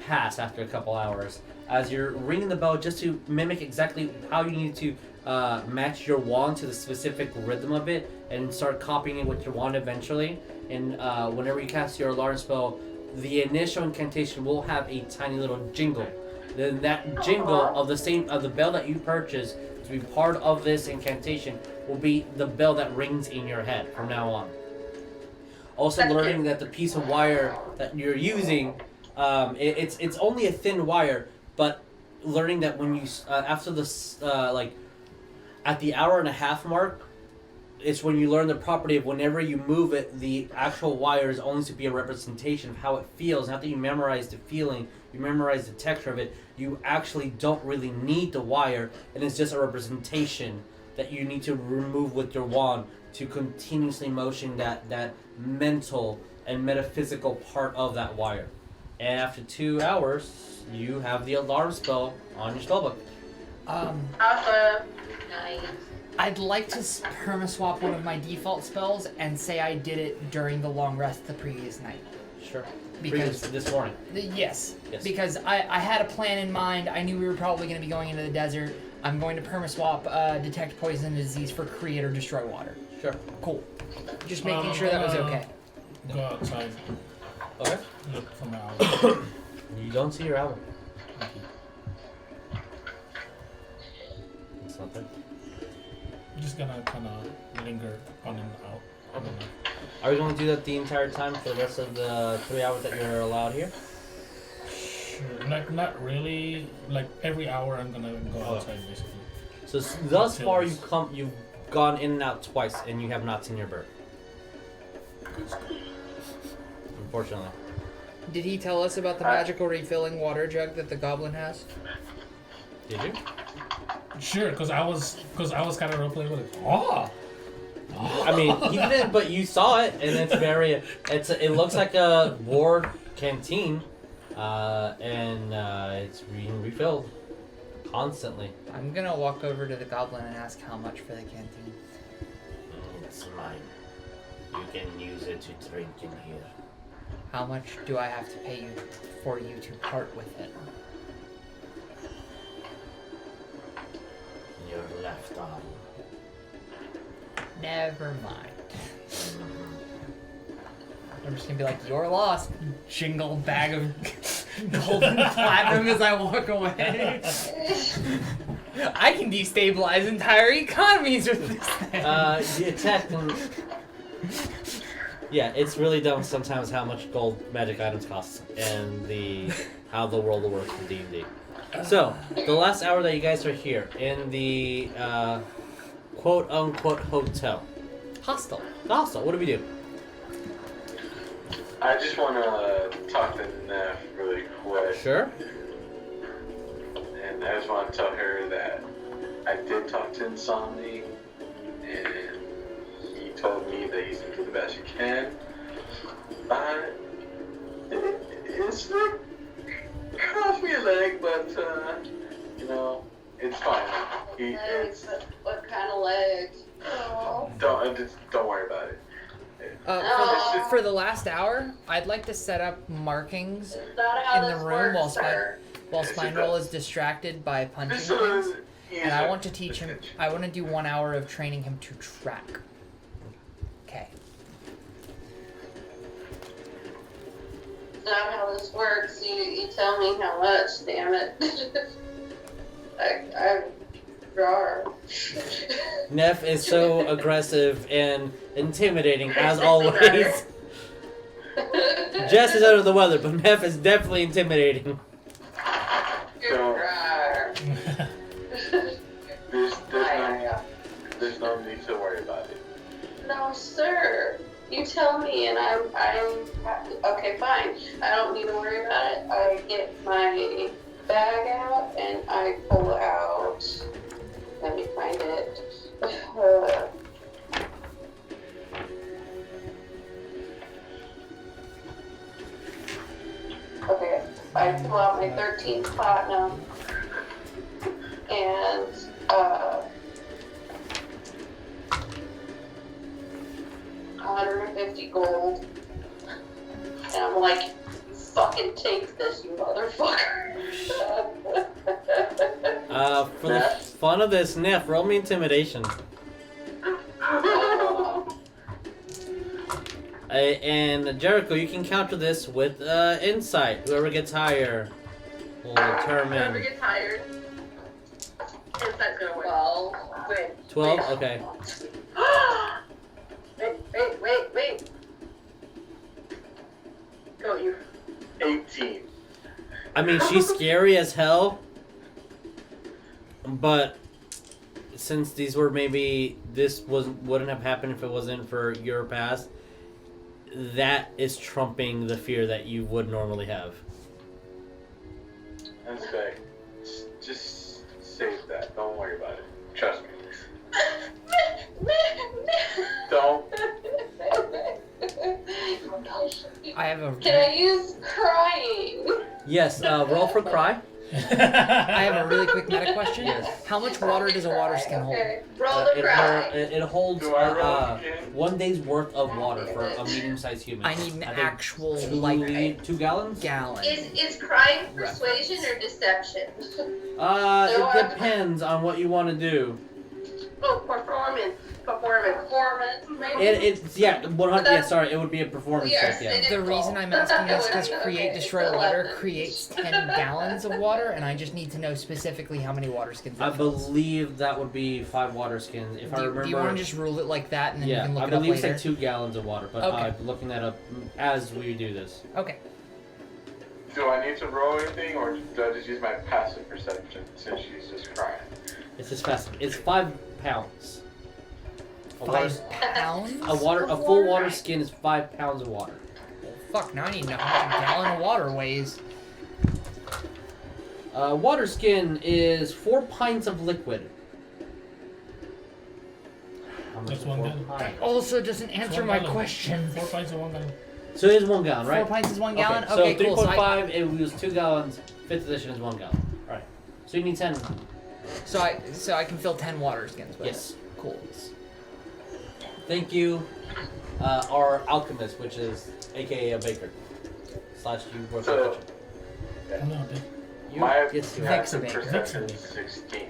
pass after a couple hours as you're ringing the bell just to mimic exactly how you need to match your wand to the specific rhythm of it and start copying it with your wand eventually. And whenever you cast your alarm spell, the initial incantation will have a tiny little jingle. Then that jingle of the bell that you purchase to be part of this incantation will be the bell that rings in your head from now on. Also learning that the piece of wire that you're using, it's only a thin wire, but learning that when you after this at the hour and a half mark, it's when you learn the property of whenever you move it, the actual wire is only to be a representation of how it feels. Not that you memorize the feeling, you memorize the texture of it. You actually don't really need the wire, and it's just a representation that you need to remove with your wand to continuously motion that mental and metaphysical part of that wire. And after 2 hours, you have the alarm spell on your spellbook. Awesome. Nice. I'd like to perma-swap one of my default spells and say I did it during the long rest the previous night. Sure. Because this morning. Yes. Yes. Because I had a plan in mind. I knew we were probably going to be going into the desert. I'm going to perma-swap detect poison and disease for create or destroy water. Sure. Cool. Just making sure that was okay. Go outside. Okay. Look for my owl. You don't see your owl. It's not there. I'm just gonna kind of linger on and out. I don't know. Are we going to do that the entire time for the rest of the 3 hours that you're allowed here? Sure. Like not really. Like every hour I'm gonna go outside basically. So thus far you've gone in and out twice and you have not seen your bird. Unfortunately. Did he tell us about the magical refilling water jug that the goblin has? Did you? Sure, because I was kind of roleplaying with it. Oh. I mean, he didn't, but you saw it, and it looks like a war canteen, and it's being refilled constantly. I'm gonna walk over to the goblin and ask how much for the canteen. It's mine. You can use it to drink in here. How much do I have to pay you for you to part with it? Your left arm. Never mind. I'm just gonna be like, you're lost, jingle bag of golden platinum as I walk away. I can destabilize entire economies with this thing. The attack and... Yeah, it's really dumb sometimes how much gold magic items cost and how the world works in D&D. So, the last hour that you guys are here in the quote-unquote hotel. Hostel. The hostel, what do we do? I just want to talk to Neff really quick. Sure. And I just want to tell her that I did talk to Insomni, and he told me that he's going to do the best he can. It's like, cost me a leg, but, it's fine. What kind of leg? Oh. Don't worry about it. For the last hour, I'd like to set up markings Not how in the this room works, sir. while Spineroll is distracted by punching things. And I want to teach him, I want to do 1 hour of training him to track. Okay. Not how this works. You tell me how much, damn it. I rawr. Neff is so aggressive and intimidating as always. Jess is under the weather, but Neff is definitely intimidating. There's no need to worry about it. No, sir. You tell me, and I'm okay. Fine. I don't need to worry about it. I get my bag out and I pull out. Let me find it. Okay, I pull out my 13 platinum and 150 gold. And I'm like, fucking take this, you motherfucker. For the fun of this, Neff, roll me intimidation. And Jericho, you can counter this with insight. Whoever gets higher will determine. Whoever gets hired. Insight's gonna win. 12. Win. 12? Okay. Wait. Go, you. 18. I mean, she's scary as hell, but since these were this wouldn't have happened if it wasn't for your past, that is trumping the fear that you would normally have. Inspect. Just save that. Don't worry about it. Trust me. Don't. I have a. Can I use crying? Yes, roll for cry. I have a really quick meta question. Yes. How much water does a water skin hold? Okay. Roll the cry. It holds Do I roll again? 1 day's worth of water for a medium-sized human. I need an think actual 2 gallons? gallon. Is crying persuasion or deception? It depends on what you want to do. Oh, performance. Performance, maybe? It's 100. Yeah, sorry, it would be a performance check. Yeah. The reason I'm asking is because create, destroy, water creates 10 gallons of water, and I just need to know specifically how many water skins. I that fills. believe that would be 5 water skins. If I remember. Do you want to just rule it like that, and then you Yeah, can look I it up believe it's later? like 2 gallons of water, but Okay. I'm looking that up as we do this. Okay. Do I need to roll anything, or do I just use my passive perception since she's just crying? It's just fast. It's 5 pounds. 5 pounds? A full water skin is 5 pounds of water. Fuck, now I need to know how much a gallon of water weighs. Water skin is 4 pints of liquid. How much That's is 1 4 gallon. pints? Also doesn't answer One my gallon. question. 4 pints of 1 gallon. So it is 1 gallon, 4 right? pints is 1 gallon? So Okay, cool. So 3.5, it was 2 gallons. 5th edition is 1 gallon. Alright. So you need 10. I can fill 10 water skins with Yes. it. Cool. Thank you, our alchemist, which is aka a baker. / you work in the So, kitchen. I'm not a big. You, my yes, you Vic- have. passive Vixen. perception is Vixen. 16.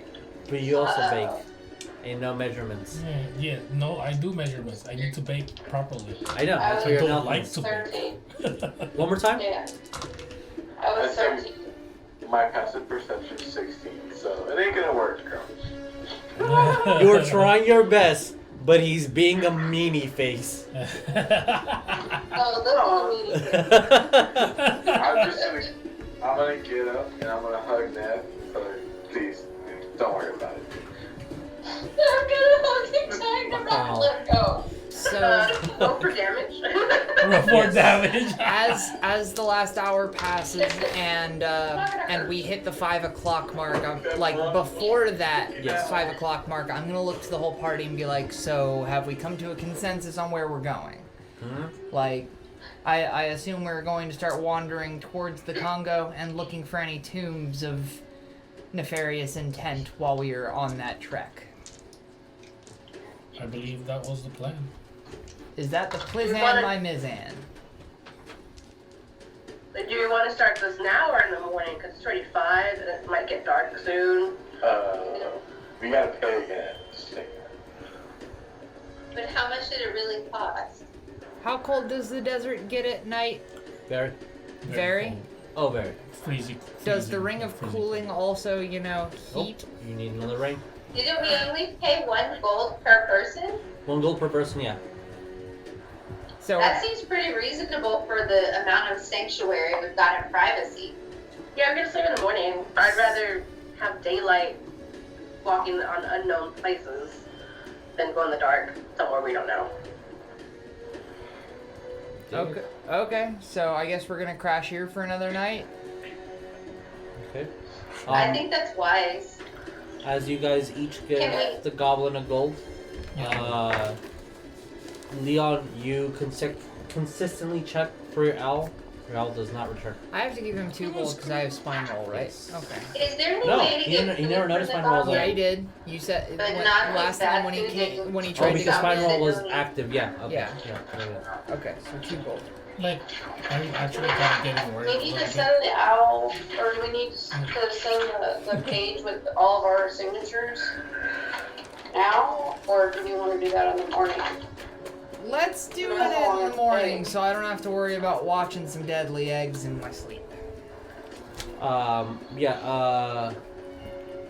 But you also bake. And no measurements. Yeah, no, I do measurements. I need to bake properly. I know, that's why I you're an don't like alchemist. to bake. 13. One more time? Yeah. I was 13. My passive perception is 16, so it ain't gonna work, girl. You're trying your best, but he's being a meanie face. Oh, look at me. I'm gonna get up and I'm gonna hug Ned. So please, don't worry about it. I'm gonna hug him tight and not let go. So, Roll for damage. Roll more damage. as the last hour passes and we hit the 5 o'clock mark, I'm like before that Yes. 5 o'clock mark, I'm gonna look to the whole party and be like, so have we come to a consensus on where we're going? Like, I assume we're going to start wandering towards the Congo and looking for any tombs of nefarious intent while we are on that trek. I believe that was the plan. Is that the Plizan, wanna- my Mizan? Do you want to start this now or in the morning? Because it's already 5 and it might get dark soon. We gotta pay again. Just take that. But how much did it really cost? How cold does the desert get at night? Very? Very? cold. Oh, very. Freezing. Does the freezing- Ring of freezing Cooling also, heat? Nope. You need another ring. Didn't we only pay 1 gold per person? 1 gold per person, yeah. So That seems pretty reasonable for the amount of sanctuary we've got in privacy. Yeah, I'm gonna sleep in the morning. I'd rather have daylight walking on unknown places than go in the dark somewhere we don't know. okay, so I guess we're gonna crash here for another night. Okay. I think that's wise. As you guys each Can get we- the goblin of gold, Leon, you consistently check for your owl. Your health does not return. I have to give him 2 gold because I have spine roll, right? Okay. Is there any No, way to he get never food noticed from my the rolls. Yeah, goblin? he did. You said But when, not last like time that when he food came, that when he you- tried Oh, to because get. spine roll was Yeah. active. Yeah. Okay. Yeah. Yeah. Okay, so 2 gold. Like, are you actually kind of getting Do worried? we need to about send the owl, or do we need to send the page with all of our signatures now, or do we want to do that in the morning? Let's do it in the morning so I don't have to worry about watching some deadly eggs in my sleep. Yeah.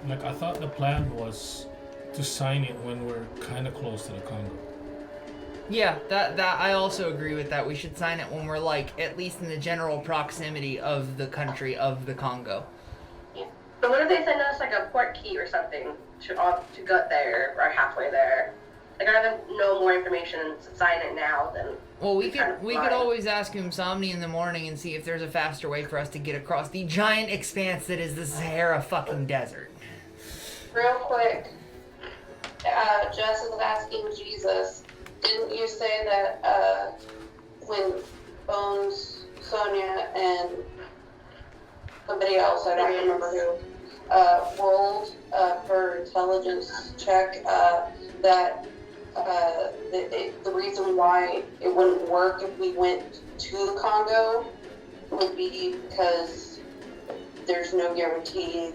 Like, I thought the plan was to sign it when we're kind of close to the Congo. Yeah, that I also agree with that. We should sign it when we're like at least in the general proximity of the country of the Congo. But what if they send us like a port key or something to get there or halfway there? Like, I'd rather know more information and sign it now than. Well, we kind could of we blind. could always ask Umsomni in the morning and see if there's a faster way for us to get across the giant expanse that is the Sahara fucking desert. Real quick, Jess is asking Jesus, didn't you say that when Bones, Sonya, and somebody else, I don't remember who, rolled for intelligence check, that the reason why it wouldn't work if we went to the Congo would be because there's no guarantee,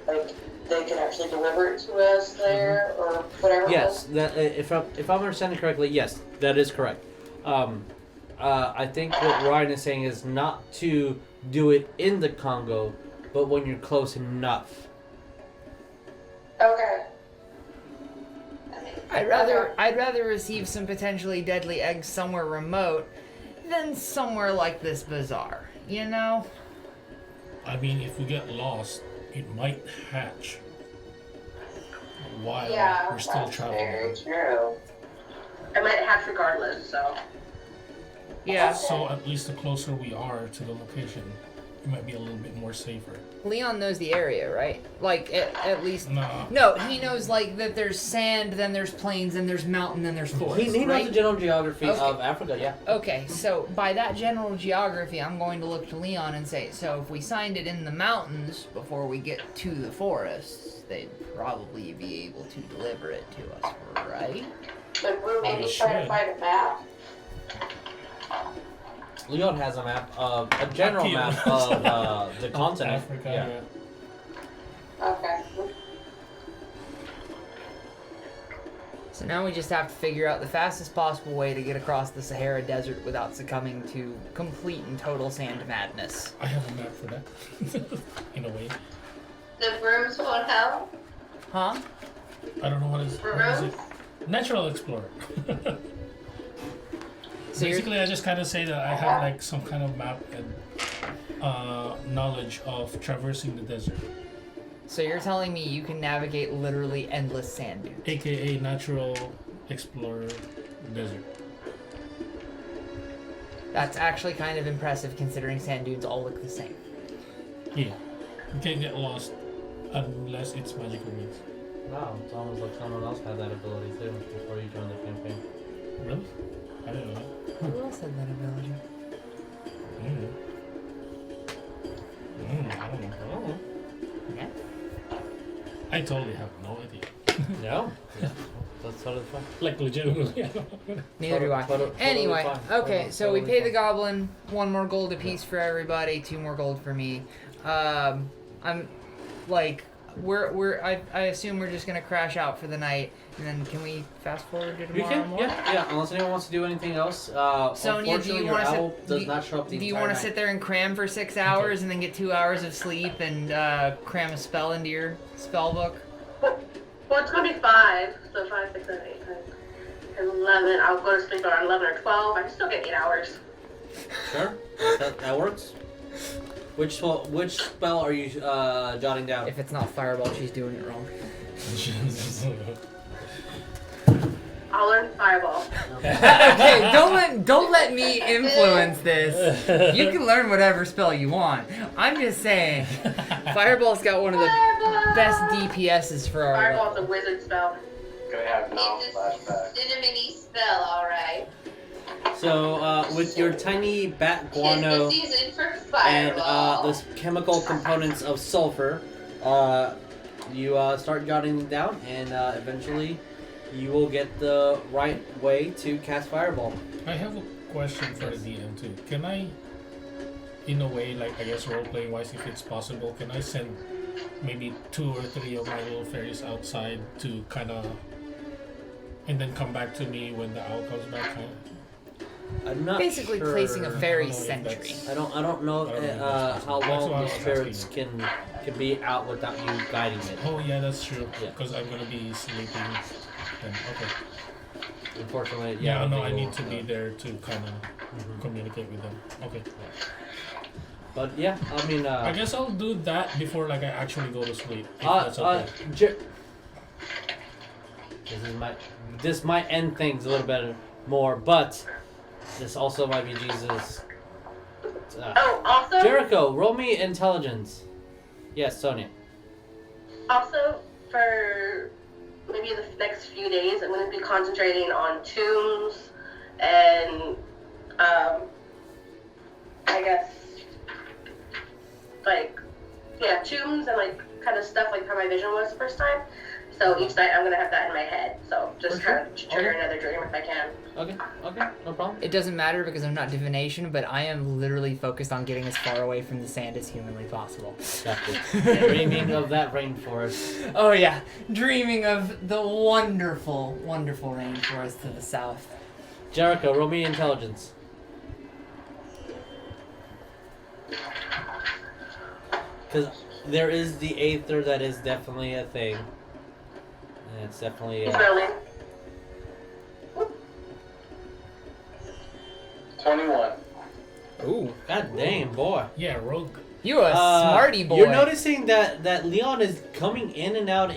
like, they can actually deliver it to us there, or whatever. Yes. That if I'm understanding correctly, yes, that is correct. I think what Ryan is saying is not to do it in the Congo, but when you're close enough. Okay. I'd rather receive some potentially deadly eggs somewhere remote than somewhere like this bazaar. You know? I mean, if we get lost, it might hatch while we're still that's traveling. very true. I might hatch regardless, so. Yeah. So at least the closer we are to the location, it might be a little bit more safer. Leon knows the area, right? Like, at least... Nah. No, he knows, like, that there's sand, then there's plains, then there's mountain, then there's forest, He knows right? the general geography Okay. of Africa. Yeah. Okay, so by that general geography, I'm going to look to Leon and say, so if we signed it in the mountains before we get to the forests, they'd probably be able to deliver it to us, right? But we maybe We try to should. find a map. Leon has a map of a general Akio. map of the continent. Africa, Yeah. Okay. So now we just have to figure out the fastest possible way to get across the Sahara Desert without succumbing to complete and total sand madness. I have a map for that, in a way. The brooms won't help. Huh? I don't know what is it? Natural Explorer. So Basically, I just kind of say that I have like some kind of map and knowledge of traversing the desert, So you're telling me you can navigate literally endless sand dunes? aka Natural Explorer Desert. That's actually kind of impressive considering sand dunes all look the same. Yeah, you can't get lost unless it's magical means. Wow, it's almost like someone else had that ability too before you joined the campaign. Really? I didn't know that. Who else had that ability? I don't know. Yeah. I totally have no idea. No. Yeah. That's totally fine. Like legitimately, I don't know. Neither do I. Totally Anyway, fine. okay, so we Totally pay the fine. goblin 1 more gold apiece for everybody, 2 more gold for me. I'm like, I assume we're just gonna crash out for the night, and then can we fast forward to You tomorrow can, morning? yeah. Unless anyone wants to do anything else. Sonya, do Unfortunately, you your want owl to does not show up the do you entire want to night. sit there and cram for 6 hours and then get 2 hours of sleep and cram a spell into your spell book? Well, it's gonna be 5, so 5, 6, 7, 8, 9, 11. I'll go to sleep around 11 or 12. I can still get 8 hours. Sure, that works. Which spell are you jotting down? If it's not fireball, she's doing it wrong. I'll learn Fireball. Okay, don't let me influence this. You can learn whatever spell you want. I'm just saying, Fireball's got one of the best DPSs for our Fireball's level. a wizard spell. Gonna have now It's flashback. a cinnamony spell, alright. So with your tiny bat guano Tis the season for and fireball. the chemical components of sulfur, you start jotting them down, and eventually you will get the right way to cast fireball. I have a question for the DM too. Can I, in a way, like I guess role playing wise, if it's possible, can I send maybe 2 or 3 of my little fairies outside to kind of, and then come back to me when the owl comes back? I'm not Basically sure. placing a fairy I don't know if sentry. that's- I don't know I don't know if that's how possible. That's long what I the was spirits asking. can be out without you guiding it. Oh yeah, that's true. Yeah. Because I'm gonna be sleeping. Then okay. Unfortunately, Yeah, no, I they need will, to be there to kind of communicate with them. Okay. But yeah, I mean, I guess I'll do that before like I actually go to sleep. If that's okay. This might end things a little bit more, but this also might be Jesus. Oh, also, Jericho, roll me intelligence. Yes, Sonya. also for maybe the next few days, I'm going to be concentrating on tombs and I guess like tombs and like kind of stuff like how my vision was the first time. So each night I'm gonna have that in my head. So just For kind sure. of trigger Okay. another dream if I can. Okay, no problem. It doesn't matter because I'm not divination, but I am literally focused on getting as far away from the sand as humanly possible. Gotcha. Dreaming of that rainforest. Oh yeah, dreaming of the wonderful, wonderful rainforest to the south. Jericho, roll me intelligence. Because there is the Aether that is definitely a thing. And it's definitely It's really 21. Ooh, God damn, boy. Yeah, rogue. you a smarty boy. You're noticing that Leon is coming in and out,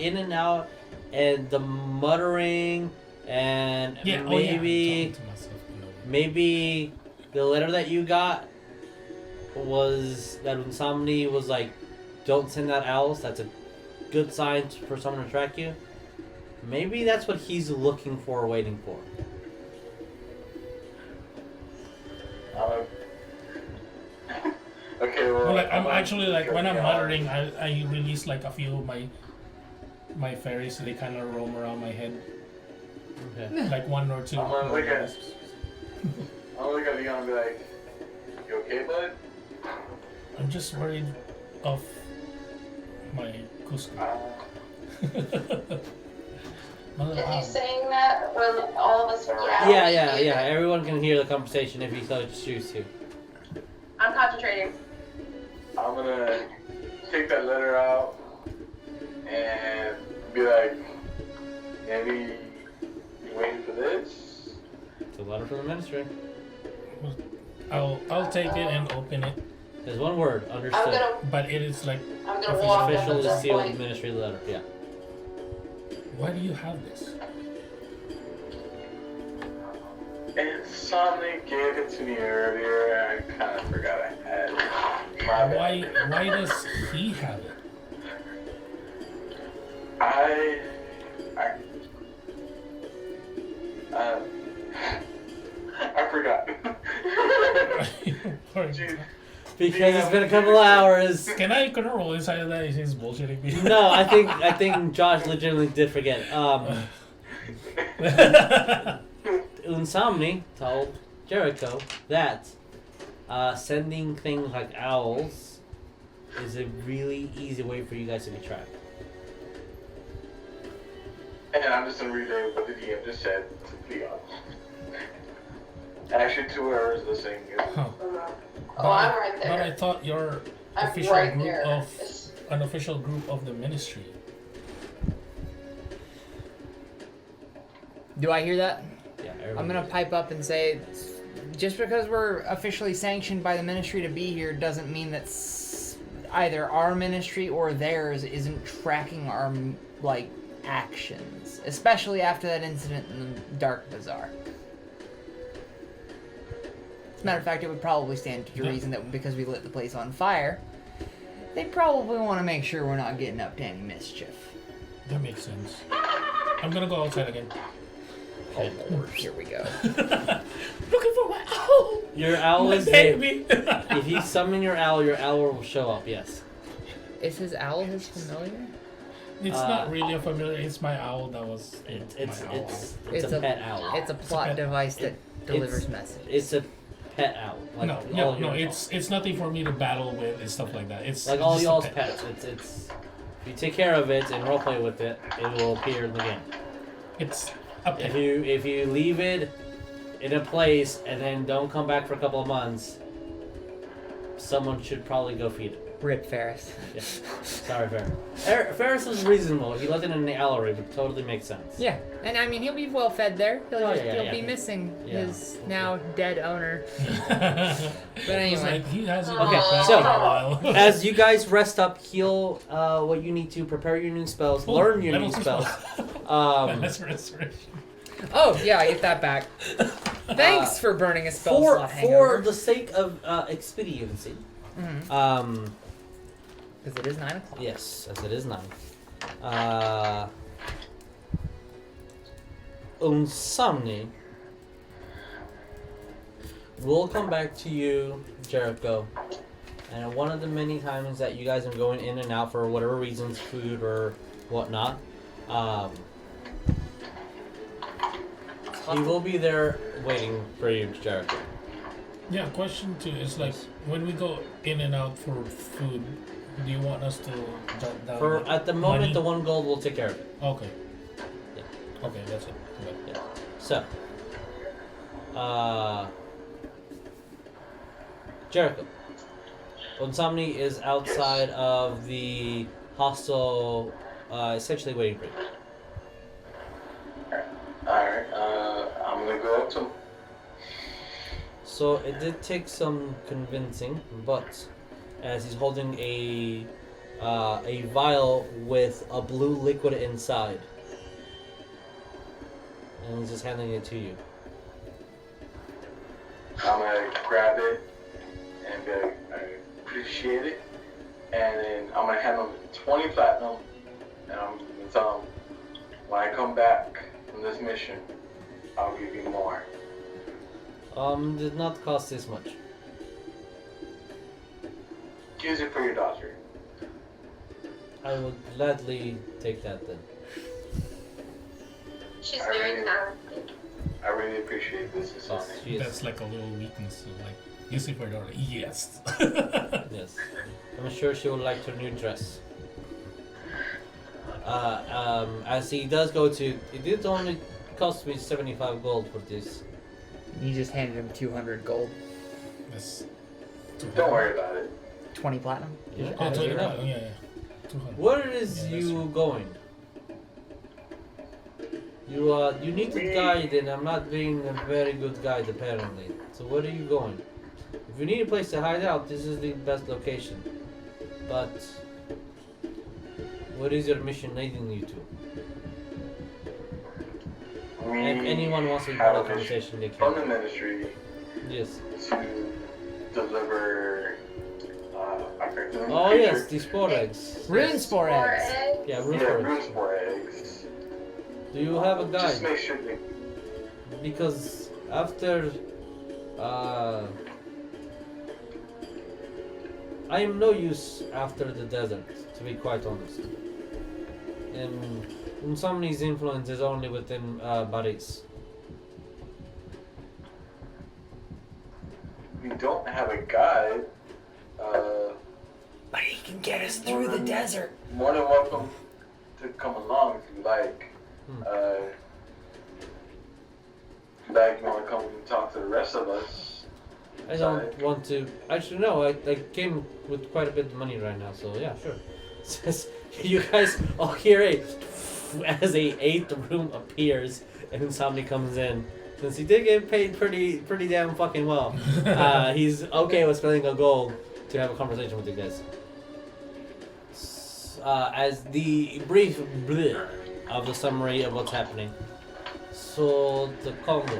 and the muttering, and Yeah, maybe I'm talking to myself, you know. maybe the letter that you got was that Insomni was like, don't send out owls. That's a good sign for someone to track you. Maybe that's what he's looking for, waiting for. Okay, well. Well, like I'm actually like when I'm Yeah. muttering, I release like a few of my fairies, so they kind of roam around my head, Okay. like 1 or 2. I'm gonna look at I'll look at Leon and be like, you okay, bud? I'm just worried of my Cusco. My little Is he owl. saying that when all of us are around? Yeah. Everyone can hear the conversation if you so choose to. I'm concentrating. I'm gonna take that letter out and be like, maybe you waiting for this? It's a letter from the ministry. I'll take it and open it, There's one word, I'm understood. gonna but it is like, walk up at Officially this sealed point. ministry letter, yeah. why do you have this? And Somni gave it to me earlier and I kind of forgot I had it. My bad. Why does he have it? I forgot. Jeez. Because it's been a couple of hours. Can I roll inside of that? He's bullshitting me. No, I think Josh legitimately did forget. Insomni told Jericho that sending things like owls is a really easy way for you guys to be tracked. And I'm just gonna relay what the DM just said to Leon. Actually, 2 hours listening. Huh. Oh, I'm right But I there. thought you're I'm official right group there. of an official group of the ministry. Do I hear that? Yeah, I'm gonna pipe up and say, just because we're officially sanctioned by the ministry to be here doesn't mean that either our ministry or theirs isn't tracking our actions, especially after that incident in the Dark Bazaar. As a matter of fact, it would probably stand to reason that because we lit the place on fire, they probably want to make sure we're not getting up to any mischief. That makes sense. I'm gonna go outside again. Oh Lord, here we go. Looking for my owl. Your owl My is there. baby. If you summon your owl will show up. Yes. Is his owl his familiar? It's not really a familiar. It's my owl that was. It's my owl. a pet owl. It's a plot pet. device that delivers messages. It's a pet owl. Like No. It's nothing for me to battle with and stuff like that. It's like all just a y'all's pet. pets. It's if you take care of it and roleplay with it, it will appear in the game. It's a pet. If you leave it in a place and then don't come back for a couple of months, someone should probably go feed it. Rip Ferris. Yeah. Sorry, Ferris. Ferris was reasonable. He left it in the gallery, but totally makes sense. Yeah, and I mean he'll be well fed there. He'll be yeah. missing Yeah. his now dead owner. But He's anyway, like, he hasn't Okay, been back so, in a while. As you guys rest up, heal what you need to, prepare your new spells, learn your level new two spells. That's restoration. oh yeah, I get that back. Thanks for burning a spell slot For hangover. the sake of expediency, Because it is 9 o'clock. yes, as it is 9. Unsomni will come back to you, Jericho, and one of the many times that you guys are going in and out for whatever reasons, food or whatnot, he will be there waiting for you, Jericho. Yeah, question 2 is like, when we go in and out for food, do you want us to jot down For at the moment, money? the 1 gold will take care of it. Okay. Yeah. Okay, that's it. Okay. Yeah. So, Jericho. Unsomni is outside of the hostel, essentially waiting for you. Alright, I'm gonna go up to him. So it did take some convincing, but as he's holding a vial with a blue liquid inside, and he's just handing it to you. I'm gonna grab it and be like, I appreciate it. And then I'm gonna hand him 20 platinum, and I'm gonna tell him, when I come back from this mission, I'll give you more. Did not cost this much. Use it for your daughter. I would gladly take that then. She's very kind. I really appreciate this, Sonya. She is- That's like a little weakness. So like, you see for your daughter. Yes. Yes. I'm sure she would like her new dress. As he does go to, it did only cost me 75 gold for this. You just handed him 200 gold, That's Don't worry about it. 20 platinum. Yeah. Oh, That's 20, enough. yeah. 200. Where is Yeah, that's you right. going? You need a guide, and I'm not being a very good guide apparently. So where are you going? If you need a place to hide out, this is the best location. But what is your mission leading you to? If anyone wants to have a conversation, they From the can. ministry Yes. to deliver, I forget the name of Oh the yes, creature. the spore eggs. Rune spore Or eggs. eggs. Yeah, rune Yeah, spore rune eggs. spore eggs. Do you have a Just guide? make sure they Because after I am no use after the desert, to be quite honest. And Unsomni's influence is only within Baris. we don't have a guide. But he can get us through the desert. More than welcome to come along if you like. If you want to come and talk to the rest of us. I don't want to. Actually, no. I came with quite a bit of money right now, so yeah, sure. Says you guys all hear it as a 8th room appears and Insomni comes in. Since he did get paid pretty damn fucking well, he's okay with spending a gold to have a conversation with you guys. As the brief bleh of the summary of what's happening. So the Congo.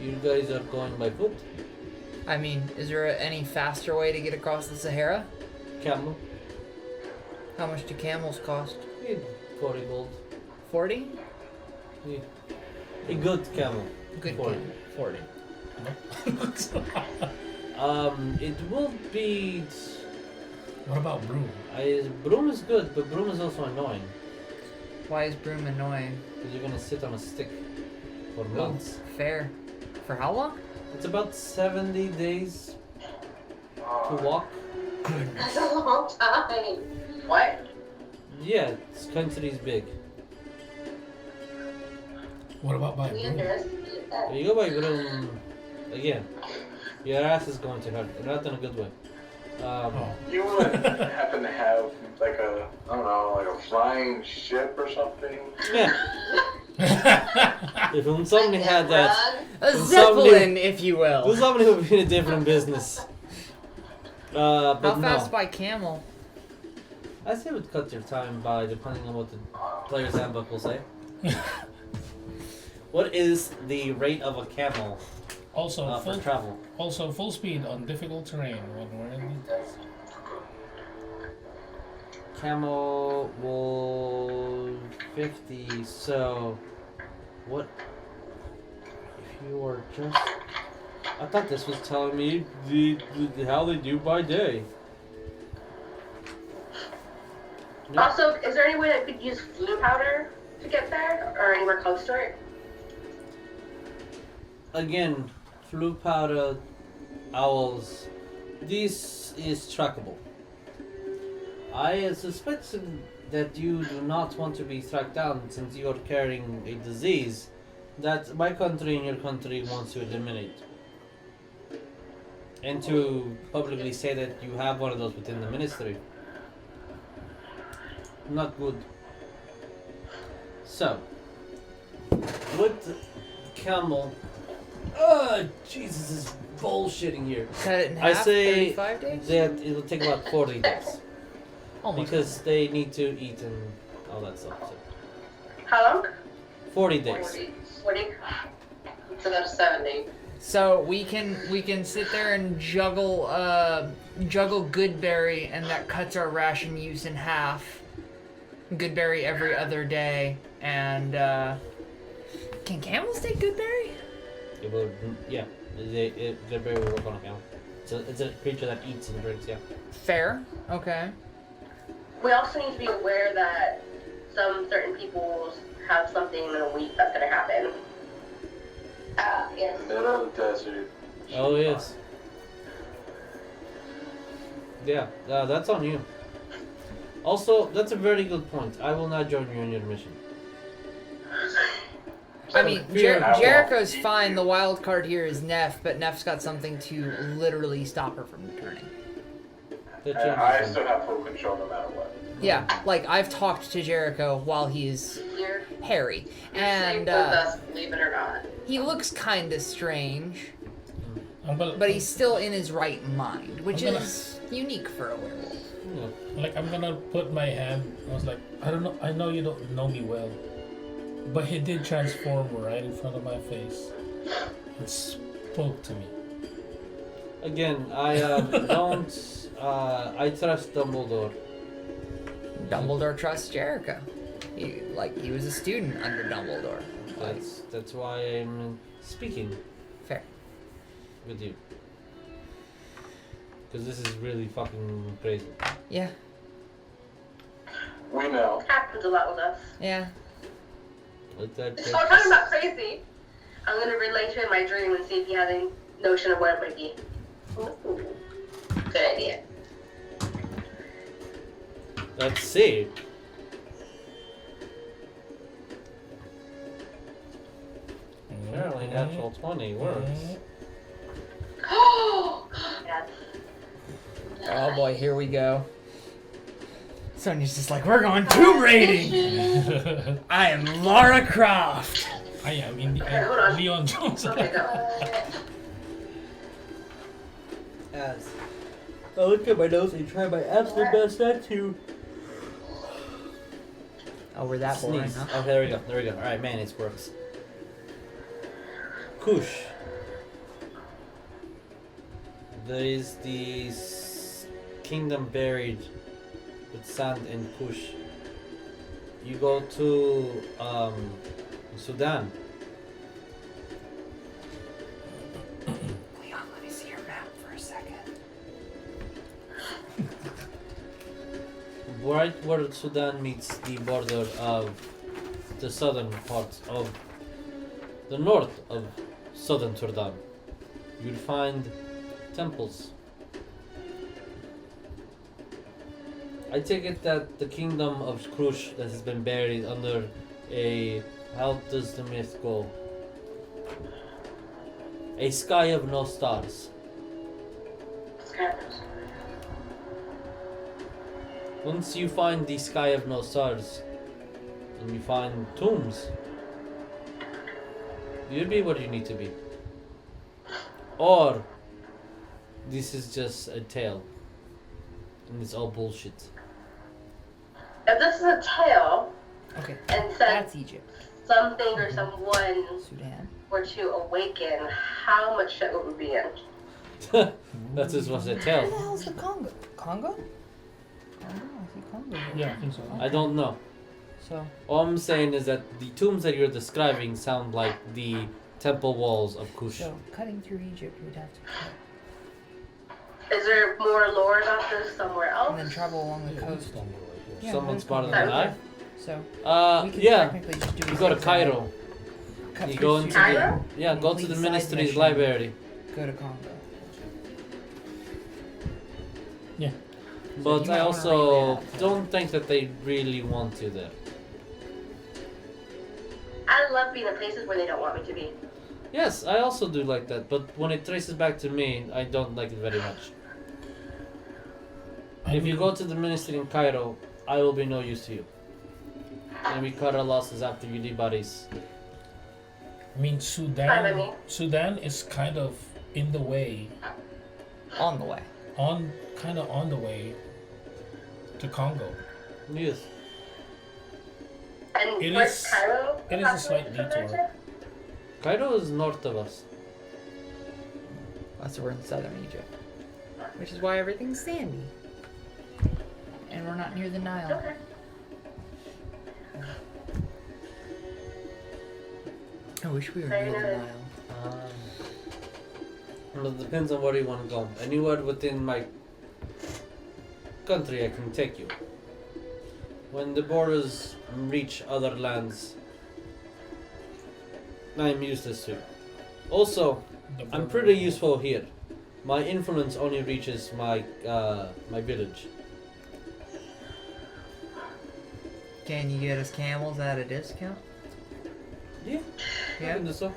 You guys are going by foot? I mean, is there any faster way to get across the Sahara? Camel? How much do camels cost? 40 gold. 40? Yeah. A good camel. Good 40. game. 40. It will be. What about Broom? Broom is good, but Broom is also annoying. Why is Broom annoying? Because you're gonna sit on a stick for months. Fair. For how long? It's about 70 days to walk. That's a long time. What? Yeah, this country's big. What about by We Broom? underestimate that. If you go by Broom, again, your ass is going to hurt. Not in a good way. Oh. You would happen to have like a, I don't know, like a flying ship or something? Yeah. If somebody had that, A Somebody- zeppelin, if you then will. somebody would be in a different business. But How fast no. by camel? I say it would cut your time by depending on what the player's handbook will say. What is the rate of a camel Also, for full, travel? also full speed on difficult terrain when we're in the Camel will 50, so what if you are just... I thought this was telling me how they do by day. Nope. Also, is there any way I could use flu powder to get there, or anywhere close to it? Again, flu powder, owls, this is trackable. I suspect that you do not want to be tracked down since you are carrying a disease that my country and your country wants to eliminate. And to publicly say that you have one of those within the ministry. Not good. So, with camel... Jesus, this is bullshitting here. Cut it in I half, say 35 days? that it'll take about 40 days. Almost. Because they need to eat and all that stuff. So. How long? 40 days. 40. It's about 70. So we can sit there and juggle Goodberry, and that cuts our ration use in half. Goodberry every other day, and can camels take Goodberry? It will, yeah. They're very work on a camel. It's a creature that eats and drinks, yeah. Fair. Okay. We also need to be aware that some certain people have something in a week that's going to happen. Yes. Middle of the desert. Oh, yes. Yeah, that's on you. Also, that's a very good point. I will not join you in your mission. I mean, Fear- Jericho's fine. The wild card here is Neff, but Neff's got something to literally stop her from returning. That And changes I things. still have full control no matter what. Yeah, like I've talked to Jericho while he's You're hairy, safe and with us, believe it or not. he looks kind of strange, but but he's still in his right mind, which I'm gonna- is unique for a werewolf. Yeah. like I'm gonna put my hand. I was like, I don't know. I know you don't know me well, but he did transform right in front of my face and spoke to me. Again, I don't. I trust Dumbledore. Dumbledore trusts Jericho. He was a student under Dumbledore. Like, That's why I'm speaking fair. with you. Because this is really fucking crazy. Yeah, We know. Happens a lot with us. yeah. So we're talking about crazy. I'm going to relate to it in my dream and see if you have any notion of what it might be. Ooh. Good idea. Let's see. Apparently, natural 20 works. Yes. Oh boy, here we go. Sonya's just like, we're going Tomb Raiding! I am Lara Croft! I am Okay, hold on. Leon Jones. Okay, go. As I look at my nose and try my absolute best not to Oh, we're that boring, sneeze. huh? Oh, there we go. There we go. Alright, mayonnaise works. Kush. There is the kingdom buried with sand and Kush. you go to Sudan. Leon, let me see your map for a second. Right where Sudan meets the border of the southern part of the north of southern Sudan, you'll find temples. I take it that the kingdom of Rouge that has been buried under a, how does the myth go? A sky of no stars. Once you find the sky of no stars, and you find tombs, you'll be where you need to be. Or, this is just a tale, and it's all bullshit. If this is a tale, Okay, and said that's Egypt. something or someone Sudan. were to awaken, how much shit would we be in? That is what a Where the tale. hell's the Congo? Congo? Congo? I see Congo. here. Yeah, I think so. I don't know. So, All I'm saying is that the tombs that you're describing sound like the temple walls of Kush. so cutting through Egypt, we'd have to cut. Is there more lore about this somewhere else? And then travel along the Yeah, coast. it's down there right here. Yeah, Someone there's smarter Congo. than I. So, we could Yeah. technically just do You a go to zigzag, Cairo. cut You through go into Sudan, Cairo? the go to Complete the side ministry's mission. library. go to Congo. Yeah. But you I might wanna also read that. don't think that they really want you there. I love being in places where they don't want me to be. Yes, I also do like that, but when it traces back to me, I don't like it very much. If you go to the ministry in Cairo, I will be no use to you. And we cut our losses after you leave Paris. I mean, Fine by me. Sudan is kind of in the way, On the way. on the way to Congo. Yes. And It where's is- Cairo? it is a slight detour. Cairo is north of us. That's we're in southern Egypt. Which is why everything's sandy. And we're not near the Nile. Okay. I wish we were Very near the nice. Nile. Well, it depends on where you want to go. Anywhere within my country, I can take you. When the borders reach other lands, I'm useless to. Also, I'm pretty useful here. My influence only reaches my my village. Can you get us camels at a discount? Yeah. I Yeah. can do so.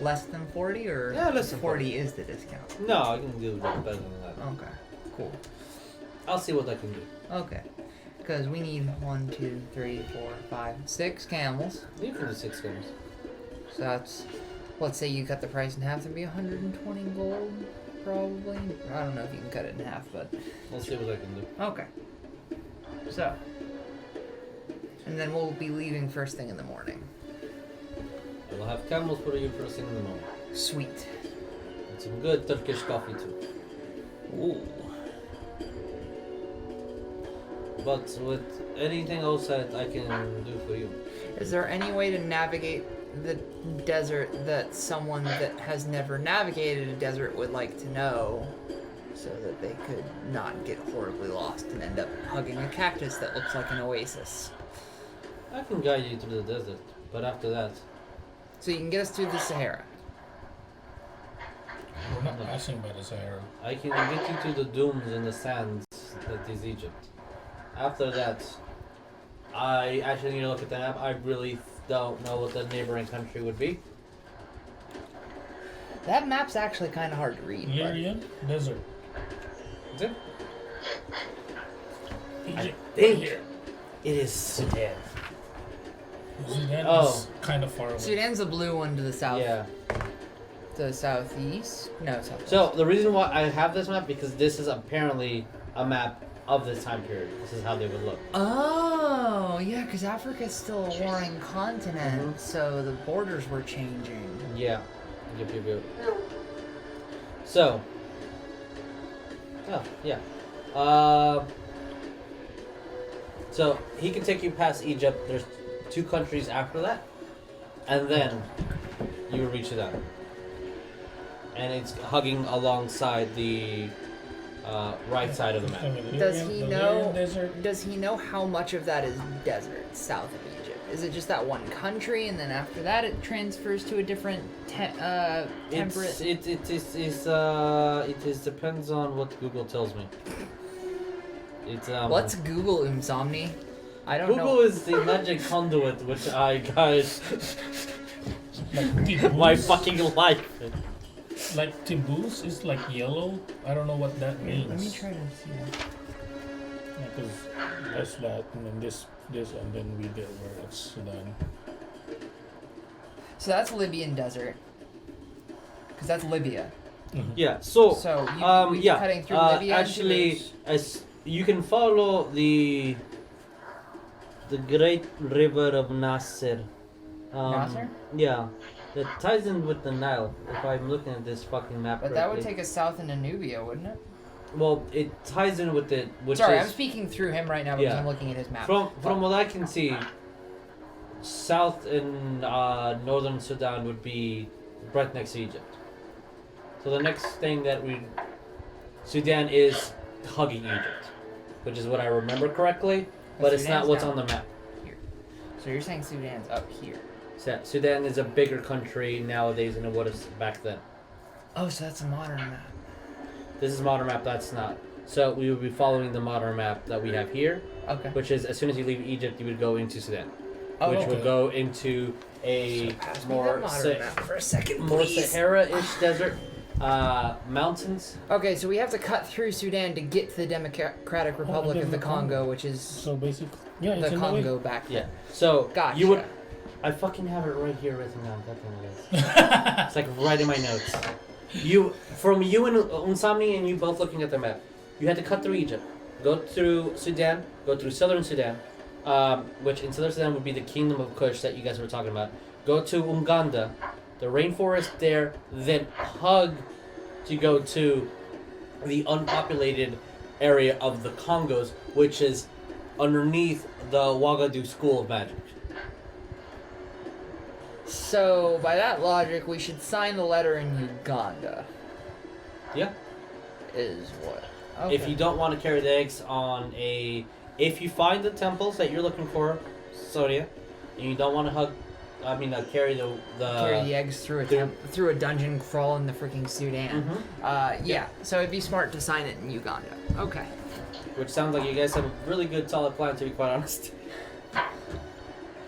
Less than 40 or Yeah, less than 40 is the discount? No, I can do that better than that. Okay. Cool. I'll see what I can do. Okay. Because we need 1, 2, 3, 4, 5, 6 camels. You can do 6 games. So that's, let's say you cut the price in half, that'd be 120 gold, probably. I don't know if you can cut it in half, but I'll see what I can do. okay. So, and then we'll be leaving first thing in the morning. I will have camels for you first thing in the morning. Sweet. And some good Turkish coffee too. Ooh. But with anything else that I can do for you. Is there any way to navigate the desert that someone that has never navigated a desert would like to know, so that they could not get horribly lost and end up hugging a cactus that looks like an oasis? I can guide you through the desert, but after that, So you can get us through the Sahara. We're not passing by the Sahara. I can get you to the dunes and the sands that is Egypt. After that, I actually need to look at the map. I really don't know what the neighboring country would be. That map's actually kind of hard to read. but- Lyrian Desert. Is it? Egypt. think- Right here. It is Sudan. Sudan Oh. is kind of far away. Sudan's the blue one to the south. Yeah. To the southeast? No, southwest. So the reason why I have this map because this is apparently a map of this time period. This is how they would look. Oh, yeah, because Africa's still a warring continent, Mhm. so the borders were changing. Yeah. Yep. So. Oh yeah. So he can take you past Egypt. There's 2 countries after that, and then you will reach Sudan. And it's hugging alongside the right side of the map. Does he know how much of that is desert south of Egypt? Is it just that one country, and then after that it transfers to a different temperate? It depends on what Google tells me. It's Let's Google Umsomni. I don't know. Google is the magic conduit which I guys Like my fucking life. Like Timbus is like yellow. I don't know what that means. Let me try to see that. Because that's that, and then this, and then we get where it's Sudan. So that's Libyan desert. Because that's Libya. Yeah. So you cutting through Libya. Actually, as you can follow the great river of Nasser. Nasser? Yeah. That ties in with the Nile, if I'm looking at this fucking map But that would take us south into Nubia, wouldn't it? Well, it ties in with it, which Sorry, is... I'm speaking through him right now because I'm looking at his map. From what I can see, south in northern Sudan would be right next to Egypt. So the next thing that Sudan is hugging Egypt, which is what I remember correctly, but it's not what's on the map. Here. So you're saying Sudan's up here? Sudan is a bigger country nowadays than it was back then. Oh, so that's a modern map. This is a modern map, that's not. So we would be following the modern map that we have here. Okay. Which is, as soon as you leave Egypt, you would go into Sudan. Oh, which would go into a more Sahara-ish desert. Mountains. Okay, so we have to cut through Sudan to get to the Democratic Republic of the Congo, which is so basically the Congo back there. Yeah. So gotcha. You would. I fucking have it right here written down. Goddamn, it's like right in my notes. From you and Unsomni and you both looking at the map, you had to cut through Egypt, go through Sudan, go through southern Sudan, which in southern Sudan would be the Kingdom of Kush that you guys were talking about. Go to Uganda, the rainforest there, then hug to go to the unpopulated area of the Congos, which is underneath the Ouagadougou School of Magic. So, by that logic, we should sign the letter in Uganda. Yeah. Is what? Okay. If you don't want to carry the eggs on a... If you find the temples that you're looking for, Sonya, and you don't want to carry the eggs through a dungeon crawl in the freaking Sudan. Mm-hmm. Yeah. So it'd be smart to sign it in Uganda. Okay. Which sounds like you guys have a really good, solid plan, to be quite honest.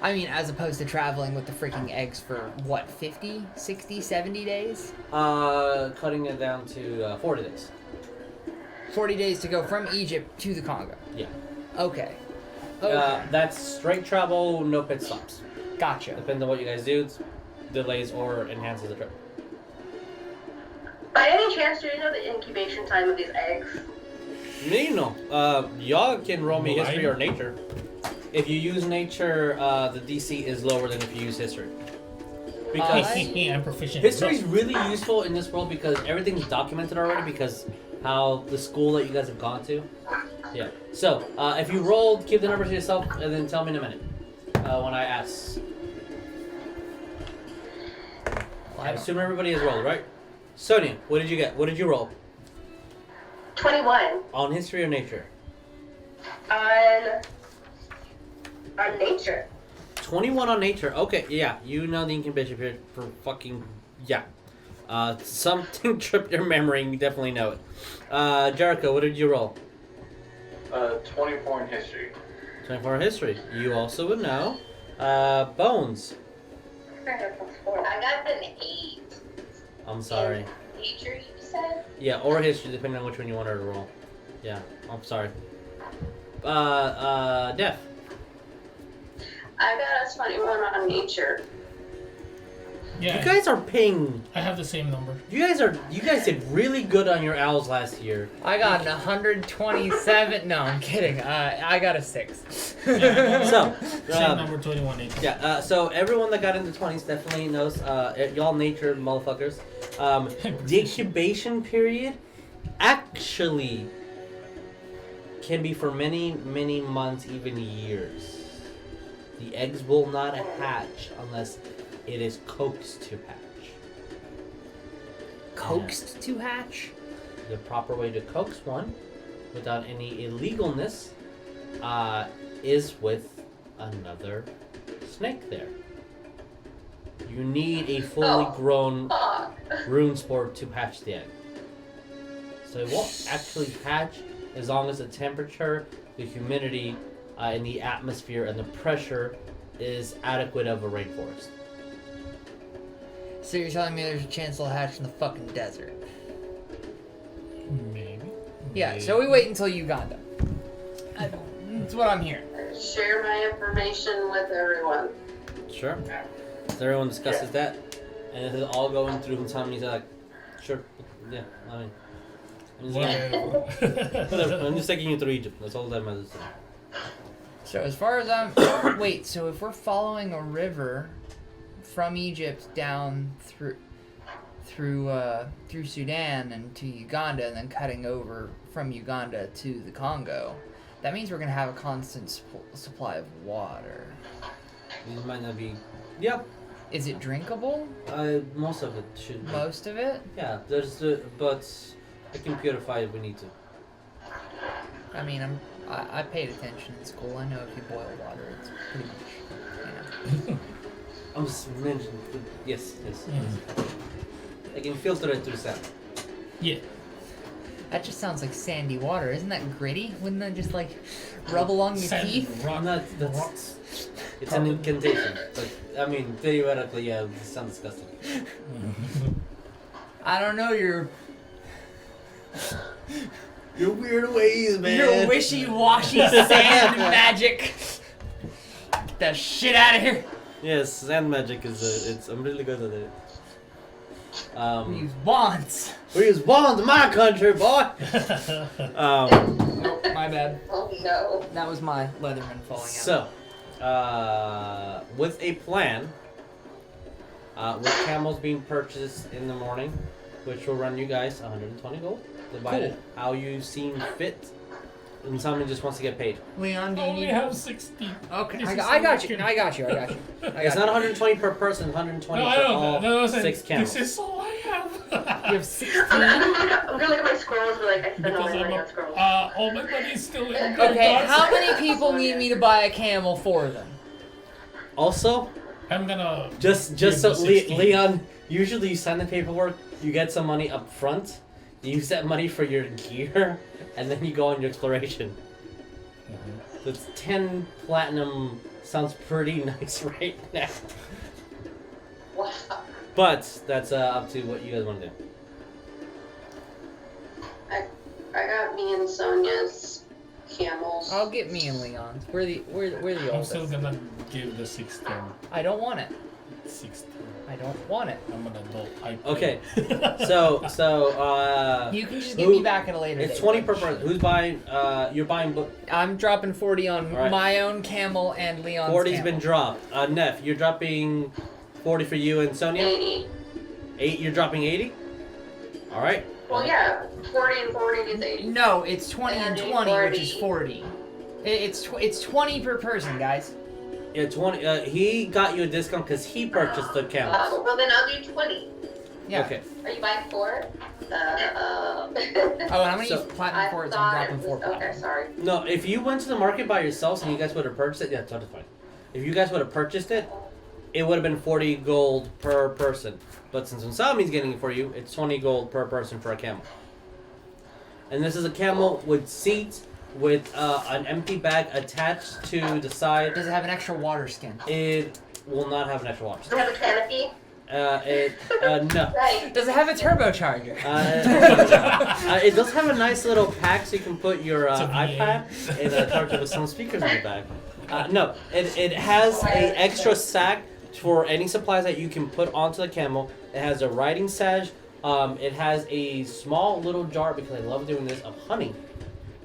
I mean, as opposed to traveling with the freaking eggs for, what, 50, 60, 70 days? Cutting it down to 40 days. 40 days to go from Egypt to the Congo? Yeah. Okay. That's straight travel, no pit stops. Gotcha. Depending on what you guys do, delays or enhances the trip. By any chance, do you know the incubation time of these eggs? Me, no. Y'all can roll me history or nature. If you use nature, the DC is lower than if you use history. Because I'm proficient. History is really useful in this world because everything's documented already because how the school that you guys have gone to. Yeah. So, if you roll, keep the number to yourself and then tell me in a minute when I ask. I assume everybody has rolled, right? Sonya, what did you get? What did you roll? 21. On history or nature? On nature. 21 on nature. Okay, yeah. You know the incubation period for fucking... Yeah. Something tripped your memory and you definitely know it. Jericho, what did you roll? 24 in history. 24 in history. You also would know. Bones. I got an 8. I'm sorry. Nature, you said? Yeah, or history, depending on which one you wanted to roll. Yeah, I'm sorry. Def. I got a 21 on nature. Yeah. You guys are paying. I have the same number. You guys did really good on your owls last year. I got an 127. No, I'm kidding. I got a 6. Yeah, So, same number, 21 nature. yeah. So everyone that got into 20s definitely knows. Y'all nature motherfuckers. The incubation period actually can be for many, many months, even years. The eggs will not hatch unless it is coaxed to hatch. Coaxed to hatch? The proper way to coax one, without any illegalness, is with another snake there. You need a fully grown rune spore to hatch the egg. So it won't actually hatch as long as the temperature, the humidity, in the atmosphere, and the pressure is adequate of a rainforest. So you're telling me there's a chance they'll hatch in the fucking desert? Maybe. Yeah, so we wait until Uganda. That's what I'm hearing. Share my information with everyone. Sure. So everyone discusses that, and this is all going through Huntami's like, sure, yeah, I mean, Whatever. I'm just taking you through Egypt. That's all that matters. So as far as I'm... Wait, so if we're following a river from Egypt down through Sudan and to Uganda and then cutting over from Uganda to the Congo, that means we're going to have a constant supply of water. It might not be. Yeah. Is it drinkable? Most of it should be. Most of it? Yeah, but I can purify if we need to. I mean, I paid attention in school. I know if you boil water, it's pretty much, you know. I'm just mentioning. Yes. I can filter it through sand. Yeah. That just sounds like sandy water. Isn't that gritty? Wouldn't that just like rub along your Sand teeth? rock. That's it's an incantation. But I mean, theoretically, yeah, it sounds disgusting. I don't know, your weird ways, man. your wishy-washy sand magic. Get that shit out of here. Yes, sand magic is I'm really good at it. We use wands. We use wands in my country, boy. Oh, my bad. Oh no. That was my Leatherman falling out. So, with a plan, with camels being purchased in the morning, which will run you guys 120 gold, divided how you seem fit, and somebody just wants to get paid. Leon, do you Only need have 60. Okay, This I is got so you. much. No, I got you. It's not 120 per person, 120 No, I for know. all No, 6 camels. This is all I have. You have 16? I'm gonna look at my scrolls, but like I spend all Because my money I'm on scrolls. all my money's still in. Okay, how many people need me to buy a camel for them? Also, I'm gonna. just give so the 16. Leon, usually you sign the paperwork, you get some money up front, you use that money for your gear, and then you go on your exploration. That's 10 platinum. Sounds pretty nice right now. Wow. But that's up to what you guys want to do. I got me and Sonya's camels. I'll get me and Leon's. We're the I'm oldest. still gonna give the 16. I don't want it. 16. I don't want it. I'm an adult. Okay, so You can just get me back at a later it's date. 20 per person. Who's buying? You're buying. I'm dropping 40 on All right. my own camel and Leon's 40's camel. been dropped. Neff, you're dropping 40 for you and Sonya. 80. 8. You're dropping 80. All right. Well, yeah, 40 and 40 is 80. No, it's 20 and 20, which is 40. 40. It's 20 per person, guys. Yeah, 20. He got you a discount because he purchased the camels. Well, then I'll do 20. Yeah. Okay. Are you buying 4? Oh, and I'm gonna So- use platinum I for it, so I'm thought dropping it 4 was, platinum. okay, sorry. No, if you went to the market by yourselves and you guys would have purchased it, yeah, totally fine. If you guys would have purchased it, it would have been 40 gold per person. But since Usami's getting it for you, it's 20 gold per person for a camel. And this is a camel with seats, with an empty bag attached to the side. Does it have an extra water skin? It will not have an extra water. Do I have a canopy? No. Right. Does it have a turbocharger? It does have a nice little pack so you can put your It's a V8. iPad and charge it with some speakers in the back. No, it has a extra sack for any supplies that you can put onto the camel. It has a riding sash. It has a small little jar, because I love doing this, of honey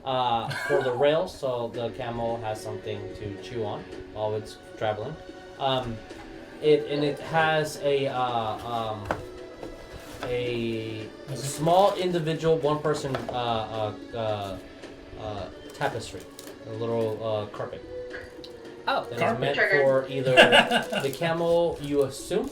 for the rails, so the camel has something to chew on while it's traveling. It has a small individual one person tapestry, a little carpet. Oh, That is Carpet. meant Triggered. for either the camel you assume.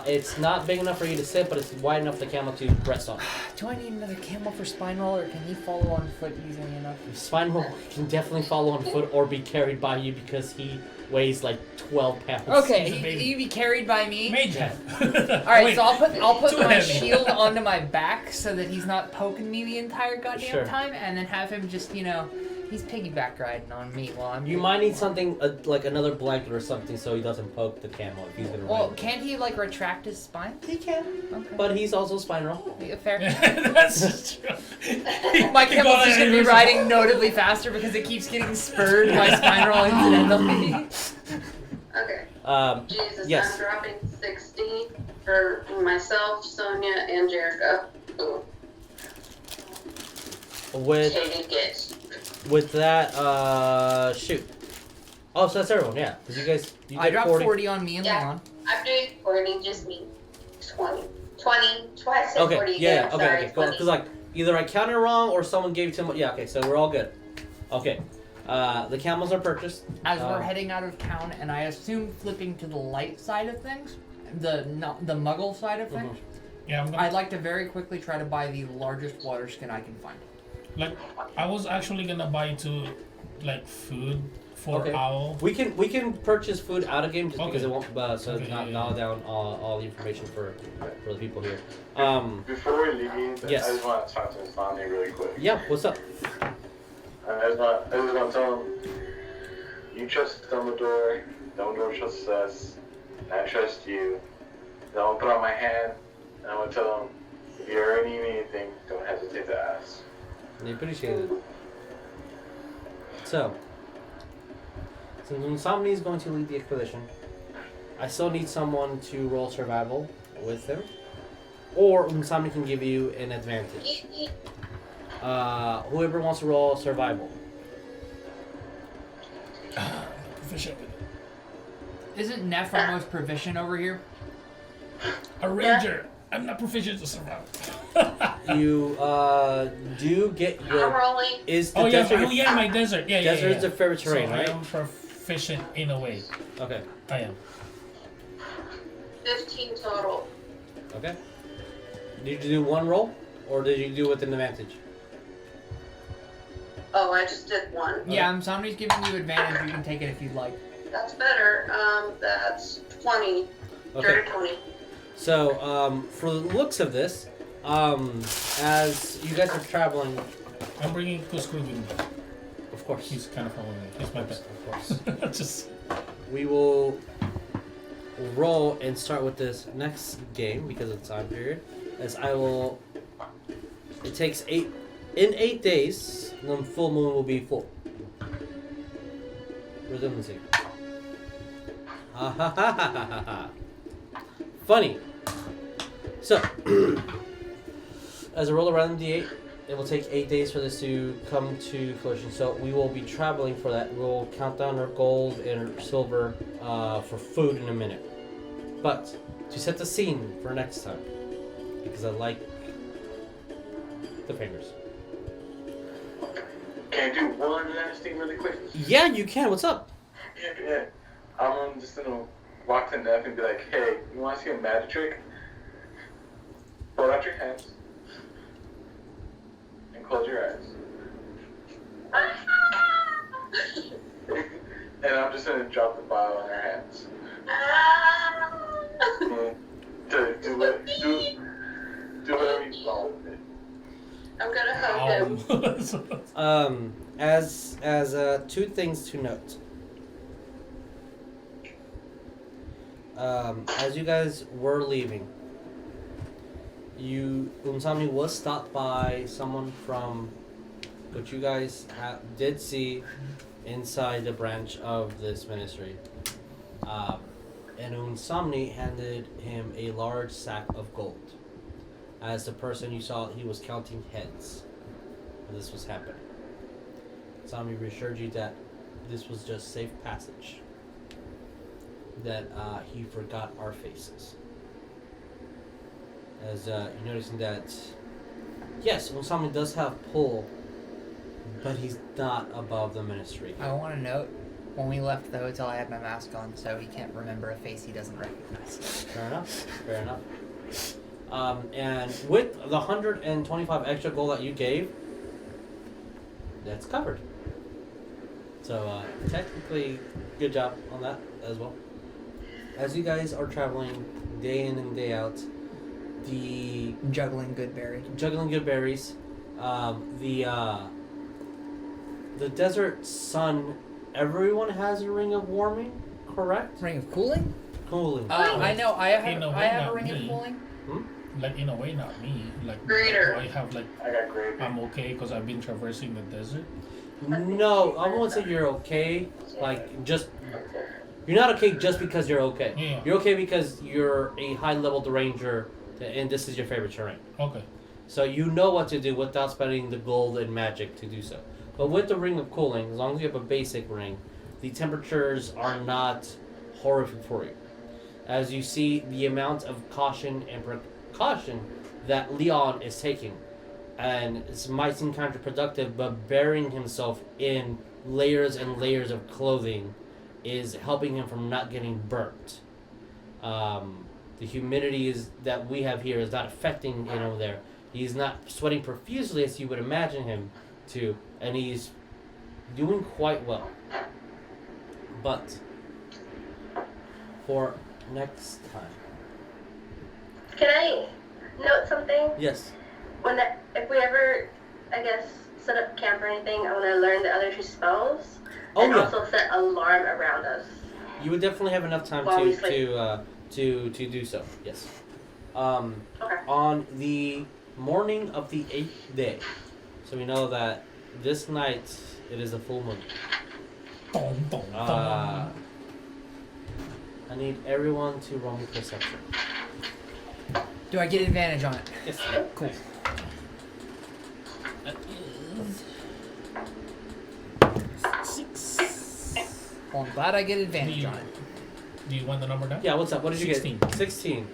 It's not big enough for you to sit, but it's wide enough for the camel to rest on. do I need another camel for spine roll, or can he follow on foot easily enough? Spine roll can definitely follow on foot or be carried by you because he weighs like 12 pounds. Okay, He's a baby. he be carried by me. Mage hand. All right, so I'll put too my heavy. shield onto my back so that he's not poking me the entire goddamn Sure. time, and then have him just he's piggyback riding on me while I'm. You might need something like another blanket or something so he doesn't poke the camel if he's gonna Well, ride. can't he like retract his spine? He can, Okay. but he's also spine roll. Yeah, fair. That's true. My camel's just gonna be riding notably faster because it keeps getting spurred by spine roll incidentally. Okay. Jesus, Yes. I'm dropping 60 for myself, Sonya, and Jericho. Ooh. Take it. With that, shoot. Oh, so that's everyone, yeah. Because you I did dropped 40 on me and Yeah. Leon. I'm doing 40, just me. 20. 20. Twice said Okay, 40 yeah, again. okay, Sorry, okay. Cool. 20. Because like either I counted wrong or someone gave too much. Yeah, okay, so we're all good. Okay, the camels are purchased. As we're heading out of town, and I assume flipping to the light side of things, the Muggle side of things, Yeah, I'm gonna, I'd like to very quickly try to buy the largest water skin I can find. like, I was actually gonna buy two, like, food for Okay. Owl. We can purchase food out of game just because Okay. it won't so Okay, it's not yeah, nail down all the information for the people here. Before we leave, Yes. I just want to talk to Sonya really quick. Yeah, what's up? I just want to tell him, you trust Dumbledore, Dumbledore trusts us, and I trust you. Then I'll put out my hand, and I'm going to tell him, if you ever need anything, don't hesitate to ask. I appreciate it. So, since Insomni is going to lead the expedition, I still need someone to roll survival with him, or Insomni can give you an advantage. Whoever wants to roll survival. Proficient with it. Isn't Neff our most proficient over here? A ranger. I'm not proficient to survive. You do get I'm your rolling. is the Oh yeah, desert. my desert. Yeah, yeah, Desert yeah. is a favorite terrain, so right? I am proficient in a way. Okay. I am. 15 total. Okay. Did you do one roll, or did you do it with an advantage? Oh, I just did one. Yeah, somebody's giving you advantage. You can take it if you'd like. That's better. That's 20. Okay. Dirty 20. So, for the looks of this, as you guys are traveling, I'm bringing Kuskru with me. of course, He's kind of following me. He's my pet. of course, Just we will roll and start with this next game because of the time period. As I will, it takes 8 days. The full moon will be full. Redundancy. Ha ha ha ha ha ha. Funny. So, as a roll around the D8, it will take 8 days for this to come to fruition. So we will be traveling for that. We'll count down our gold and our silver for food in a minute. But to set the scene for next time, because I like the fingers. Can I do one last thing really quick? Yeah, you can. What's up? Yeah. I'm just gonna walk to Neff and be like, hey, you want to see a magic trick? Hold out your hands and close your eyes. And I'm just gonna drop the bottle in her hands. And do whatever you want with it. I'm gonna hug him. As two things to note. As you guys were leaving, Unsami was stopped by someone from what you guys did see inside the branch of this ministry. And Unsami handed him a large sack of gold. As the person you saw, he was counting heads when this was happening. Sami reassured you that this was just safe passage. That he forgot our faces. As you're noticing that, yes, Unsami does have pull, but he's not above the ministry. I want to note, when we left the hotel, I had my mask on, so he can't remember a face he doesn't recognize. Fair enough. Fair enough. And with the 125 extra gold that you gave, that's covered. So technically, good job on that as well. As you guys are traveling day in and day out, the Juggling good berry. juggling good berries, the desert sun. Everyone has a ring of warming, correct? Ring of cooling? Cooling. I know. I In a have, way, I have a not ring of me. cooling. Like in a way, not me. Like Greater. I have like I got great. I'm okay because I've been traversing the desert. No, I won't say you're okay. Like just you're not okay just because you're okay. Yeah. You're okay because you're a high level ranger, and this is your favorite terrain. Okay. So you know what to do without spending the gold and magic to do so. But with the ring of cooling, as long as you have a basic ring, the temperatures are not horrific for you. As you see the amount of caution and precaution that Leon is taking, and it might seem counterproductive, but burying himself in layers and layers of clothing is helping him from not getting burnt. The humidity that we have here is not affecting him over there. He's not sweating profusely as you would imagine him to, and he's doing quite well. But for next time, Can I note something? yes, If we ever, I guess, set up camp or anything, I want to learn the other two spells. Oh, and yeah. also set alarm around us. you would definitely have enough time While we to do so. Yes. Okay. On the morning of the 8th day, so we know that this night it is a full moon. Dum, dum, dum. I need everyone to roll me perception. Do I get advantage on it? Yes. Cool. That is 6. Well, I'm glad I get Do advantage you, on it. do you want the number down? Yeah. What's up? What did you 16. get? 16.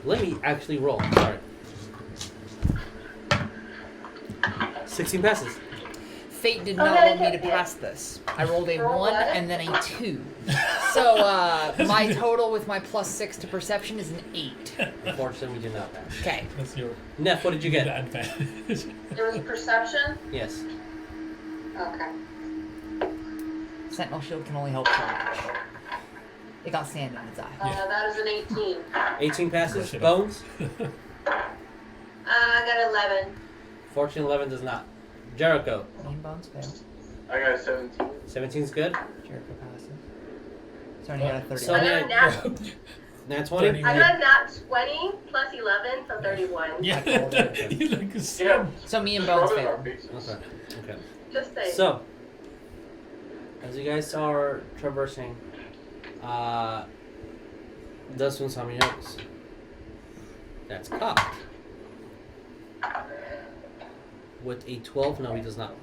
Let me actually roll. Sorry. 16 passes. Fate did not want me to pass this. I rolled a Roll 1 what? and then a 2. So my total with my +6 to perception is an 8. Unfortunately, we did not pass. Okay. That's your Neff, what did you the get? advantage. It was perception? Yes. Okay. Sentinel shield can only help so much. It got sand in its eye. That is an 18. 18 passes. Brush it up. Bones. I got 11. Fortune 11 does not. Jericho. Name bones fail. I got 17. 17's good. Jericho passes. Sonya got a 30. So- I got a nat, Nat 20. I got a nat 20 plus 11, so 31. Yeah. You like a Yeah. So me and bones Rub it in our failed. faces. Okay. Okay. Just say. So, as you guys are traversing, does one some notes? That's cocked. With a 12, no, he does not.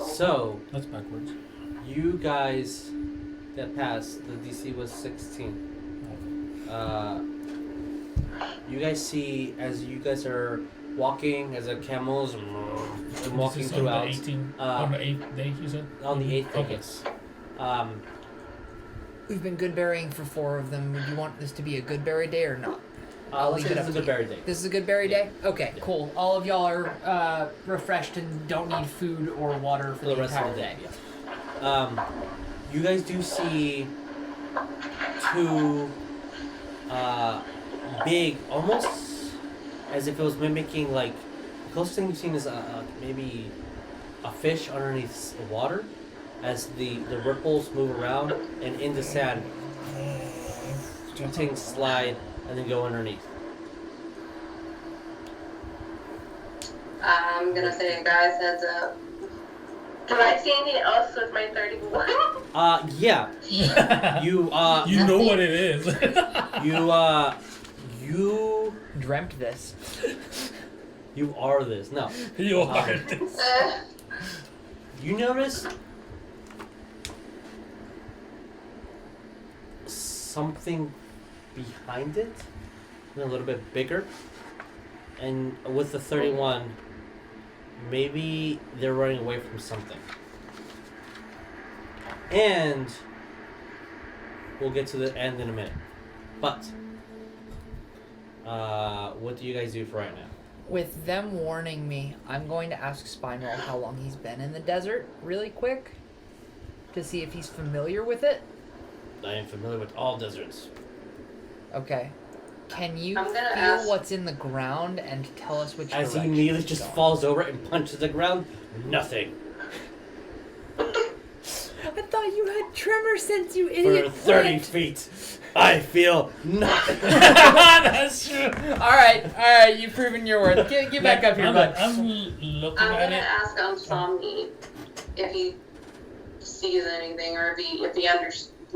So That's backwards. you guys that passed, the DC was 16. You guys see as you guys are walking, as the camels and walking This is throughout. On the 18, on the 8th day, you said? On the 8th day, Okay. yes. We've been good berrying for 4 of them. Would you want this to be a good berry day or not? I'll let's leave say it this is up a to good you. berry day. This is a good berry day? Okay, Yeah. cool. All of y'all are refreshed and don't need food or water for For the rest entire of the day. day. Yeah. You guys do see 2 big, almost as if it was mimicking like the closest thing you've seen is maybe a fish underneath the water, as the ripples move around and in the sand, 2 things slide and then go underneath. I'm gonna say, guys, heads up. Do I see anything else with my 31? Yeah. You You know what it is. you Dreamt this. you are this. No. You are this. You notice something behind it, a little bit bigger, and with the 31, maybe they're running away from something. And we'll get to the end in a minute. But what do you guys do for right now? With them warning me, I'm going to ask Spinewall how long he's been in the desert really quick to see if he's familiar with it. I am familiar with all deserts. Okay. Can you I'm feel gonna ask- what's in the ground and tell us which As he direction immediately he's just going? falls over and punches the ground, nothing. I thought you had tremors since you For idiot 30 plant. feet, I feel nothing. That's true. Alright, you've proven your worth. Get back up here, bud. I'm looking I'm at gonna it. ask Somni if he sees anything or if he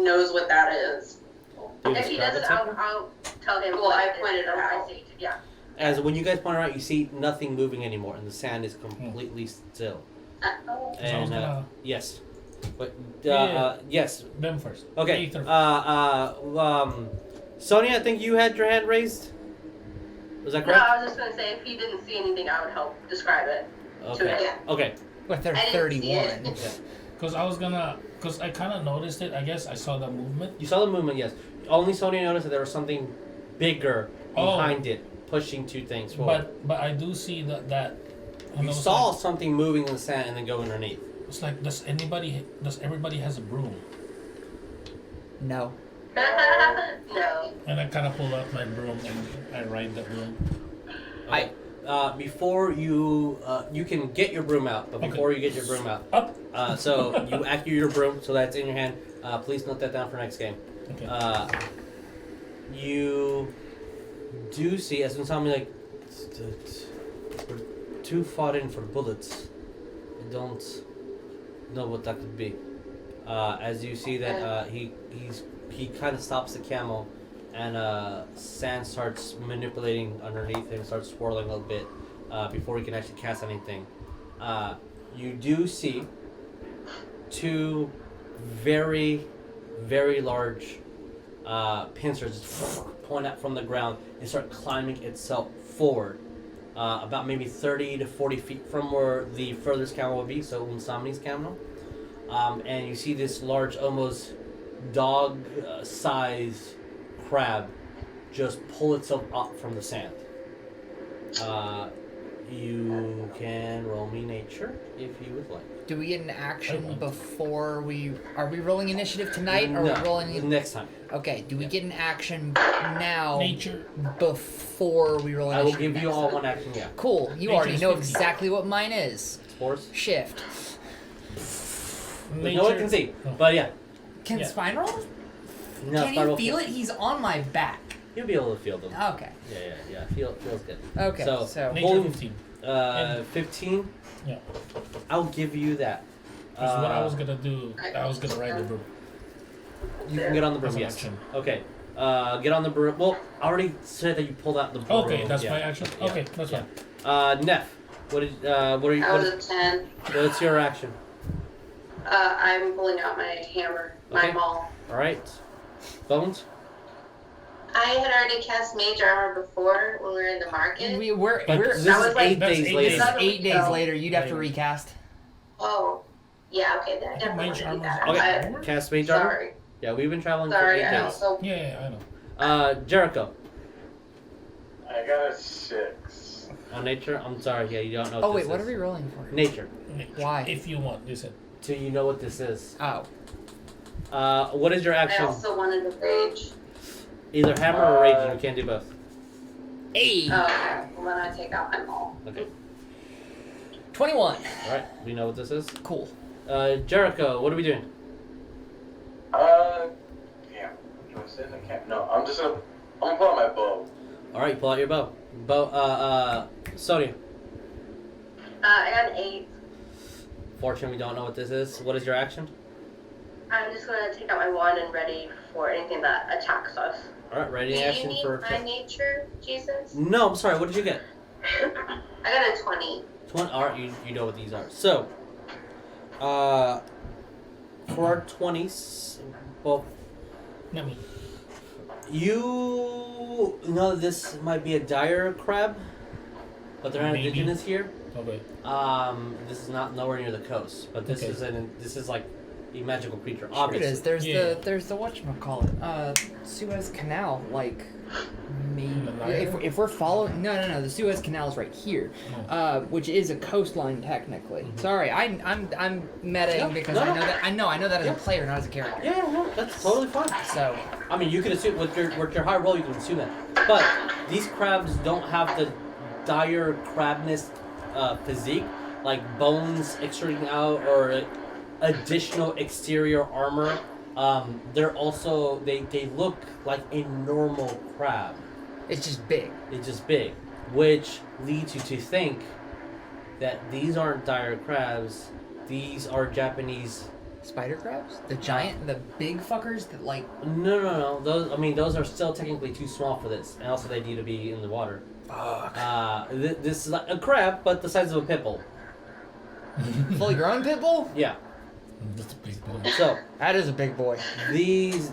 knows what that is. Do you If he describe it doesn't, to him? I'll tell him. Well, what I it is pointed that out. I see. Yeah. As when you guys point out, you see nothing moving anymore, and the sand is completely still. Oh. So I was And gonna yes, but Yeah. yes. them first. Okay. Ether. Sonya, I think you had your hand raised. Was that No, correct? I was just gonna say if he didn't see anything, I would help describe it. Okay. Yeah. Okay. With their I didn't see 31. it. Because I kind of noticed it. I guess I saw the movement. You saw the movement, yes. Only Sonya noticed that there was something bigger behind it, pushing two things forward. But I do see that. You it's saw Like, something moving in the sand and then go underneath. it's like does everybody has a broom? No. No. And I kind of pull out my broom and I ride the broom. Okay. Before you can get your broom out, but Okay. before you get your broom out, Up. so you activate your broom, so that's in your hand. Please note that down for next game. Okay. You do see, as in something like, we're too far in for bullets. I don't know what that could be. As you see that he kind of stops the camel, and sand starts manipulating underneath him, starts swirling a little bit before he can actually cast anything. You do see two very, very large pincers just point out from the ground and start climbing itself forward. About maybe 30 to 40 feet from where the furthest camel would be, so Unsami's camel. And you see this large, almost dog-sized crab just pull itself up from the sand. You can roll me nature if you would like. Do we get an action before we... Are we rolling initiative tonight, or No, are we rolling... next time. Okay, do we get an action now Nature. before we roll I will initiative give you next all time? one action, yeah. Cool, you Nature's already know 50. exactly what mine is. Spores? Shift. No one can see, Oh. but yeah. Can Yeah. Spine roll? No, Can Spiral you feel it? He's on my back. You'll be able to feel them. Okay. Yeah. Feels good. Okay, So, so... Nature Holy- 15. 15? Yeah. I'll give you that. Because what I was gonna do, I was gonna ride the broom. You can get on the broom, As an yes. action. Okay. Get on the broom. Well, I already said that you pulled out the broom. Okay, that's yeah. my action. Yeah. Okay, that's Yeah. fine. Neff, what are you? I was a 10. What's your action? I'm pulling out my hammer, my Okay. maul. All right. Bones. I had already cast Mage Armor before when we were in the market. We're But this That is was like- 8 that's days 8 later. days. This is 8 days No. later. You'd have to Later. recast. Oh, yeah, okay, then I definitely Mage want to do Armor's that. Okay. Cast Mage Armor. Sorry, Yeah, we've been traveling for sorry, 8 I days. also... Yeah, I know. Jericho. I got a 6. On nature. I'm sorry. Yeah, you don't know. Oh, what wait, this what is. are we rolling for? Nature. Why? If you want, listen. So you know what this is. Oh. What is your I action? also wanted to rage. Either hammer or raging. You can't do both. Hey! Oh, okay. Well, then I take out my maul. Okay. 21. All right. We know what this is. Cool. Jericho. What are we doing? Yeah. Do I say it? I can't. No, I'm gonna pull out my bow. All right. Pull out your bow. Sonya. I got an 8. Fortunately, we don't know what this is. What is your action? I'm just gonna take out my wand and ready for anything that attacks us. All right. Ready Do you action need for. my nature, Jesus? No, I'm sorry. What did you get? I got a 20. 20. All right. You know what these are. So, for our 20s, well, Not me. you know this might be a dire crab, but they're not Maybe. indigenous here. Okay. This is not nowhere near the coast, but this is like a magical creature. Sure it is. Obviously. There's the whatchamacallit, Suez Canal, like maybe Nile? if we're following no, the Suez Canal is right here, which is a coastline technically. Sorry, I'm metaing because I know that as a player, not as a character. Yeah, no, that's totally fine. So I mean, you can assume with your high roll, you can assume that. But these crabs don't have the dire crabness physique, like bones extruding out or additional exterior armor. They're also they look like a normal crab. it's just big. It's just big, which leads you to think that these aren't dire crabs. These are Japanese. Spider crabs, the giant, the big fuckers that like. No. Those are still technically too small for this, and also they need to be in the water. Fuck. This is like a crab, but the size of a pit bull. Fully grown pit bull? Yeah. That's a big boy. So That is a big boy. these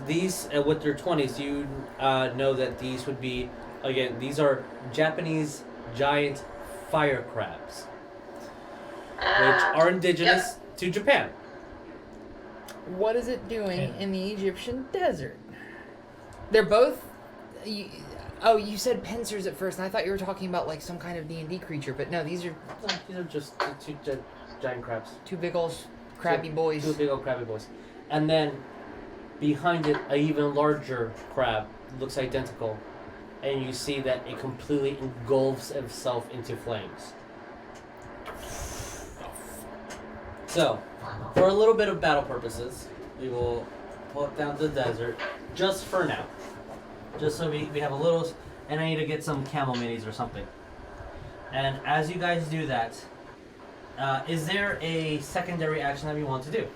with their 20s, you know that these would be again. These are Japanese giant fire crabs, which are indigenous to Japan. What is it doing Yeah. in the Egyptian desert? They're both. You said pincers at first, and I thought you were talking about like some kind of D&D creature, but no, these are No, these are just two giant crabs. two big old crabby boys. Two big old crabby boys. And then behind it, an even larger crab looks identical. And you see that it completely engulfs itself into flames. So, for a little bit of battle purposes, we will put down the desert just for now. Just so we have a little... And I need to get some camel minis or something. And as you guys do that, is there a secondary action that we want to do?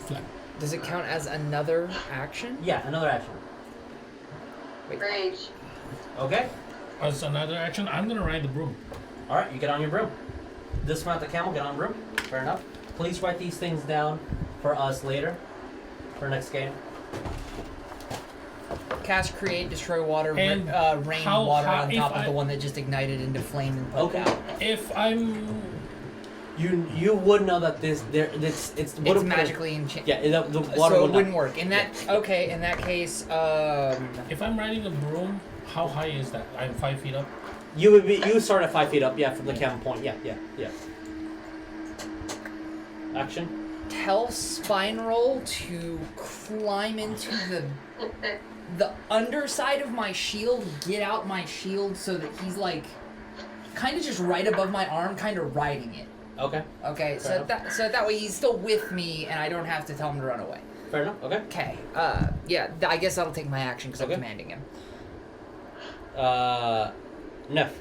Flat. Does it count as another action? Yeah, another action. Rage. Okay. As another action, I'm gonna ride the broom. Alright, you get on your broom. Dismount the camel, get on broom. Fair enough. Please write these things down for us later. For next game. Cast, create, destroy water, And rain how- water how- on if top of I- the one that just ignited into flame and put Okay. out. If I'm You would know that it's It's magically enchanted. Yeah, the water So would it wouldn't work. In that in that case, if I'm riding the broom, how high is that? I'm 5 feet up. You would start at 5 feet up, yeah, from the camel point. Yeah. Action. tell Spine Roll to climb into the underside of my shield, get out my shield so that he's like kind of just right above my arm, kind of riding it. Okay. Okay, Fair so that way he's still with me and I don't have to tell him to run away. Fair enough. Okay. Okay. I guess that'll take my action because Okay. I'm commanding him. Neff.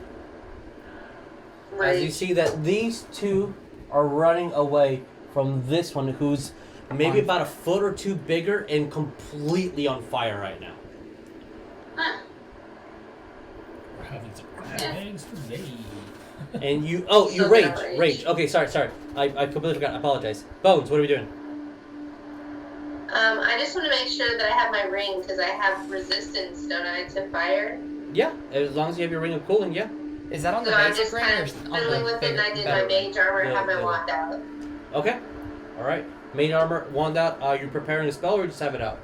As you Rage. see that these two are running away from this one, who's maybe about a foot or two bigger and completely on fire right now. Huh. We're having some crabs today. And you So rage. gonna Rage. Okay, sorry. I completely forgot. I apologize. Bones, what are we doing? I just want to make sure that I have my ring because I have resistance, don't I, to fire? Yeah, as long as you have your ring of cooling, yeah. Is that on the So I'm basic just ring kind or of on fiddling the with it, and I did my better ring? mage armor and The- have my the- wand out. Okay. All right. Main armor, wand out. Are you preparing a spell or just have it out?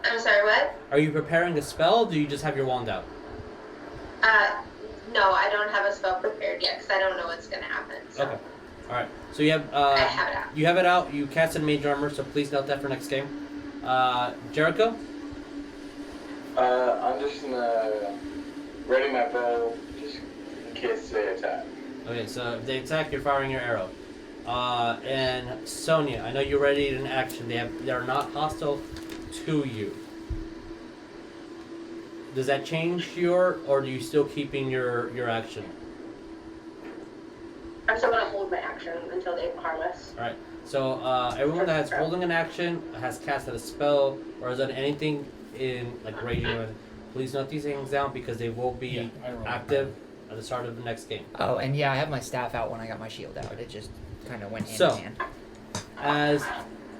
I'm sorry, what? Are you preparing a spell or do you just have your wand out? No, I don't have a spell prepared yet because I don't know what's going to happen. So Okay. All right. So you have I have it out. you have it out. You casted mage armor, so please note that for next game. Jericho. I'm just gonna ready my bow just in case they attack. Okay. So if they attack, you're firing your arrow. And Sonya, I know you're ready in action. They are not hostile to you. Does that change or are you still keeping your action? I'm still gonna hold my action until they harm us. All right. So everyone that has holding an action, has casted a spell, or has done anything in like raging, please note these things down because they will be Yeah, I rolled. active at the start of the next game. Oh, and yeah, I have my staff out when I got my shield out. It just kind of went hand So- in hand. As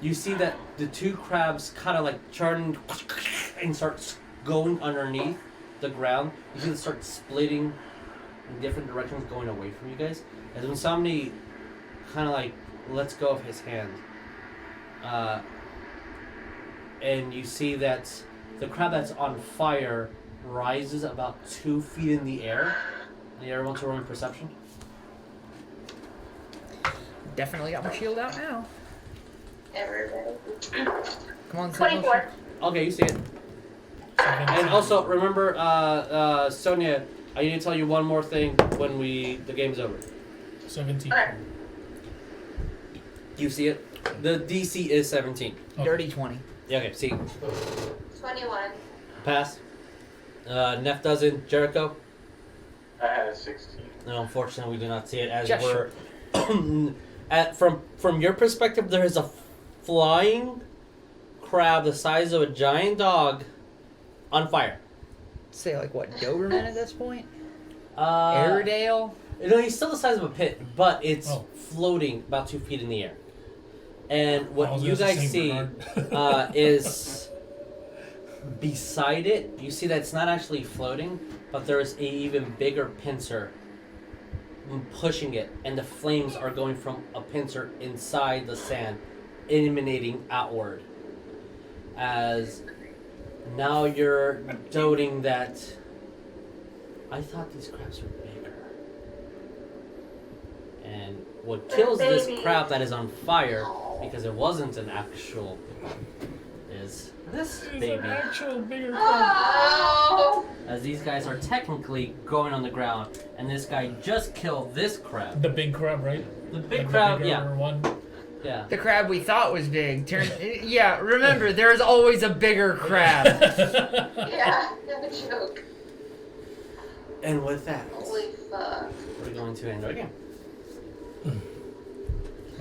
you see that the two crabs kind of like turn and start going underneath the ground, you see them start splitting in different directions going away from you guys. As when somebody kind of like lets go of his hand. And you see that the crab that's on fire rises about 2 feet in the air. And everyone's rolling perception. Definitely got my shield out now. Everybody. Come on, 24. Okay, you see it. And also, remember, Sonya, I need to tell you one more thing when the game's over. 17. Okay. You see it? The DC is 17. Dirty 20. Yeah, okay, see. 21. Pass. Neff doesn't. Jericho? I had a 16. No, unfortunately, we do not see it as Just we're... from your perspective, there is a flying crab the size of a giant dog on fire. Say like what, Doberman at this point? Airedale? Airedale? No, he's still the size of a pit, but it's floating about 2 feet in the air. And what you guys see is beside it, you see that it's not actually floating, but there is an even bigger pincer pushing it, and the flames are going from a pincer inside the sand, emanating outward. As now you're doting that I thought these crabs were bigger. And what kills this crab that is on fire, because it wasn't an actual, is this baby. An actual bigger crab. Oh! As these guys are technically going on the ground, and this guy just killed this crab. The big crab, right? The big Like crab, the bigger yeah. one. Yeah. The crab we thought was big turned. Yeah, remember, there's always a bigger crab. Yeah, no joke. And with that, Holy fuck. we're going to end our game.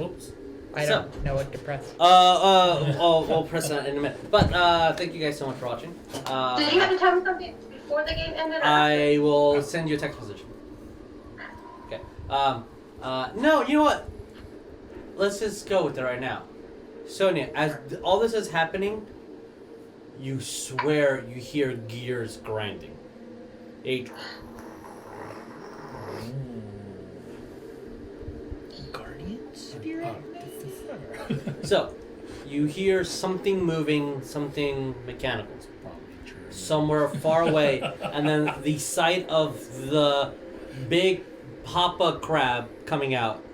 Oops. I don't know what to press. We'll press that in a minute. But thank you guys so much for watching. Did you have to tell me something before the game ended? or I will send you a text message. Okay. No, you know what? Let's just go with it right now. Sonya, as all this is happening, you swear you hear gears grinding. Guardian spirit? So, you hear something moving, something mechanical. Somewhere far away, and then the sight of the big Papa crab coming out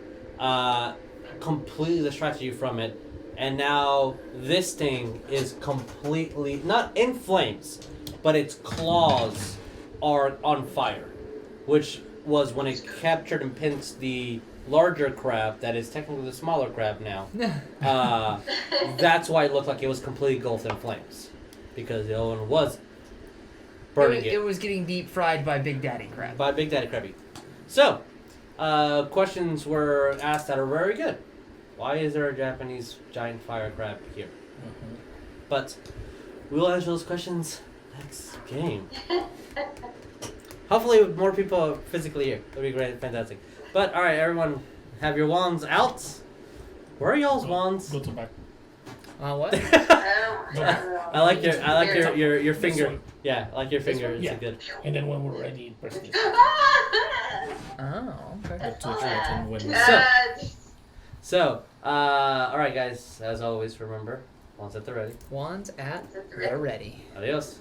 completely distracted you from it, and now this thing is completely, not in flames, but its claws are on fire, which was when it captured and pinched the larger crab that is technically the smaller crab now. That's why it looked like it was completely engulfed in flames, because the other one was burning It was getting deep fried by Big Daddy Crab. by Big Daddy Krabby. So, questions were asked that are very good. Why is there a Japanese giant fire crab here? But we'll answer those questions next game. Hopefully with more people physically here. That'd be great, fantastic. But alright, everyone, have your wands out. Where are y'all's wands? Go to back. What? I like your finger. one. Yeah, I like your finger. It's Yeah. good. And then when we're ready, press this. Oh, okay. The Twitch button when So, alright guys, as always, remember, wands at the ready. Wands at the ready. Adios.